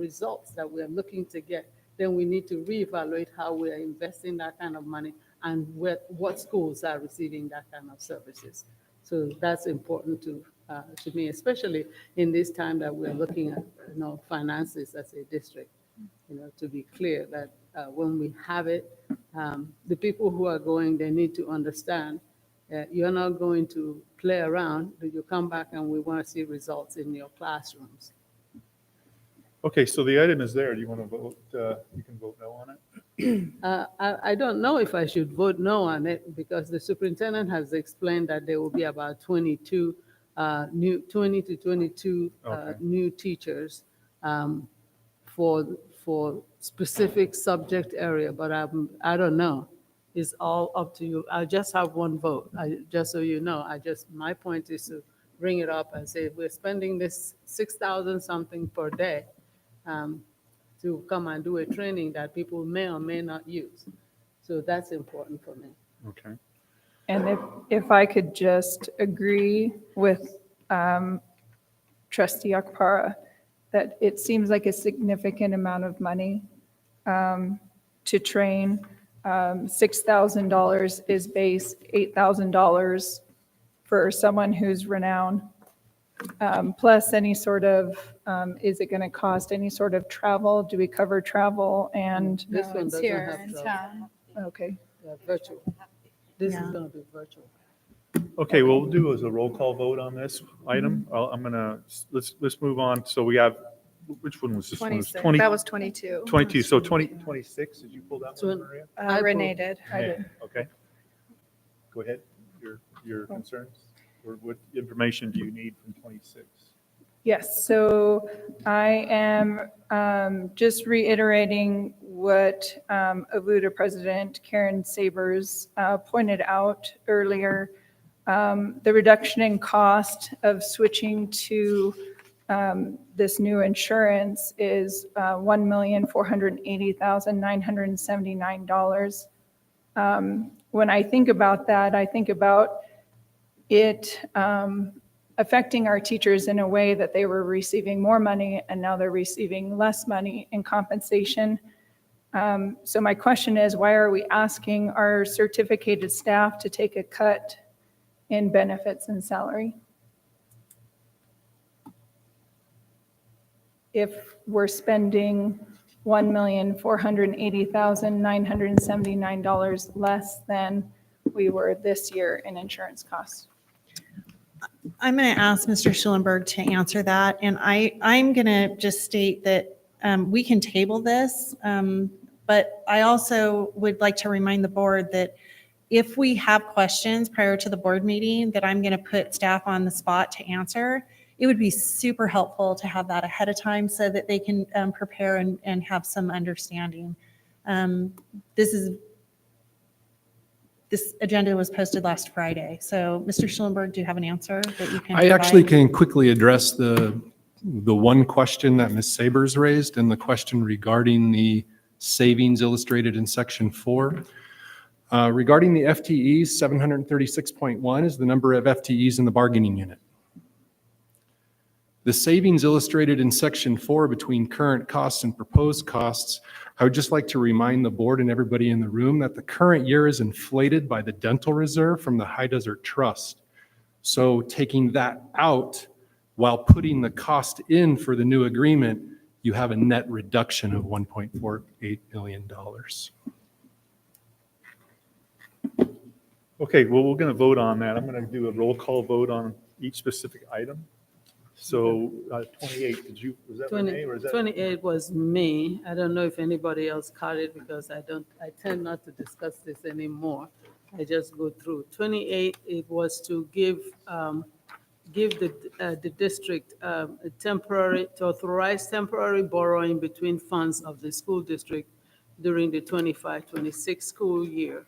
we are looking to get, then we need to reevaluate how we are investing that kind of money and what schools are receiving that kind of services. So that's important to me, especially in this time that we're looking at finances as a district. To be clear that when we have it, the people who are going, they need to understand you're not going to play around. You come back and we want to see results in your classrooms. Okay, so the item is there. Do you want to vote? You can vote no on it? I don't know if I should vote no on it because the superintendent has explained that there will be about 20 to 22 new teachers for specific subject area, but I don't know. It's all up to you. I just have one vote. Just so you know, my point is to bring it up and say we're spending this 6,000 something per day to come and do a training that people may or may not use. So that's important for me. Okay. And if I could just agree with Trustee Akpara, that it seems like a significant amount of money to train. $6,000 is base, $8,000 for someone who's renowned. Plus any sort of, is it going to cost any sort of travel? Do we cover travel and? This one doesn't have trouble. town. Okay. Yeah, virtual. This is going to be virtual. Okay, what we'll do is a roll call vote on this item. Let's move on. So we have, which one was this one? It was 26. That was 22. 22, so 26, did you pull that one, Maria? Renee did. I did. Okay. Go ahead, your concerns, or what information do you need from 26? Yes, so I am just reiterating what AVUDA President Karen Sabers pointed out earlier. The reduction in cost of switching to this new insurance is $1,480,979. When I think about that, I think about it affecting our teachers in a way that they were receiving more money and now they're receiving less money in compensation. So my question is, why are we asking our certificated staff to take a cut in benefits and salary? if we're spending $1,480,979 less than we were this year in insurance costs? I'm going to ask Mr. Schillenberg to answer that, and I'm going to just state that we can table this, but I also would like to remind the board that if we have questions prior to the board meeting that I'm going to put staff on the spot to answer, it would be super helpful to have that ahead of time so that they can prepare and have some understanding. This agenda was posted last Friday. So Mr. Schillenberg, do you have an answer that you can I actually provide? can quickly address the one question that Ms. Sabers raised and the question regarding the savings illustrated in section 4. Regarding the FTEs, 736.1 is the number of FTEs in the bargaining unit. The savings illustrated in section 4 between current costs and proposed costs, I would just like to remind the board and everybody in the room that the current year is inflated by the dental reserve from the High Desert Trust. So taking that out while putting the cost in for the new agreement, you have a net reduction of $1.48 million. Okay, well, we're going to vote on that. I'm going to do a roll call vote on each specific item. So 28, was that Renee or is that? 28 was me. I don't know if anybody else caught it because I tend not to discuss this anymore. I just go through. 28, it was to give the district to authorize temporary borrowing between funds of the school district during the 25-26 school year.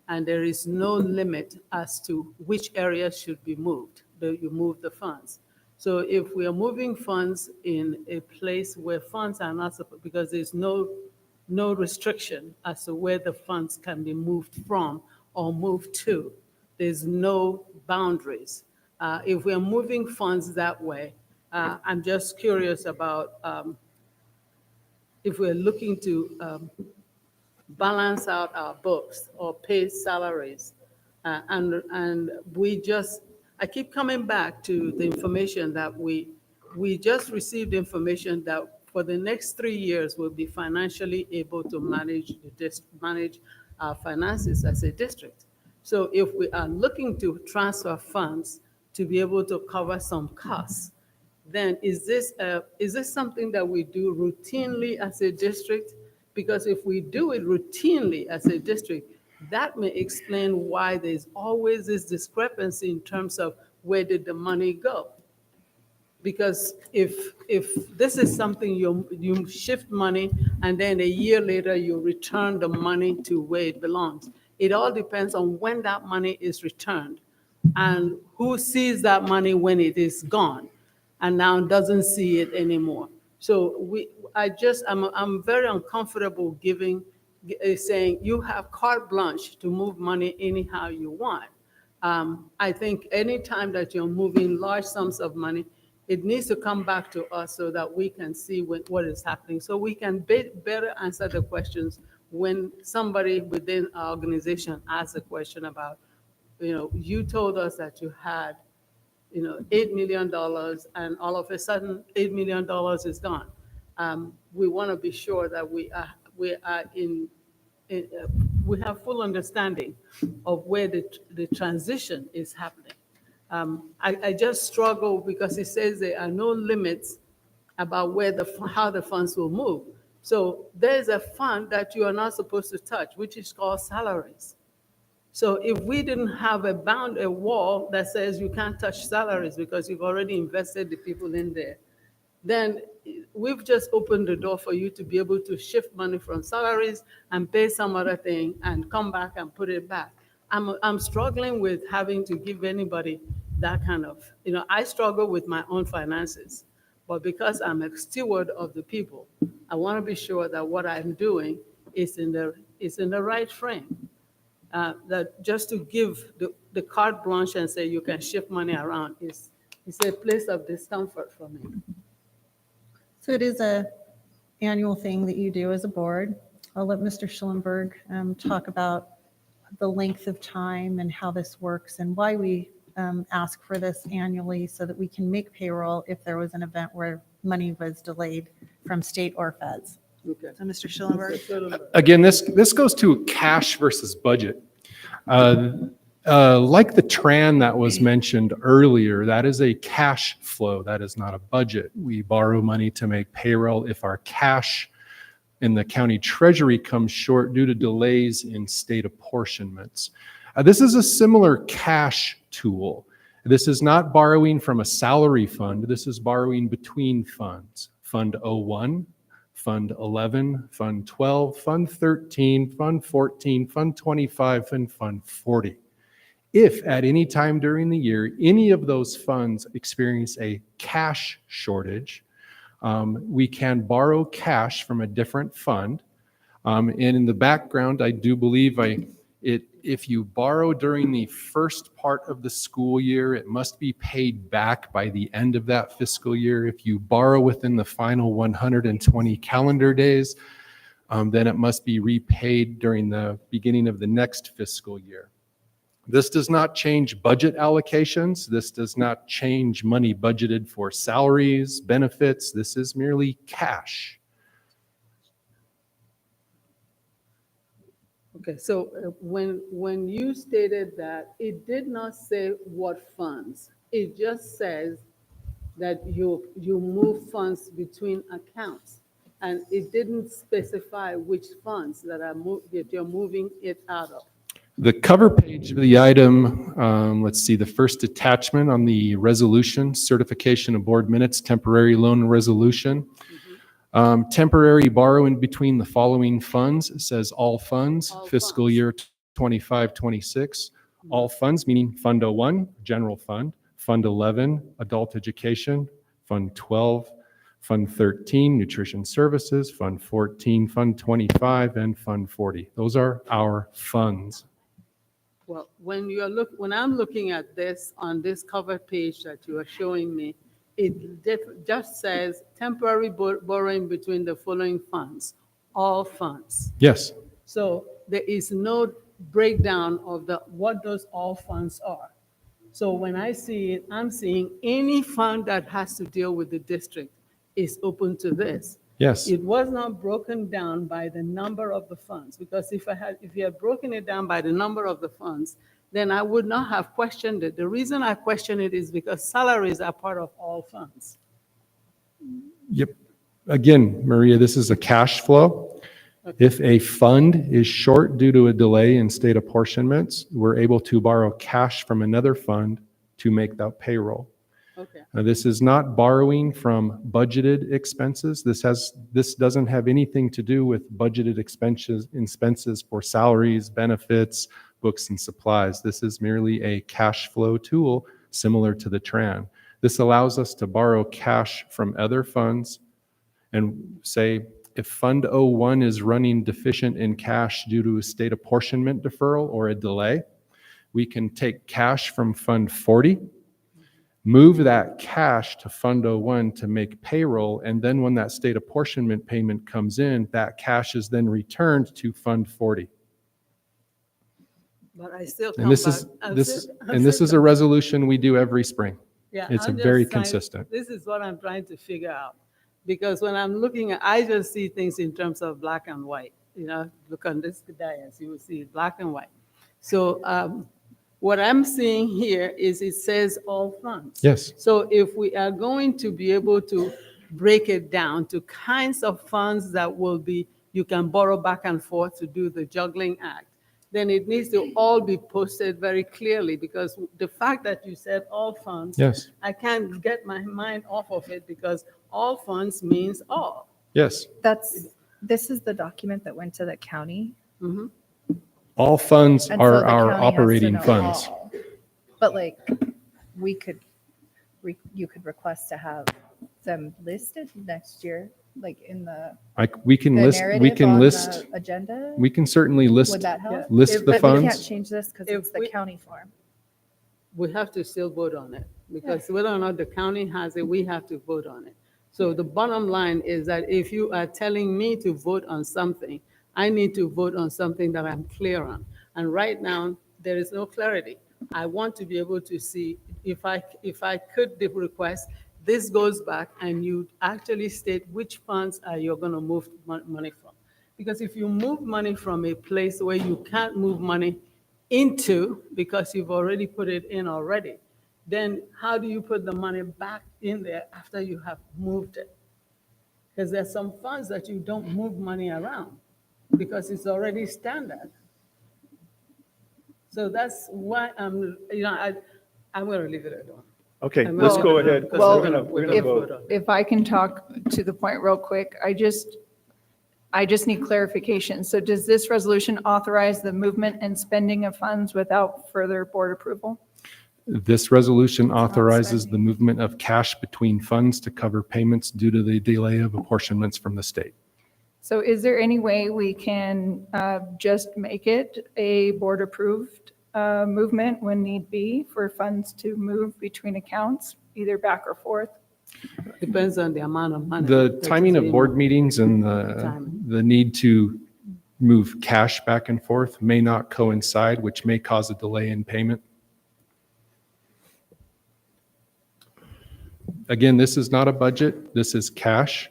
And there is no limit as to which areas should be moved, you move the funds. So if we are moving funds in a place where funds are not supposed, because there's no restriction as to where the funds can be moved from or moved to. There's no boundaries. If we are moving funds that way, I'm just curious about if we're looking to balance out our books or pay salaries. And I keep coming back to the information that we just received information that for the next 3 years, we'll be financially able to manage our finances as a district. So if we are looking to transfer funds to be able to cover some costs, then is this something that we do routinely as a district? Because if we do it routinely as a district, that may explain why there's always this discrepancy in terms of where did the money go. Because if this is something you shift money and then a year later you return the money to where it belongs, it all depends on when that money is returned and who sees that money when it is gone and now doesn't see it anymore. So I'm very uncomfortable saying you have carte blanche to move money anyhow you want. I think anytime that you're moving large sums of money, it needs to come back to us so that we can see what is happening. So we can better answer the questions when somebody within our organization asks a question about, you told us that you had, $8 million and all of a sudden $8 million is gone. We want to be sure that we have full understanding of where the transition is happening. I just struggle because it says there are no limits about how the funds will move. So there's a fund that you are not supposed to touch, which is called salaries. So if we didn't have a wall that says you can't touch salaries because you've already invested the people in there, then we've just opened the door for you to be able to shift money from salaries and pay some other thing and come back and put it back. I'm struggling with having to give anybody that kind of, I struggle with my own finances, but because I'm a steward of the people, I want to be sure that what I'm doing is in the right frame. That just to give the carte blanche and say you can shift money around is a place of discomfort for me. So it is an annual thing that you do as a board. I'll let Mr. Schillenberg talk about the length of time and how this works and why we ask for this annually so that we can make payroll if there was an event where money was delayed from state or feds. Okay. So Mr. Schillenberg? Again, this goes to cash versus budget. Like the TRAN that was mentioned earlier, that is a cash flow. That is not a budget. We borrow money to make payroll if our cash in the county treasury comes short due to delays in state apportionments. This is a similar cash tool. This is not borrowing from a salary fund. This is borrowing between funds. Fund 01, Fund 11, Fund 12, Fund 13, Fund 14, Fund 25, and Fund 40. If at any time during the year, any of those funds experience a cash shortage, we can borrow cash from a different fund. And in the background, I do believe if you borrow during the first part of the school year, it must be paid back by the end of that fiscal year. If you borrow within the final 120 calendar days, then it must be repaid during the beginning of the next fiscal year. This does not change budget allocations. This does not change money budgeted for salaries, benefits. This is merely cash. Okay, so when you stated that, it did not say what funds. It just says that you move funds between accounts. And it didn't specify which funds that you're moving it out of. The cover page of the item, let's see, the first attachment on the resolution, certification of board minutes, temporary loan resolution. Temporary borrowing between the following funds, it says all funds, fiscal year 25-26. All funds, meaning Fund 01, general fund, Fund 11, adult education, Fund 12, Fund 13, nutrition services, Fund 14, Fund 25, and Fund 40. Those are our funds. Well, when I'm looking at this on this cover page that you are showing me, it just says temporary borrowing between the following funds, all funds. Yes. So there is no breakdown of what those all funds are. So when I see it, I'm seeing any fund that has to deal with the district is open to this. Yes. It was not broken down by the number of the funds, because if you had broken it down by the number of the funds, then I would not have questioned it. The reason I question it is because salaries are part of all funds. Yep. Again, Maria, this is a cash flow. If a fund is short due to a delay in state apportionments, we're able to borrow cash from another fund to make that payroll. Okay. Now, this is not borrowing from budgeted expenses. This doesn't have anything to do with budgeted expenses for salaries, benefits, books, and supplies. This is merely a cash flow tool similar to the TRAN. This allows us to borrow cash from other funds and say, if Fund 01 is running deficient in cash due to a state apportionment deferral or a delay, we can take cash from Fund 40, move that cash to Fund 01 to make payroll, and then when that state apportionment payment comes in, that cash is then returned to Fund 40. But I still And this is a resolution we do every spring. Yeah, It's I'm very just trying- consistent. This is what I'm trying to figure out. Because when I'm looking at, I just see things in terms of black and white. You know, look on this dais, you will see it black and white. So what I'm seeing here is it says all funds. Yes. So if we are going to be able to break it down to kinds of funds that will be, you can borrow back and forth to do the juggling act, then it needs to all be posted very clearly, because the fact that you said all funds, Yes. I can't get my mind off of it, because all funds means all. Yes. This is the document that went to the county. Mhm. All funds And so are the our county has to operating know funds. all. But like, you could request to have them listed next year, like in the We can list, narrative on the agenda? we can certainly list, Would that help? list the But we can't funds. change this because it's the county form. We have to still vote on it, because whether or not the county has it, we have to vote on it. So the bottom line is that if you are telling me to vote on something, I need to vote on something that I'm clear on. And right now, there is no clarity. I want to be able to see, if I could request, this goes back and you actually state which funds are you going to move money from. Because if you move money from a place where you can't move money into because you've already put it in already, then how do you put the money back in there after you have moved it? Because there's some funds that you don't move money around because it's already standard. So that's why I'm going to leave it alone. Okay, I'm let's gonna go leave it ahead. alone because Well, we're gonna vote on it. If I can talk to the point real quick, I just need clarification. So does this resolution authorize the movement and spending of funds without further board approval? This resolution authorizes the movement of cash between funds to cover payments due to the delay of apportionments from the state. So is there any way we can just make it a board-approved movement when need be for funds to move between accounts, either back or forth? Depends on the amount of money. The that timing is of being board moved. meetings and Timing. the need to move cash back and forth may not coincide, which may cause a delay in payment. Again, this is not a budget. This is cash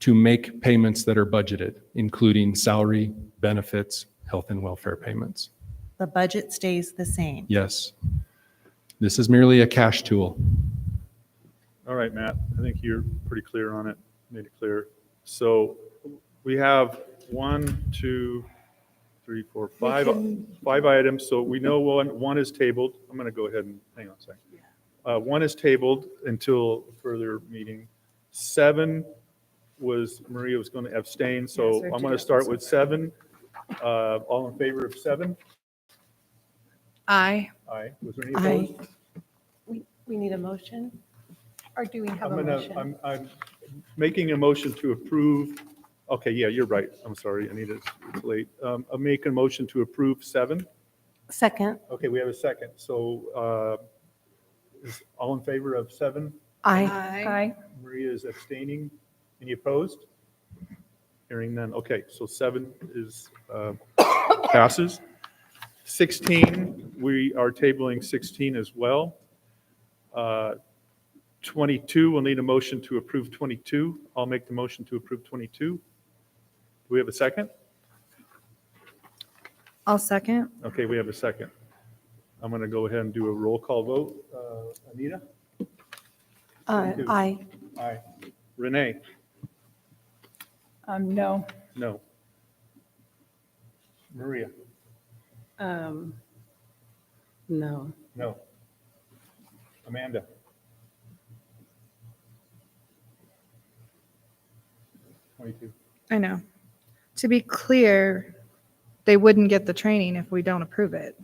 to make payments that are budgeted, including salary, benefits, health and welfare payments. The budget stays the same. Yes. This is merely a cash tool. All right, Matt, I think you're pretty clear on it, made it clear. So we have 1, 2, 3, 4, 5 items. So we know one is tabled. I'm going to go ahead and hang on a second. One is tabled until further meeting. 7 was, Maria was going to abstain, so I'm going to start with 7. All in favor of 7? Aye. Aye. Was there any Aye. opposed? We need a motion? Or do we have a I'm motion? I'm making a motion to approve. Okay, yeah, you're right. I'm sorry, Anita, it's late. I'll make a motion to approve 7. Second. Okay, we have a second. So is all in favor of 7? Aye. Aye. Maria is abstaining. Any opposed? Hearing none. Okay, so 7 is passes. 16, we are tabling 16 as well. 22, we'll need a motion to approve 22. I'll make the motion to approve 22. Do we have a second? I'll second. Okay, we have a second. I'm going to go ahead and do a roll call vote. Anita? Aye. Aye. Renee? No. No. Maria? No. No. Amanda? I know. To be clear, they wouldn't get the training if we don't approve it.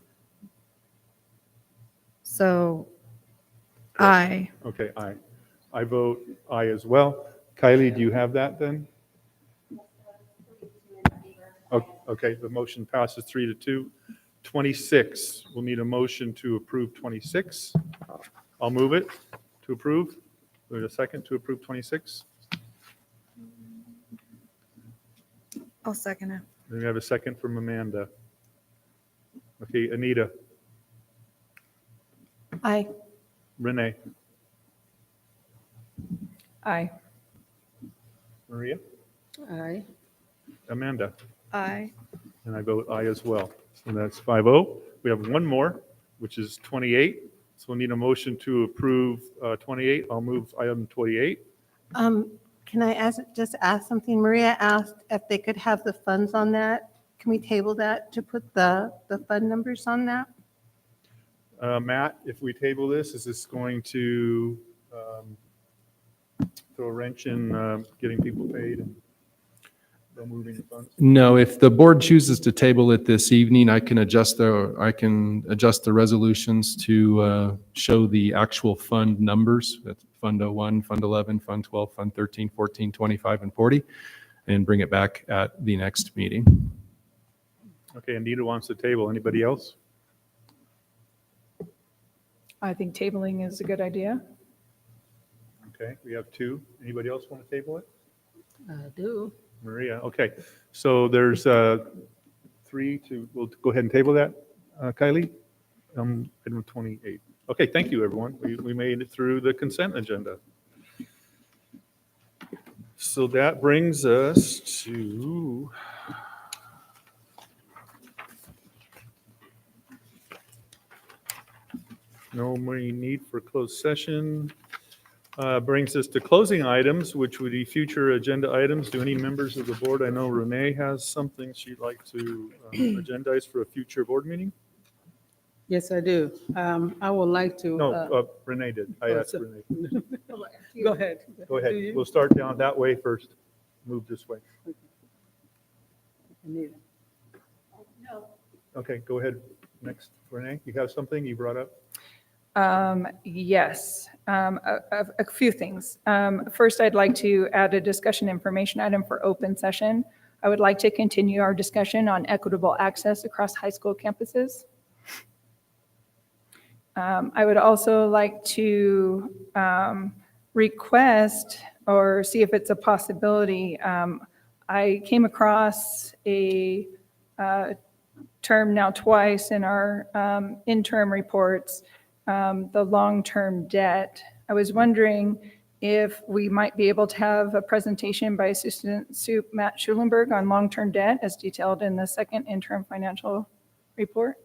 So, aye. Okay, aye. I vote aye as well. Kylie, do you have that then? Okay, the motion passes 3-2. 26, we'll need a motion to approve 26. I'll move it to approve. We have a second to approve 26. I'll second it. Then we have a second from Amanda. Okay, Anita, Aye. Renee, Aye. Maria, Aye. Amanda, Aye. and I vote aye as well. So that's 5-0. We have one more, which is 28. So we'll need a motion to approve 28. I'll move item 28. Can I just ask something? Maria asked if they could have the funds on that. Can we table that to put the fund numbers on that? Matt, if we table this, is this going to throw a wrench in getting people paid and moving the funds? No, if the board chooses to table it this evening, I can adjust the resolutions to show the actual fund numbers. That's Fund 01, Fund 11, Fund 12, Fund 13, 14, 25, and 40, and bring it back at the next meeting. Okay, Anita wants to table. Anybody else? I think tabling is a good idea. Okay, we have 2. Anybody else want to table it? I do. Maria, okay. So there's 3 to, we'll go ahead and table that. Kylie? Item 28. Okay, thank you, everyone. We made it through the consent agenda. So that brings us to no more need for closed session. Brings us to closing items, which would be future agenda items. Do any members of the board, I know Renee has something she'd like to agendize for a future board meeting? Yes, I do. I would like to. No, Renee did. I asked Renee. Go ahead. Go Do ahead. you? We'll start down that way first. Move this way. Anita. Okay, go ahead. Next, Renee, you have something you brought up? Yes, a few things. First, I'd like to add a discussion information item for open session. I would like to continue our discussion on equitable access across high school campuses. I would also like to request or see if it's a possibility. I came across a term now twice in our interim reports, the long-term debt. I was wondering if we might be able to have a presentation by Assistant Sup Matt Schulenberg on long-term debt as detailed in the second interim financial report.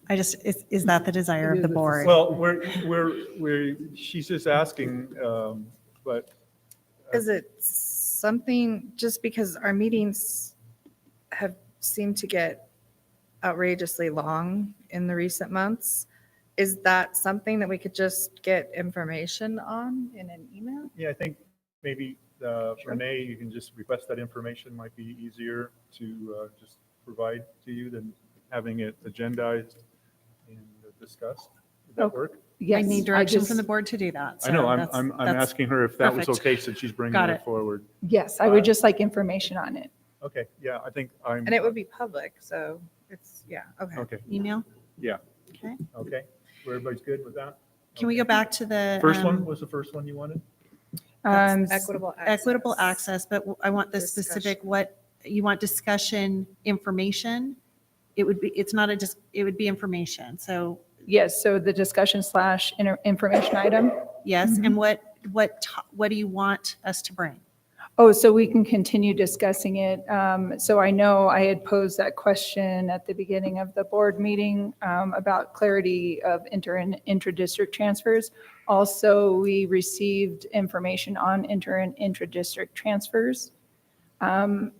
Is that the desire of the board? Well, she's just asking, but Is it something, just because our meetings have seemed to get outrageously long in the recent months, is that something that we could just get information on in an email? yeah, I think maybe Renee, you can just request that information. Might be easier to just provide to you than having it agendized and discussed. Would that work? Yes, I need direction from the board to do that. I know, so I'm that's asking her if that was perfect. okay since she's bringing Got it it. forward. Yes, I would just like information on it. Okay, yeah, I think I'm. And it would be public, so it's, yeah, okay. Okay, Email? yeah, Okay. okay. Everybody's good with that? Can we go back to the? First one was the first one you wanted? Equitable access. Equitable access, but I want the specific, what, you want discussion information? It would be, it's not it would be information, so. Yes, so the discussion / information item. Yes, and what do you want us to bring? Oh, so we can continue discussing it. So I know I had posed that question at the beginning of the board meeting about clarity of inter and intra-district transfers. Also, we received information on inter and intra-district transfers. And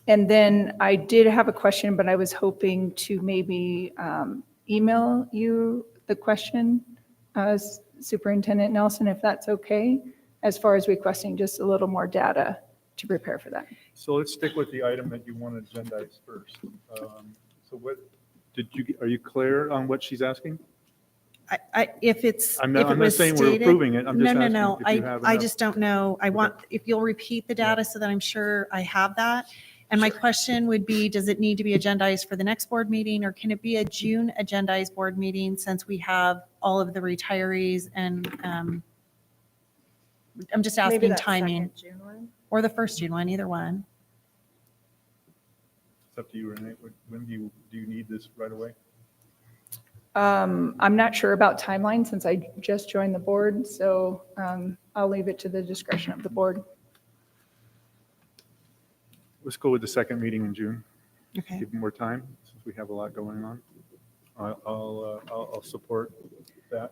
then I did have a question, but I was hoping to maybe email you the question, Superintendent Nelson, if that's okay, as far as requesting just a little more data to prepare for that. So let's stick with the item that you want to agendize first. So what, are you clear on what she's asking? If it's, I'm if it not was saying we're stated. approving it, I'm just asking No, if you have I enough. just don't know. I want, if you'll repeat the data so that I'm sure I have that. And my question would be, does it need to be agendized for the next board meeting, or can it be a June agendized board meeting since we have all of the retirees and, I'm just Maybe asking that timing, second June one? or the first June one, either one. It's up to you, Renee. When do you need this right away? I'm not sure about timeline since I just joined the board, so I'll leave it to the discretion of the board. Let's go with the second meeting in June. Okay. Give more time since we have a lot going on. I'll support that.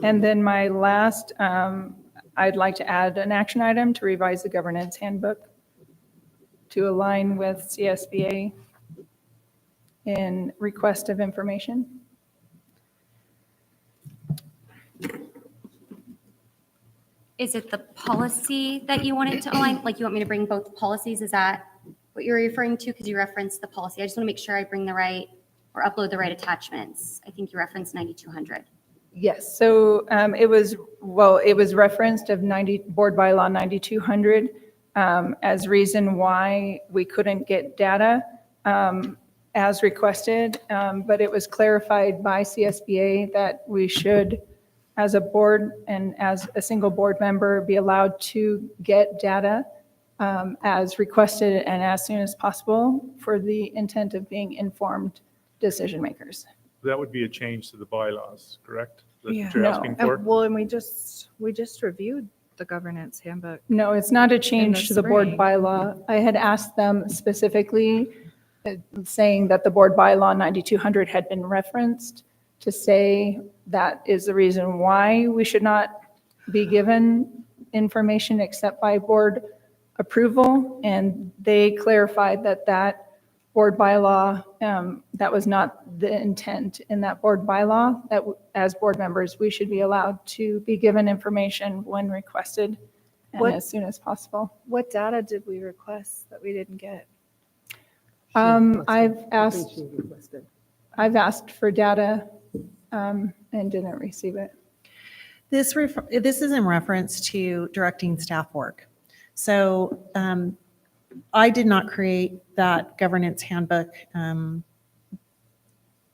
And then my last, I'd like to add an action item to revise the governance handbook to align with CSBA in request of information. Is it the policy that you want it to align? Like you want me to bring both policies? Is that what you're referring to? Because you referenced the policy. I just want to make sure I bring the right or upload the right attachments. I think you referenced 9200. Yes, so it was referenced of Board Bylaw 9200 as reason why we couldn't get data as requested, but it was clarified by CSBA that we should, as a board and as a single board member, be allowed to get data as requested and as soon as possible for the intent of being informed decision makers. That would be a change to the bylaws, correct? That's Yeah. what you're No. asking for? Well, and we just reviewed the governance handbook. No, it's not a in change to the board spring. bylaw. I had asked them specifically, saying that the board bylaw 9200 had been referenced, to say that is the reason why we should not be given information except by board approval. And they clarified that that board bylaw, that was not the intent in that board bylaw, that as board members, we should be allowed to be given information when requested and What- as soon as possible. What data did we request that we didn't get? I've asked for data and didn't receive it. This is in reference to directing staff work. So I did not create that governance handbook.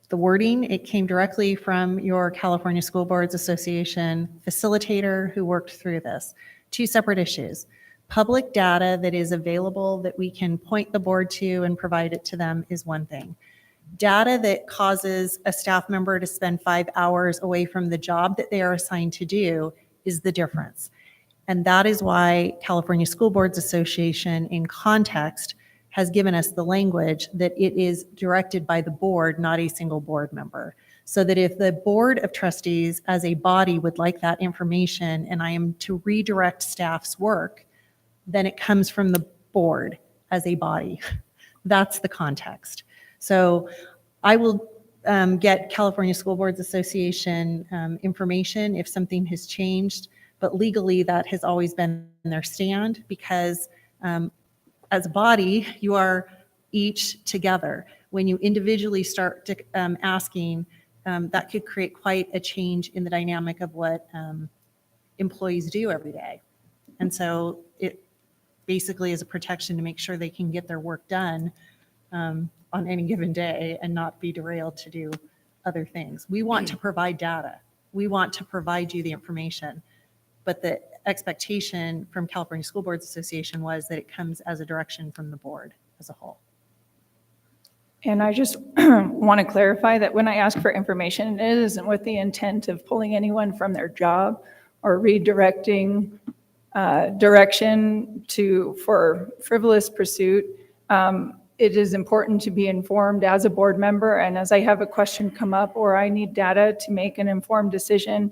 The wording, it came directly from your California School Boards Association facilitator who worked through this. Two separate issues. Public data that is available that we can point the board to and provide it to them is one thing. Data that causes a staff member to spend 5 hours away from the job that they are assigned to do is the difference. And that is why California School Boards Association in context has given us the language that it is directed by the board, not a single board member. So that if the Board of Trustees as a body would like that information and I am to redirect staff's work, then it comes from the board as a body. That's the context. So I will get California School Boards Association information if something has changed, but legally that has always been their stand because as a body, you are each together. When you individually start asking, that could create quite a change in the dynamic of what employees do every day. And so it basically is a protection to make sure they can get their work done on any given day and not be derailed to do other things. We want to provide data. We want to provide you the information. But the expectation from California School Boards Association was that it comes as a direction from the board as a whole. And I just want to clarify that when I ask for information, it isn't with the intent of pulling anyone from their job or redirecting direction for frivolous pursuit. It is important to be informed as a board member, and as I have a question come up or I need data to make an informed decision,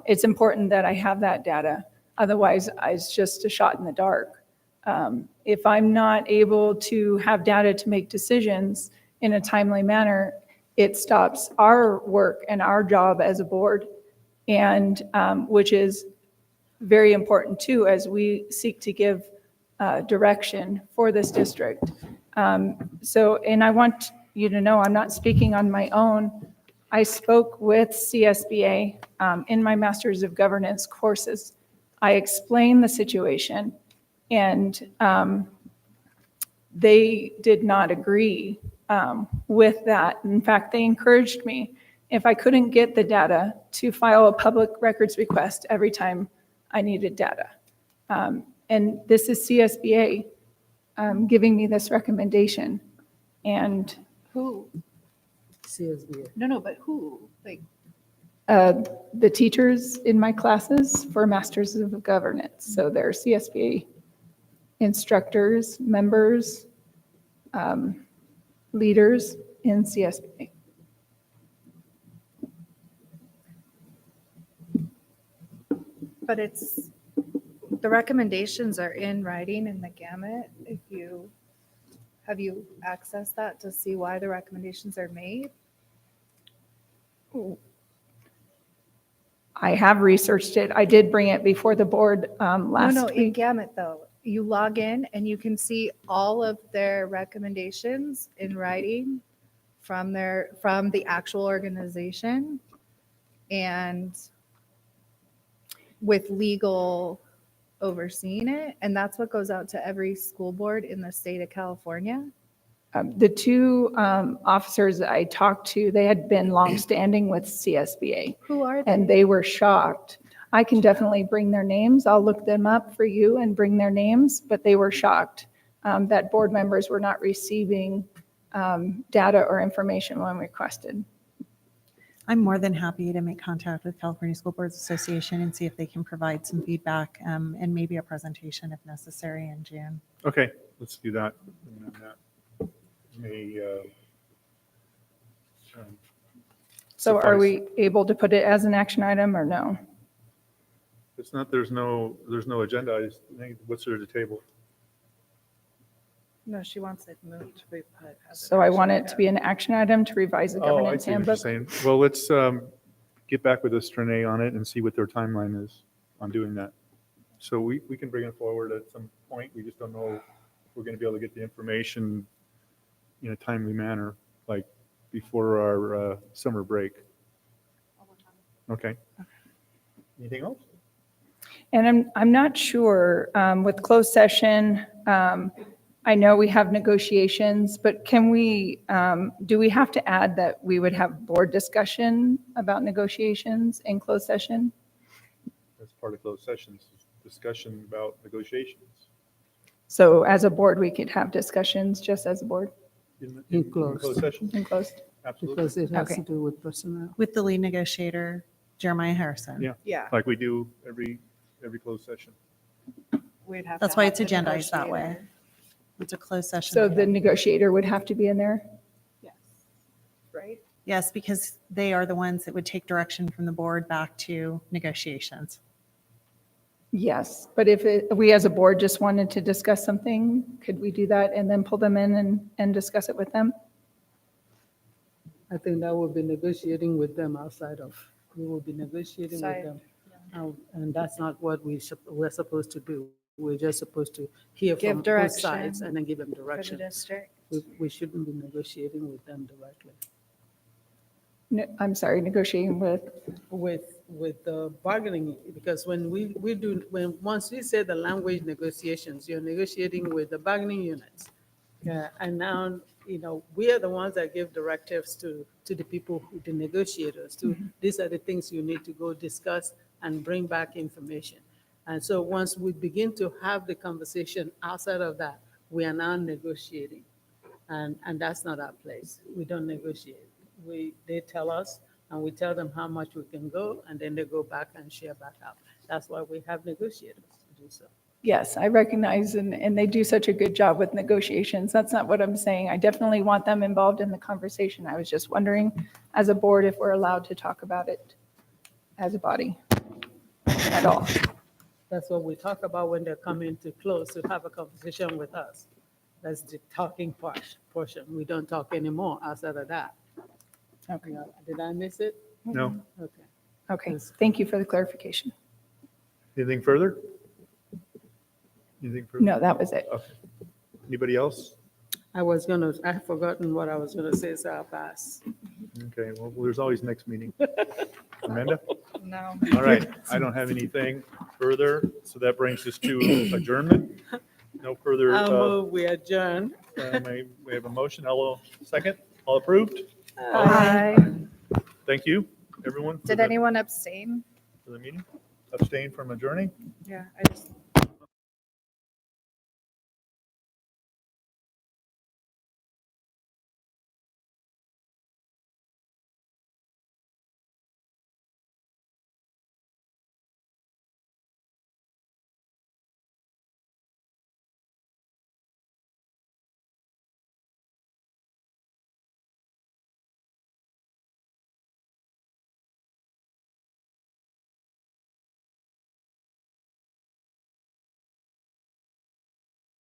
it's important that I have that data. Otherwise, it's just a shot in the dark. If I'm not able to have data to make decisions in a timely manner, it stops our work and our job as a board, and which is very important too as we seek to give direction for this district. And I want you to know I'm not speaking on my own. I spoke with CSBA in my Masters of Governance courses. I explained the situation, and they did not agree with that. In fact, they encouraged me, if I couldn't get the data, to file a public records request every time I needed data. And this is CSBA giving me this recommendation. And Who? CSBA. No, but who? Like, the teachers in my classes for Masters of Governance. So they're CSBA instructors, members, leaders in CSBA. But the recommendations are in writing in the gamut. Have you accessed that to see why the recommendations are made? I have researched it. I did bring it before the board last No, in week. gamut though. You log in and you can see all of their recommendations in writing from the actual organization and with legal overseeing it. And that's what goes out to every school board in the state of California. The two officers I talked to, they had been longstanding with CSBA. Who are they? And they were shocked. I can definitely bring their names. I'll look them up for you and bring their names, but they were shocked that board members were not receiving data or information when requested. I'm more than happy to make contact with California School Boards Association and see if they can provide some feedback and maybe a presentation if necessary in June. Okay, let's do that. And then that may, So are suffice. we able to put it as an action item or no? It's not, there's no agenda. I just think, what's there to table? No, she wants it moved to be put as an So I action want it item. to be an action item to revise the Oh, I governance see what you're handbook. saying. Well, let's get back with us, Renee, on it and see what their timeline is on doing that. So we can bring it forward at some point. We just don't know if we're going to be able to get the information in a timely manner, like before our summer break. Okay. Anything else? And I'm not sure with closed session, I know we have negotiations, but can we, do we have to add that we would have board discussion about negotiations in closed session? That's part of closed sessions, discussion about negotiations. So as a board, we could have discussions just as a board In closed session? in closed? Absolutely. Because it has Okay. to do with personnel. With the lead negotiator, Jeremiah Harrison. Yeah. Yeah. Like we do every closed session. We'd have That's to why have it's the agendized that way. negotiator. It's a closed session. So item. the negotiator would have to be in there? Right? Yes, because they are the ones that would take direction from the board back to negotiations. Yes, but if we as a board just wanted to discuss something, could we do that and then pull them in and discuss it with them? I think that would be negotiating with them outside of, we will be negotiating with Side, them. And that's not what we're supposed to do. We're just supposed to hear Give from both direction sides and then give them For the direction. district. We shouldn't be negotiating with them directly. I'm sorry, negotiating with, With the bargaining, because when once we say the language negotiations, you're negotiating with the bargaining units. And now, we are the ones that give directives to the people, the negotiators, these are the things you need to go discuss and bring back information. And so once we begin to have the conversation outside of that, we are now negotiating. And that's not our place. We don't negotiate. They tell us, and we tell them how much we can go, and then they go back and share back out. That's why we have negotiators to do so. yes, I recognize, and they do such a good job with negotiations. That's not what I'm saying. I definitely want them involved in the conversation. I was just wondering, as a board, if we're allowed to talk about it as a body at all. That's what we talk about when they're coming to close to have a conversation with us. That's the talking portion. We don't talk anymore outside of that. Okay. Did I miss it? No. Okay. Okay, thank you for the clarification. Anything further? Anything further? No, that was it. Okay. Anybody else? I've forgotten what I was gonna say, so I'll pass. Okay, well, there's always next meeting. Amanda? No. All right, I don't have anything further, so that brings us to adjournment. No further, I'll move, we adjourn. we have a motion. Hello, second? All approved? Aye. Thank you, everyone, Did anyone abstain? for the meeting. Abstain from adjourning? Yeah, I just